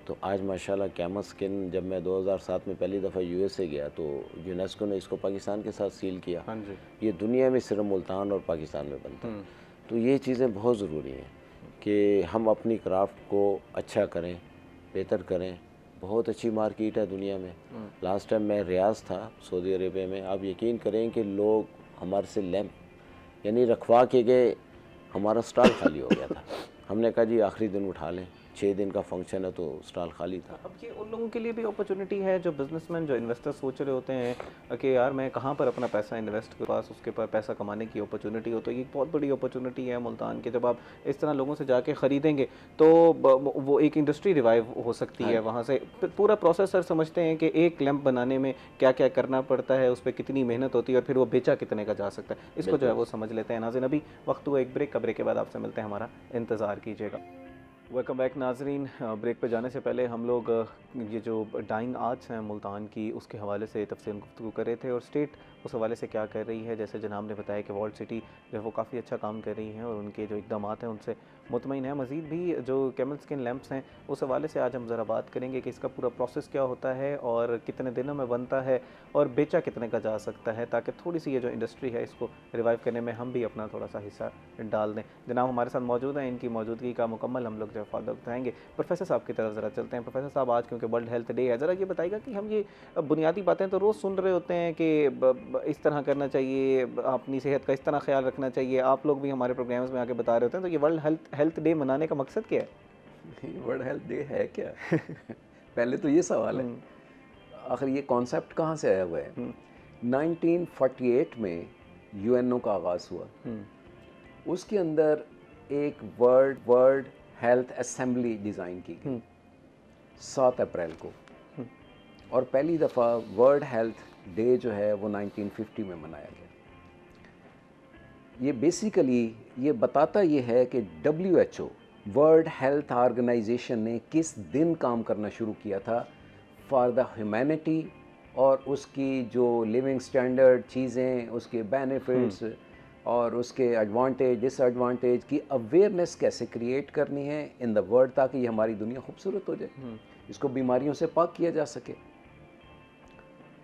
तो आज माशाल्लाह कैमस स्किन, जब मैं 2007 में पहली दफ़ा यूएसए गया तो यूनेस्को ने इसको पाकिस्तान के साथ सील किया।
हाँ जी।
ये दुनिया में सिर्फ मुल्तान और पाकिस्तान में बनता है। तो ये चीज़ें बहुत ज़रूरी हैं कि हम अपनी क्राफ्ट को अच्छा करें, बेहतर करें। बहुत अच्छी मार्केट है दुनिया में। लास्ट टाइम मैं रियाज था सऊदी अरेबिया में, आप यकीन करें कि लोग हमारे से लैंप यानी रखवा के गए, हमारा स्टॉल खाली हो गया था। हमने कहा जी आखिरी दिन उठा लें, 6 दिन का फंक्शन है तो स्टॉल खाली था।
अब ये उन लोगों के लिए भी अपॉर्चुनिटी है जो बिजनेसमैन, जो इन्वेस्टर सोच रहे होते हैं कि यार मैं कहाँ पर अपना पैसा इन्वेस्ट के पास उसके पास पैसा कमाने की अपॉर्चुनिटी हो, तो ये बहुत बड़ी अपॉर्चुनिटी है मुल्तान के। जब आप इस तरह लोगों से जाके ख़रीदेंगे तो वो एक इंडस्ट्री रिवाइव हो सकती है वहाँ से। पूरा प्रोसेस सर समझते हैं कि एक लैंप बनाने में क्या क्या करना पड़ता है, उस पर कितनी मेहनत होती है और फिर वो बेचा कितने का जा सकता है, इसको जो है वो समझ लेते हैं। नाज़रीन, अभी वक्त हुआ एक ब्रेक का, ब्रेक के बाद आपसे मिलते हैं, हमारा इंतज़ार कीजिएगा। वेलकम बैक नाजरीन। ब्रेक पे जाने से पहले हम लोग ये जो डाइंग आर्ट्स हैं मुल्तान की, उसके हवाले से तफसील गुफ्तगू कर रहे थे और स्टेट उस हवाले से क्या कर रही है। जैसे जनाब ने बताया कि वॉल्ट सिटी जो है वो काफ़ी अच्छा काम कर रही है और उनके जो इक़दाम हैं उनसे मुतमईन है। मज़ीद भी जो कैमल स्किन लैंप्स हैं उस हवाले से आज हम ज़रा बात करेंगे कि इसका पूरा प्रोसेस क्या होता है और कितने दिनों में बनता है और बेचा कितने का जा सकता है, ताकि थोड़ी सी ये जो इंडस्ट्री है इसको रिवाइव करने में हम भी अपना थोड़ा सा हिस्सा डाल दें। जनाब हमारे साथ मौजूद हैं, इनकी मौजूदगी का मुकम्मल हम लोग जो फ़ायदा उठाएँगे। प्रोफेसर साहब की तरफ ज़रा चलते हैं। प्रोफेसर साहब, आज क्योंकि वर्ल्ड हेल्थ डे है, ज़रा ये बताइएगा कि हम ये बुनियादी बातें तो रोज़ सुन रहे होते हैं कि इस तरह करना चाहिए, अपनी सेहत का इस तरह ख्याल रखना चाहिए, आप लोग भी हमारे प्रोग्राम्स में आके बता रहे होते हैं, तो ये वर्ल्ड हेल्थ डे मनाने का मकसद क्या है?
वर्ल्ड हेल्थ डे है क्या? पहले तो ये सवाल है, आखिर ये कॉन्सेप्ट कहाँ से आया हुआ है? 1948 में यूएनओ का आगाज़ हुआ, उसके अंदर एक वर्ल्ड हेल्थ असेंबली डिज़ाइन की गई 7 अप्रैल को, और पहली दफ़ा वर्ल्ड हेल्थ डे जो है वो 1950 में मनाया गया। ये बेसिकली ये बताता ये है कि WHO वर्ल्ड हेल्थ ऑर्गेनाइजेशन ने किस दिन काम करना शुरू किया था फॉर द ह्यूमैनिटी, और उसकी जो लिविंग स्टैंडर्ड चीज़ें, उसके बेनिफिट्स और उसके एडवांटेज डिसएडवांटेज की अवेयरनेस कैसे क्रिएट करनी है इन द वर्ल्ड, ताकि ये हमारी दुनिया खूबसूरत हो जाए, इसको बीमारियों से पाक किया जा सके।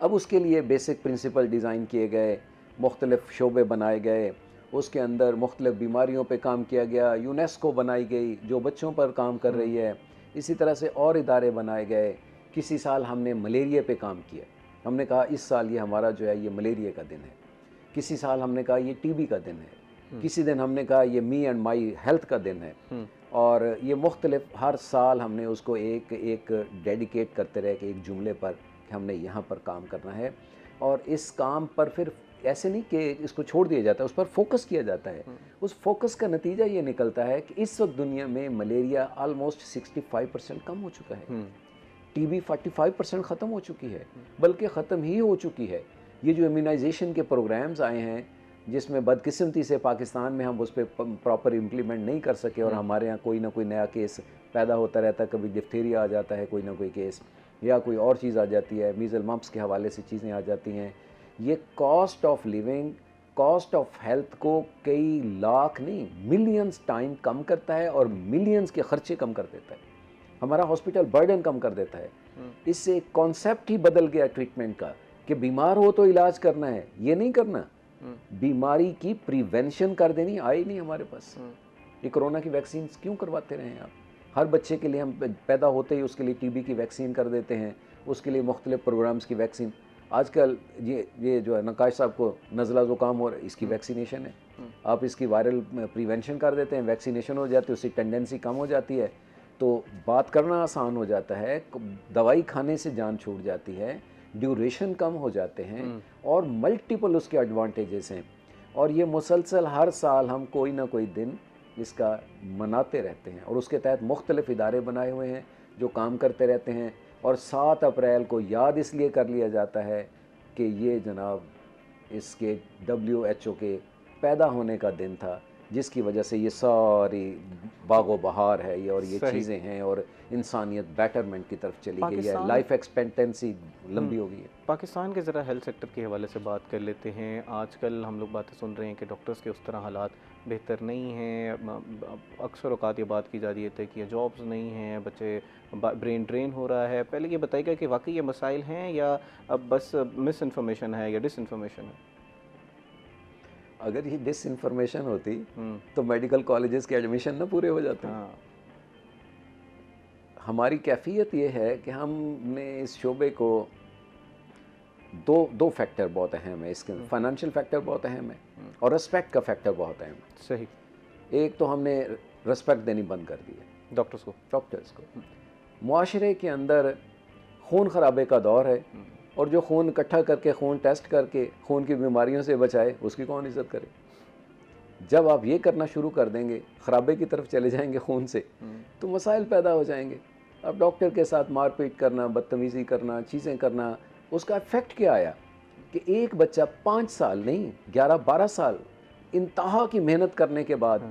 अब उसके लिए बेसिक प्रिंसिपल डिज़ाइन किए गए, मुख्तलिफ शोबे बनाए गए, उसके अंदर मुख्तलिफ बीमारियों पे काम किया गया, यूनेस्को बनाई गई जो बच्चों पर काम कर रही है, इसी तरह से और इदारे बनाए गए। किसी साल हमने मलेरिया पे काम किया, हमने कहा इस साल ये हमारा जो है ये मलेरिया का दिन है, किसी साल हमने कहा ये टीबी का दिन है, किसी दिन हमने कहा ये मी एंड माई हेल्थ का दिन है, और ये मुख्तलिफ हर साल हमने उसको एक डेडिकेट करते रहे कि एक जुमले पर कि हमने यहाँ पर काम करना है, और इस काम पर फिर ऐसे नहीं कि इसको छोड़ दिया जाता है, उस पर फोकस किया जाता है। उस फोकस का नतीजा ये निकलता है कि इस वक्त दुनिया में मलेरिया ऑलमोस्ट 65% कम हो चुका है, टीबी 45% ख़त्म हो चुकी है, बल्कि ख़त्म ही हो चुकी है। ये जो इम्यूनाइजेशन के प्रोग्राम्स आए हैं जिसमें बदकिस्मती से पाकिस्तान में हम उस पर प्रॉपर इम्प्लीमेंट नहीं कर सके, और हमारे यहाँ कोई ना कोई नया केस पैदा होता रहता है, कभी डिफ्थीरिया आ जाता है कोई ना कोई केस, या कोई और चीज़ आ जाती है, मीज़ल मम्प्स के हवाले से चीज़ें आ जाती हैं। ये cost of living, cost of health को कई लाख नहीं मिलियंस टाइम कम करता है, और मिलियंस के खर्चे कम कर देता है, हमारा हॉस्पिटल बर्डन कम कर देता है। इससे कॉन्सेप्ट ही बदल गया ट्रीटमेंट का कि बीमार हो तो इलाज करना है, ये नहीं करना, बीमारी की प्रिवेंशन कर देनी आई नहीं हमारे पास। ये कोरोना की वैक्सीन क्यों करवाते रहे आप? हर बच्चे के लिए हम पैदा होते ही उसके लिए टीबी की वैक्सीन कर देते हैं, उसके लिए मुख्तलिफ प्रोग्राम्स की वैक्सीन। आजकल ये जो है नकाश साहब को नज़ला ज़ुकाम हो रहा है, इसकी वैक्सीनेशन है, आप इसकी वायरल प्रिवेंशन कर देते हैं, वैक्सीनेशन हो जाती है, उसकी टेंडेंसी कम हो जाती है, तो बात करना आसान हो जाता है, दवाई खाने से जान छूट जाती है, ड्यूरेशन कम हो जाते हैं, और मल्टीपल उसके एडवांटेजेस हैं। और ये मुसलसल हर साल हम कोई ना कोई दिन इसका मनाते रहते हैं, और उसके तहत मुख्तलिफ इदारे बनाए हुए हैं जो काम करते रहते हैं। और 7 अप्रैल को याद इसलिए कर लिया जाता है कि ये जनाब इसके WHO के पैदा होने का दिन था, जिसकी वजह से ये सारी बागो बहार है ये और ये
सही।
चीज़ें हैं और इंसानियत बेटरमेंट की तरफ चली गई है,
पाकिस्तान-
लाइफ एक्सपेक्टेंसी लंबी हो गई है।
पाकिस्तान के ज़रा हेल्थ सेक्टर के हवाले से बात कर लेते हैं। आजकल हम लोग बातें सुन रहे हैं कि डॉक्टर्स के उस तरह हालात बेहतर नहीं हैं। अक्सर औकात ये बात की जा रही है कि जॉब्स नहीं हैं, बच्चे ब्रेन ड्रेन हो रहा है। पहले ये बताइएगा कि वाकई ये मसाइल हैं या अब बस मिस इन्फॉर्मेशन है या डिस इन्फॉर्मेशन है?
अगर ये डिस इन्फॉर्मेशन होती तो मेडिकल कॉलेजेस के एडमिशन ना पूरे हो जाते हैं।
हाँ।
हमारी कैफियत ये है कि हमने इस शोबे को दो फैक्टर बहुत अहम है इसके, फाइनेंशियल फैक्टर बहुत अहम है और रिस्पेक्ट का फैक्टर बहुत अहम है।
सही।
एक तो हमने रिस्पेक्ट देनी बंद कर दी है डॉक्टर्स को। मुआशरे के अंदर खून खराबे का दौर है और जो खून इकट्ठा करके खून टेस्ट करके खून की बीमारियों से बचाए उसकी कौन इज्जत करे। जब आप ये करना शुरू कर देंगे, खराबे की तरफ चले जाएंगे खून से, तो मसाइल पैदा हो जाएंगे। अब डॉक्टर के साथ मारपीट करना, बदतमीज़ी करना, चीज़ें करना, उसका इफेक्ट क्या आया कि एक बच्चा 5 साल नहीं 11-12 साल इंतहा की मेहनत करने के बाद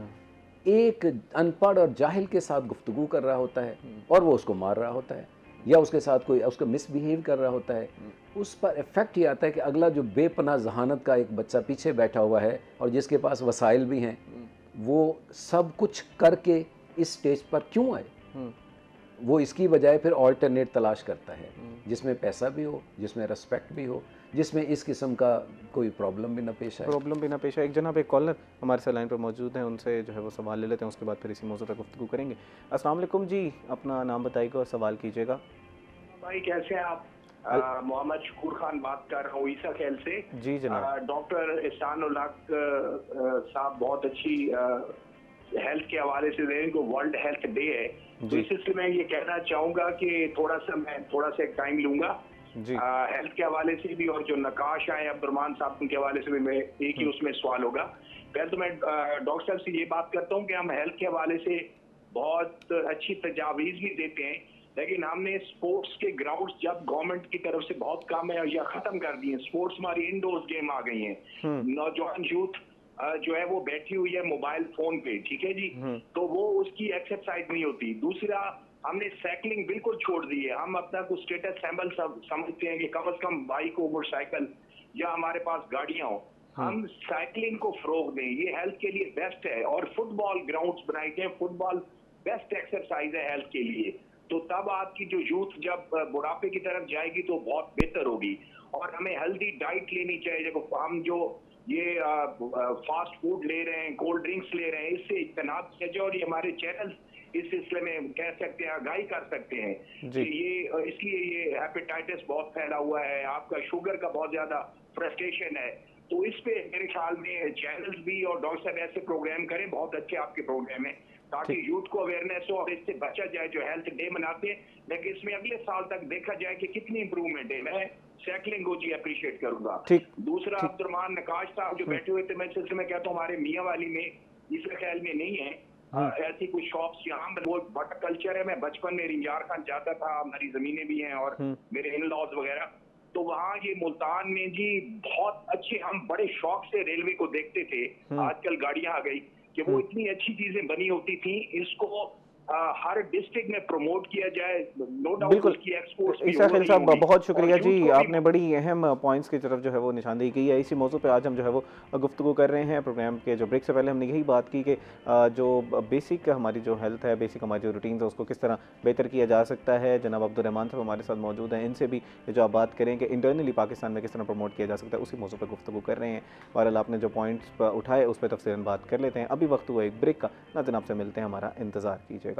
एक अनपढ़ और जाहिल के साथ गुफ्तगू कर रहा होता है और वो उसको मार रहा होता है या उसके साथ कोई उसको मिसबिहेव कर रहा होता है। उस पर इफ़ेक्ट ये आता है कि अगला जो बेपनाह जहानत का एक बच्चा पीछे बैठा हुआ है और जिसके पास वसाइल भी हैं, वो सब कुछ करके इस स्टेज पर क्यों आए? वो इसकी बजाय फिर ऑल्टरनेट तलाश करता है जिसमें पैसा भी हो, जिसमें रिस्पेक्ट भी हो, जिसमें इस किस्म का कोई प्रॉब्लम भी ना पेश आए।
एक जनाब, एक कॉलर हमारे साथ लाइन पर मौजूद हैं, उनसे जो है वो सवाल ले लेते हैं, उसके बाद फिर इसी मौजूद पर गुफ्तगू करेंगे। अस्सलाम वालेकुम जी, अपना नाम बताइएगा और सवाल कीजिएगा।
भाई कैसे हैं आप? मोहम्मद शकूर खान बात कर रहा हूँ ईसा खेल से।
जी जनाब।
डॉक्टर एहसान उल हक साहब बहुत अच्छी हेल्थ के हवाले से दे, इनको वर्ल्ड हेल्थ डे है, तो इस सिलसिले में ये कहना चाहूँगा कि मैं थोड़ा सा टाइम लूँगा हेल्थ के हवाले से भी, और जो नकाश आए अब्दुर्रहमान साहब उनके हवाले से भी मैं एक ही उसमें सवाल होगा। पहले तो मैं डॉक्टर साहब से ये बात करता हूँ कि हम हेल्थ के हवाले से बहुत अच्छी तजावीज़ भी देते हैं, लेकिन हमने स्पोर्ट्स के ग्राउंड्स जब गवर्नमेंट की तरफ से बहुत कम है या खत्म कर दिए। स्पोर्ट्स हमारी इंडोर्स गेम आ गई हैं। नौजवान यूथ जो है वो बैठी हुई है मोबाइल फोन पे, ठीक है जी, तो वो उसकी एक्सरसाइज नहीं होती। दूसरा, हमने साइकिलिंग बिल्कुल छोड़ दी है। हम अपना कुछ स्टेटस सिंबल समझते हैं कि कम से कम बाइक हो, मोटरसाइकिल या हमारे पास गाड़ियां हो, हम साइकिलिंग को फरोग दें, ये हेल्थ के लिए बेस्ट है। और फुटबॉल ग्राउंड्स बनाए गए, फुटबॉल बेस्ट एक्सरसाइज है हेल्थ के लिए। तो तब आपकी जो यूथ जब बुढ़ापे की तरफ जाएगी तो बहुत बेहतर होगी। और हमें हेल्दी डाइट लेनी चाहिए। देखो, हम जो ये फास्ट फूड ले रहे हैं, कोल्ड ड्रिंक्स ले रहे हैं, इससे इज्तनाब किया जाए। और ये हमारे चैनल इस सिलसिले में कह सकते हैं, आगाही कर सकते हैं कि ये इसलिए ये हेपेटाइटिस बहुत फैला हुआ है, आपका शुगर का बहुत ज्यादा फ्रस्ट्रेशन है। तो इस पे मेरे ख्याल में चैनल्स भी और डॉक्टर साहब ऐसे प्रोग्राम करें, बहुत अच्छे आपके प्रोग्राम है, ताकि यूथ को अवेयरनेस हो और इससे बचा जाए। जो हेल्थ डे मनाते हैं, लेकिन इसमें अगले साल तक देखा जाए कि कितनी इंप्रूवमेंट है। मैं साइकिलिंग को जी अप्रिशिएट करूंगा। दूसरा, अब्दुर्रहमान नकाश साहब जो बैठे हुए थे, मैं सिलसिले में कहता हूँ हमारे मियाँ वाली में इस ख्याल में नहीं है ऐसी कुछ शॉप्स यहाँ, वो बट कल्चर है। मैं बचपन में रिंजार खान जाता था, हमारी जमीनें भी हैं और मेरे इन लॉज वगैरह, तो वहाँ ये मुल्तान में जी बहुत अच्छे, हम बड़े शौक से रेलवे को देखते थे। आजकल गाड़ियां आ गई कि वो इतनी अच्छी चीजें बनी होती थी, इसको हर डिस्ट्रिक्ट में प्रमोट किया जाए। नो डाउट उसकी एक्सपोर्ट्स भी
ईसा खेल साहब, बहुत शुक्रिया जी, आपने बड़ी अहम पॉइंट्स की तरफ जो है वो निशानदेही की है। इसी मौजू पे आज हम जो है वो गुफ्तगू कर रहे हैं। प्रोग्राम के जो ब्रेक से पहले हमने यही बात की कि जो बेसिक हमारी जो हेल्थ है, बेसिक हमारी जो रूटीन है, उसको किस तरह बेहतर किया जा सकता है। जनाब अब्दुर्रहमान साहब हमारे साथ मौजूद हैं, इनसे भी जो आप बात करें कि इंटरनली पाकिस्तान में किस तरह प्रमोट किया जा सकता है, उसी मौजू पर गुफ्तगू कर रहे हैं। बहरहाल आपने जो पॉइंट्स उठाए उस पर तफसीलन बात कर लेते हैं। अभी वक्त हुआ एक ब्रेक का, नाज़रीन आपसे मिलते हैं, हमारा इंतज़ार कीजिएगा।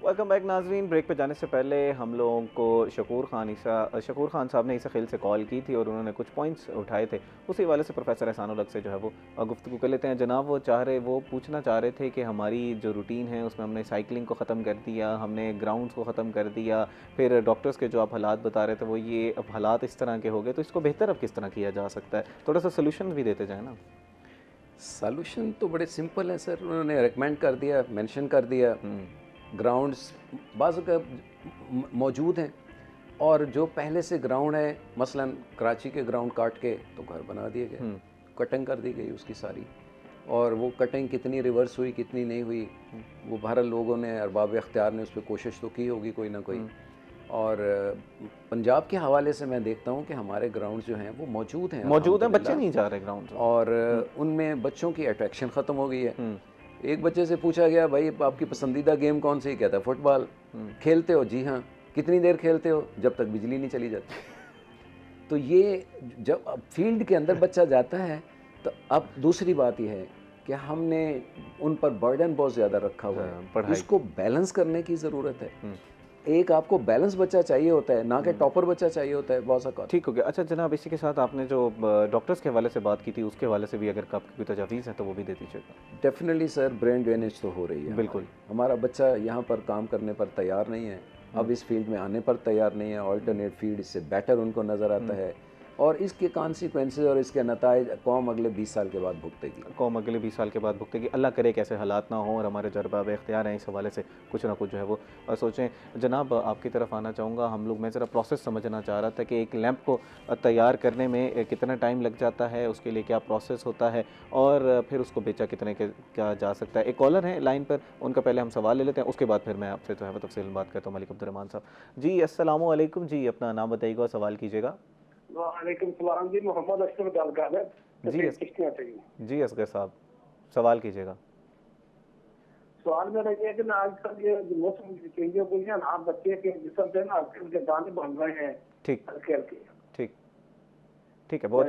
वेलकम बैक नाजरीन। ब्रेक पे जाने से पहले हम लोगों को शकूर खान साहब ने ईसा खेल से कॉल की थी और उन्होंने कुछ पॉइंट्स उठाए थे, उसी वाले से प्रोफेसर एहसान उल हक से जो है वो गुफ्तगू कर लेते हैं। जनाब वो पूछना चाह रहे थे कि हमारी जो रूटीन है उसमें हमने साइकिलिंग को ख़त्म कर दिया, हमने ग्राउंड्स को ख़त्म कर दिया, फिर डॉक्टर्स के जो आप हालात बता रहे थे वो ये अब हालात इस तरह के हो गए, तो इसको बेहतर अब किस तरह किया जा सकता है? थोड़ा सा सोल्यूशन भी देते जाए ना।
सोल्यूशन तो बड़े सिंपल है सर, उन्होंने रिकमेंड कर दिया, मेंशन कर दिया। ग्राउंड्स बाज़ मौजूद हैं और जो पहले से ग्राउंड है, मसलन कराची के ग्राउंड काट के तो घर बना दिए गए, कटिंग कर दी गई उसकी सारी। और वो कटिंग कितनी रिवर्स हुई कितनी नहीं हुई, वो बहरहाल लोगों ने, अरबाब इख्तियार ने उस पर कोशिश तो की होगी कोई ना कोई। और पंजाब के हवाले से मैं देखता हूँ कि हमारे ग्राउंड जो हैं वो मौजूद हैं,
बच्चे नहीं जा रहे ग्राउंड,
और उनमें बच्चों की अट्रैक्शन ख़त्म हो गई है। एक बच्चे से पूछा गया, भाई आपकी पसंदीदा गेम कौन सी? कहता है फुटबॉल। खेलते हो? जी हाँ। कितनी देर खेलते हो? जब तक बिजली नहीं चली जाती। तो ये जब अब फील्ड के अंदर बच्चा जाता है, तो अब दूसरी बात यह है कि हमने उन पर बर्डन बहुत ज़्यादा रखा हुआ है, इसको बैलेंस करने की ज़रूरत है। एक आपको बैलेंस बच्चा चाहिए होता है, ना कि टॉपर बच्चा चाहिए होता है बहुत सा।
ठीक हो गया। अच्छा जनाब, इसी के साथ आपने जो डॉक्टर्स के हवाले से बात की थी, उसके हवाले से भी अगर आपकी कोई तजावीज़ है तो वो भी दे दीजिएगा।
डेफिनेटली सर, ब्रेन ड्रेनेज तो हो रही है।
बिल्कुल।
हमारा बच्चा यहाँ पर काम करने पर तैयार नहीं है, अब इस फील्ड में आने पर तैयार नहीं है। ऑल्टरनेट फील्ड इससे बेटर उनको नज़र आता है, और इसके कॉन्सिक्वेंसेस और इसके नताइज कौम अगले 20 साल के बाद भुगतेगी।
कौम अगले 20 साल के बाद भुगतेगी। अल्लाह करे कि ऐसे हालात ना हो, और हमारे जो अरबाब इख्तियार हैं इस हवाले से कुछ ना कुछ जो है वो सोचें। जनाब आपकी तरफ आना चाहूँगा। मैं ज़रा प्रोसेस समझना चाह रहा था कि एक लैंप को तैयार करने में कितना टाइम लग जाता है, उसके लिए क्या प्रोसेस होता है, और फिर उसको बेचा कितने के क्या जा सकता है। एक कॉलर है लाइन पर, उनका पहले हम सवाल ले लेते हैं, उसके बाद फिर मैं आपसे जो है वो तफसील बात करता हूँ। मलिक अब्दुर्रहमान साहब जी, अस्सलामु अलैकुम जी, अपना नाम बताइएगा और सवाल कीजिएगा।
वालेकुम सलाम जी, मोहम्मद असगर गल कर रहे
जी असगर साहब, सवाल कीजिएगा।
सवाल मेरा ये है कि ना आजकल ये मौसम चेंज हो गई है ना, बच्चे के जिसम से ना आजकल के दाने बन रहे हैं।
ठीक
हल्के हल्के।
ठीक है, बहुत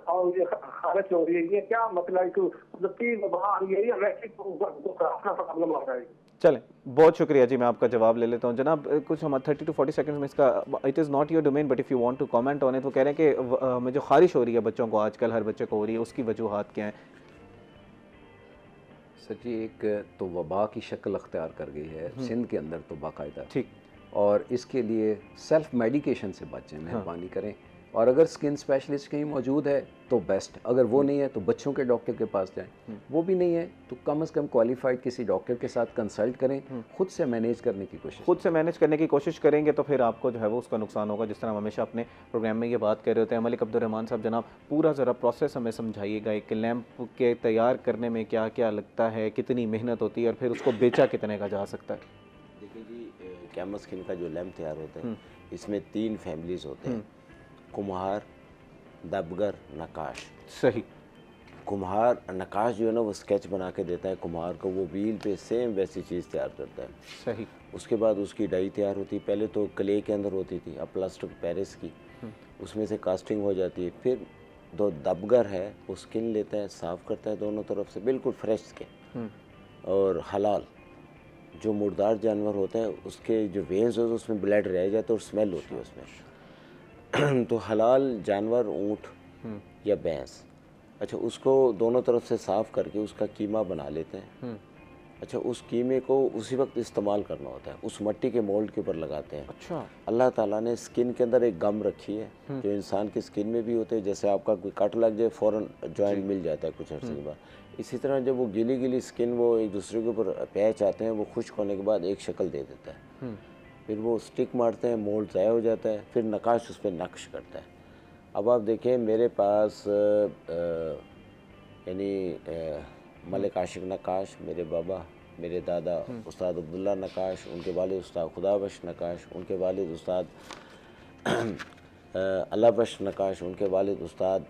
और ये खारिश हो रही है, ये क्या मतलब है कि वबा आ रही है या वैसे प्रॉब्लम आ रहा है?
चलें, बहुत शुक्रिया जी, मैं आपका जवाब ले लेता हूँ। जनाब कुछ हम 30 to 40 सेकंड्स में इसका, it is not your domain but if you want to comment on it, वो कह रहे हैं कि हमें जो खारिश हो रही है बच्चों को आजकल, हर बच्चे को हो रही है, उसकी वजूहात क्या हैं?
सर जी, एक तो वबा की शक्ल अख्तियार कर गई है सिंध के अंदर तो बाकायदा।
ठीक।
और इसके लिए सेल्फ मेडिकेशन से बचें, मेहरबानी करें। और अगर स्किन स्पेशलिस्ट कहीं मौजूद है तो बेस्ट, अगर वो नहीं है तो बच्चों के डॉक्टर के पास जाएं। वो भी नहीं है तो कम से कम क्वालिफाइड किसी डॉक्टर के साथ कंसल्ट करें। खुद से मैनेज करने की कोशिश
करेंगे तो फिर आपको जो है वो उसका नुकसान होगा। जिस तरह हम हमेशा अपने प्रोग्राम में ये बात कर रहे होते हैं। मलिक अब्दुर्रहमान साहब, जनाब पूरा ज़रा प्रोसेस हमें समझाइएगा, एक लैंप के तैयार करने में क्या क्या लगता है, कितनी मेहनत होती है, और फिर उसको बेचा कितने का जा सकता है?
देखिए जी, कैमस स्किन का जो लैंप तैयार होता है, इसमें 3 फैमिलीज होते हैं, कुम्हार, दबगर, नकाश।
सही।
कुम्हार नकाश जो है ना वो स्केच बना के देता है कुम्हार को, वो व्हील पे सेम वैसी चीज़ तैयार करता है।
सही।
उसके बाद उसकी डाई तैयार होती है, पहले तो क्ले के अंदर होती थी, अब प्लास्टिक पेरिस की, उसमें से कास्टिंग हो जाती है। फिर दो दबगर है, वो स्किन लेता है, साफ़ करता है दोनों तरफ से, बिल्कुल फ्रेश स्किन। और हलाल, जो मुर्दार जानवर होते हैं उसके जो वेन्स होते हैं उसमें ब्लड रह जाता है और स्मेल होती है उसमें। तो हलाल जानवर ऊँट या भैंस, अच्छा उसको दोनों तरफ से साफ़ करके उसका कीमा बना लेते हैं। अच्छा, उस कीमे को उसी वक्त इस्तेमाल करना होता है, उस मिट्टी के मोल्ड के ऊपर लगाते हैं।
अच्छा।
अल्लाह ताला ने स्किन के अंदर एक गम रखी है जो इंसान की स्किन में भी होते हैं। जैसे आपका कोई कट लग जाए फ़ौरन जॉइंट मिल जाता है कुछ अर्से के बाद, इसी तरह जब वो गीली गीली स्किन वो एक दूसरे के ऊपर पैच आते हैं, वो खुश्क होने के बाद एक शक्ल दे देता है। फिर वो स्टिक मारते हैं, मोल्ड ज़ाया हो जाता है, फिर नकाश उस पर नक्श करता है। अब आप देखें मेरे पास यानी मलिक आशिक नकाश, मेरे बाबा, मेरे दादा उस्ताद अब्दुल्ला नकाश, उनके वालिद उस्ताद खुदाबख्श नकाश, उनके वालिद उस्ताद अल्लाह बख्श नकाश, उनके वालिद उस्ताद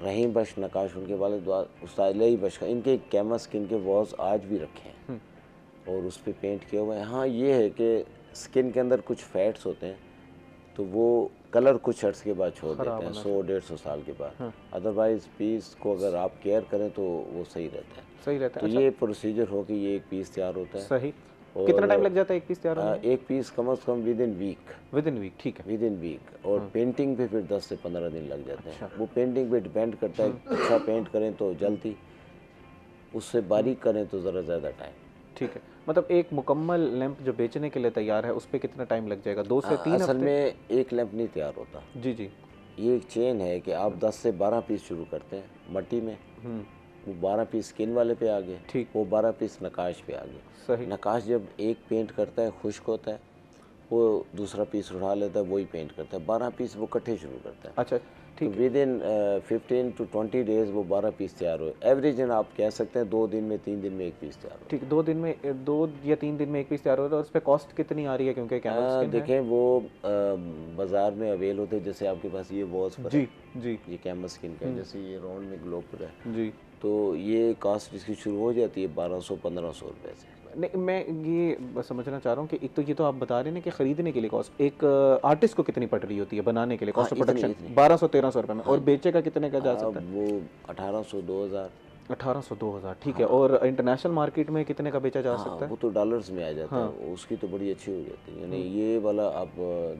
रहीम बख्श नकाश, उनके वालिद उस्ताद लई बख्श। इनके कैमस स्किन के वॉल्स आज भी रखे हैं और उस पर पेंट किया हुआ है। हाँ, ये है कि स्किन के अंदर कुछ फैट्स होते हैं तो वो कलर कुछ अर्स के बाद छोड़ देते हैं, 100-150 साल के बाद। अदरवाइज़ पीस को अगर आप केयर करें तो वो सही रहता है। तो
अच्छा।
ये प्रोसीजर हो कि ये एक पीस तैयार होता है।
सही। कितना टाइम लग जाता है एक पीस तैयार होने में?
एक पीस कम से कम विद इन वीक।
ठीक है,
विद इन वीक। और पेंटिंग पे फिर 10 से 15 दिन लग जाते हैं। वो पेंटिंग पे डिपेंड करता है, अच्छा पेंट करें तो जल्दी, उससे बारीक करें तो ज़रा ज़्यादा टाइम।
ठीक है, मतलब एक मुकम्मल लैंप जो बेचने के लिए तैयार है उस पर कितना टाइम लग जाएगा? 2 से 3
असल
हफ्ते?
में एक लैंप नहीं तैयार होता
जी।
ये एक चेन है कि आप 10 से 12 पीस शुरू करते हैं मट्टी में, वो 12 पीस स्किन वाले पे आ गए,
ठीक,
वो 12 पीस नकाश पे आ गए।
सही।
नकाश जब एक पेंट करता है, खुश्क होता है, वो दूसरा पीस उठा लेता है, वही पेंट करता है, 12 पीस वो इकट्ठे शुरू करता है।
अच्छा,
तो विद इन 15 to 20 डेज वो 12 पीस तैयार हुए। एवरेजन आप कह सकते हैं 2 दिन में 3 दिन में 1 पीस तैयार हो।
ठीक, 2 दिन में 2 या 3 दिन में 1 पीस तैयार होता है। और उस पे कॉस्ट कितनी आ रही है, क्योंकि कैमल स्किन है?
देखें वो बाज़ार में अवेल होते हैं, जैसे आपके पास ये वॉल्स पर
जी
है,
जी
ये कैमल स्किन का है, जैसे ये राउंड में ग्लोब पर है,
जी।
तो ये कास्ट इसकी शुरू हो जाती है 1200-1500 रुपये से।
नहीं, मैं ये बस समझना चाह रहा हूँ कि एक तो ये तो आप बता रहे हैं कि खरीदने के लिए कॉस्ट एक आर्टिस्ट को कितनी पड़ रही होती है बनाने के लिए, कॉस्ट ऑफ प्रोडक्शन 1200-1300 रुपये में, और बेचेगा कितने का जा सकता है?
वो 1800-2000।
1800-2000, ठीक है। और इंटरनेशनल मार्केट में कितने का बेचा जा सकता है?
वो तो डॉलर्स में आ जाता है, उसकी तो बड़ी अच्छी हो जाती है। यानी ये वाला आप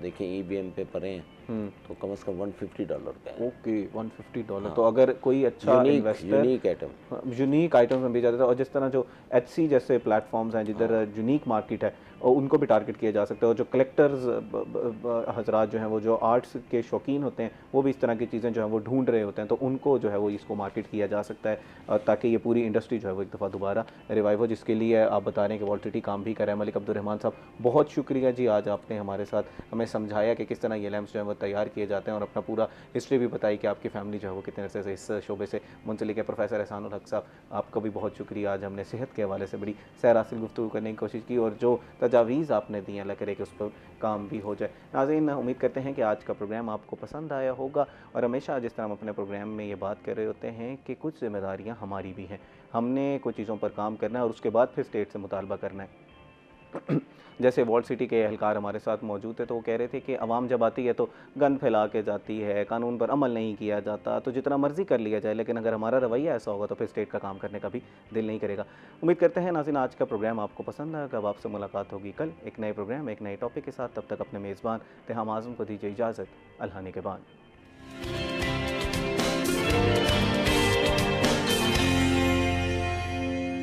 देखें EBM पे पड़े हैं तो कम से कम $150 का है।
ओके, $150। तो अगर कोई अच्छा investor
unique item,
unique items में बेचा जाता है, और जिस तरह जो HC जैसे प्लेटफॉर्म्स हैं जिधर यूनिक मार्केट है, और उनको भी टारगेट किया जा सकता है, और जो कलेक्टर्स हजरात जो हैं वो जो आर्ट्स के शौकीन होते हैं वो भी इस तरह की चीज़ें जो हैं वो ढूंढ रहे होते हैं, तो उनको जो है वो इसको मार्केट किया जा सकता है, ताकि ये पूरी इंडस्ट्री जो है वो एक दफ़ा दोबारा रिवाइव हो, जिसके लिए आप बता रहे हैं कि वॉल्ट सिटी काम भी कर रहा है। मलिक अब्दुर्रहमान साहब, बहुत शुक्रिया जी, आज आपने हमारे साथ हमें समझाया कि किस तरह ये लैम्प्स जो है वो तैयार किए जाते हैं, और अपना पूरा हिस्ट्री भी बताई कि आपकी फैमिली जो है वो कितने अरसे से इस शोबे से मुंसलिक है। प्रोफेसर एहसानुल हक साहब, आपका भी बहुत शुक्रिया, आज हमने सेहत के हवाले से बड़ी सैर हासिल गुफ्तगू करने की कोशिश की, और जो तजावीज़ आपने दी हैं अल्लाह करे कि उस पर काम भी हो जाए। नाज़रीन, उम्मीद करते हैं कि आज का प्रोग्राम आपको पसंद आया होगा, और हमेशा जिस तरह हम अपने प्रोग्राम में ये बात कर रहे होते हैं कि कुछ जिम्मेदारियाँ हमारी भी हैं, हमने कुछ चीज़ों पर काम करना है और उसके बाद फिर स्टेट से मुतालबा करना है। जैसे वॉल्ट सिटी के एहलकार हमारे साथ मौजूद थे, तो वो कह रहे थे कि अवाम जब आती है तो गंद फैला के जाती है, कानून पर अमल नहीं किया जाता, तो जितना मर्जी कर लिया जाए, लेकिन अगर हमारा रवैया ऐसा होगा तो फिर स्टेट का काम करने का भी दिल नहीं करेगा। उम्मीद करते हैं नाज़रीन आज का प्रोग्राम आपको पसंद आएगा। अब आपसे मुलाकात होगी कल एक नए प्रोग्राम, एक नए टॉपिक के साथ। तब तक अपने मेज़बान तेहाम आज़म को दीजिए इजाज़त। अल्लाह निगहबान।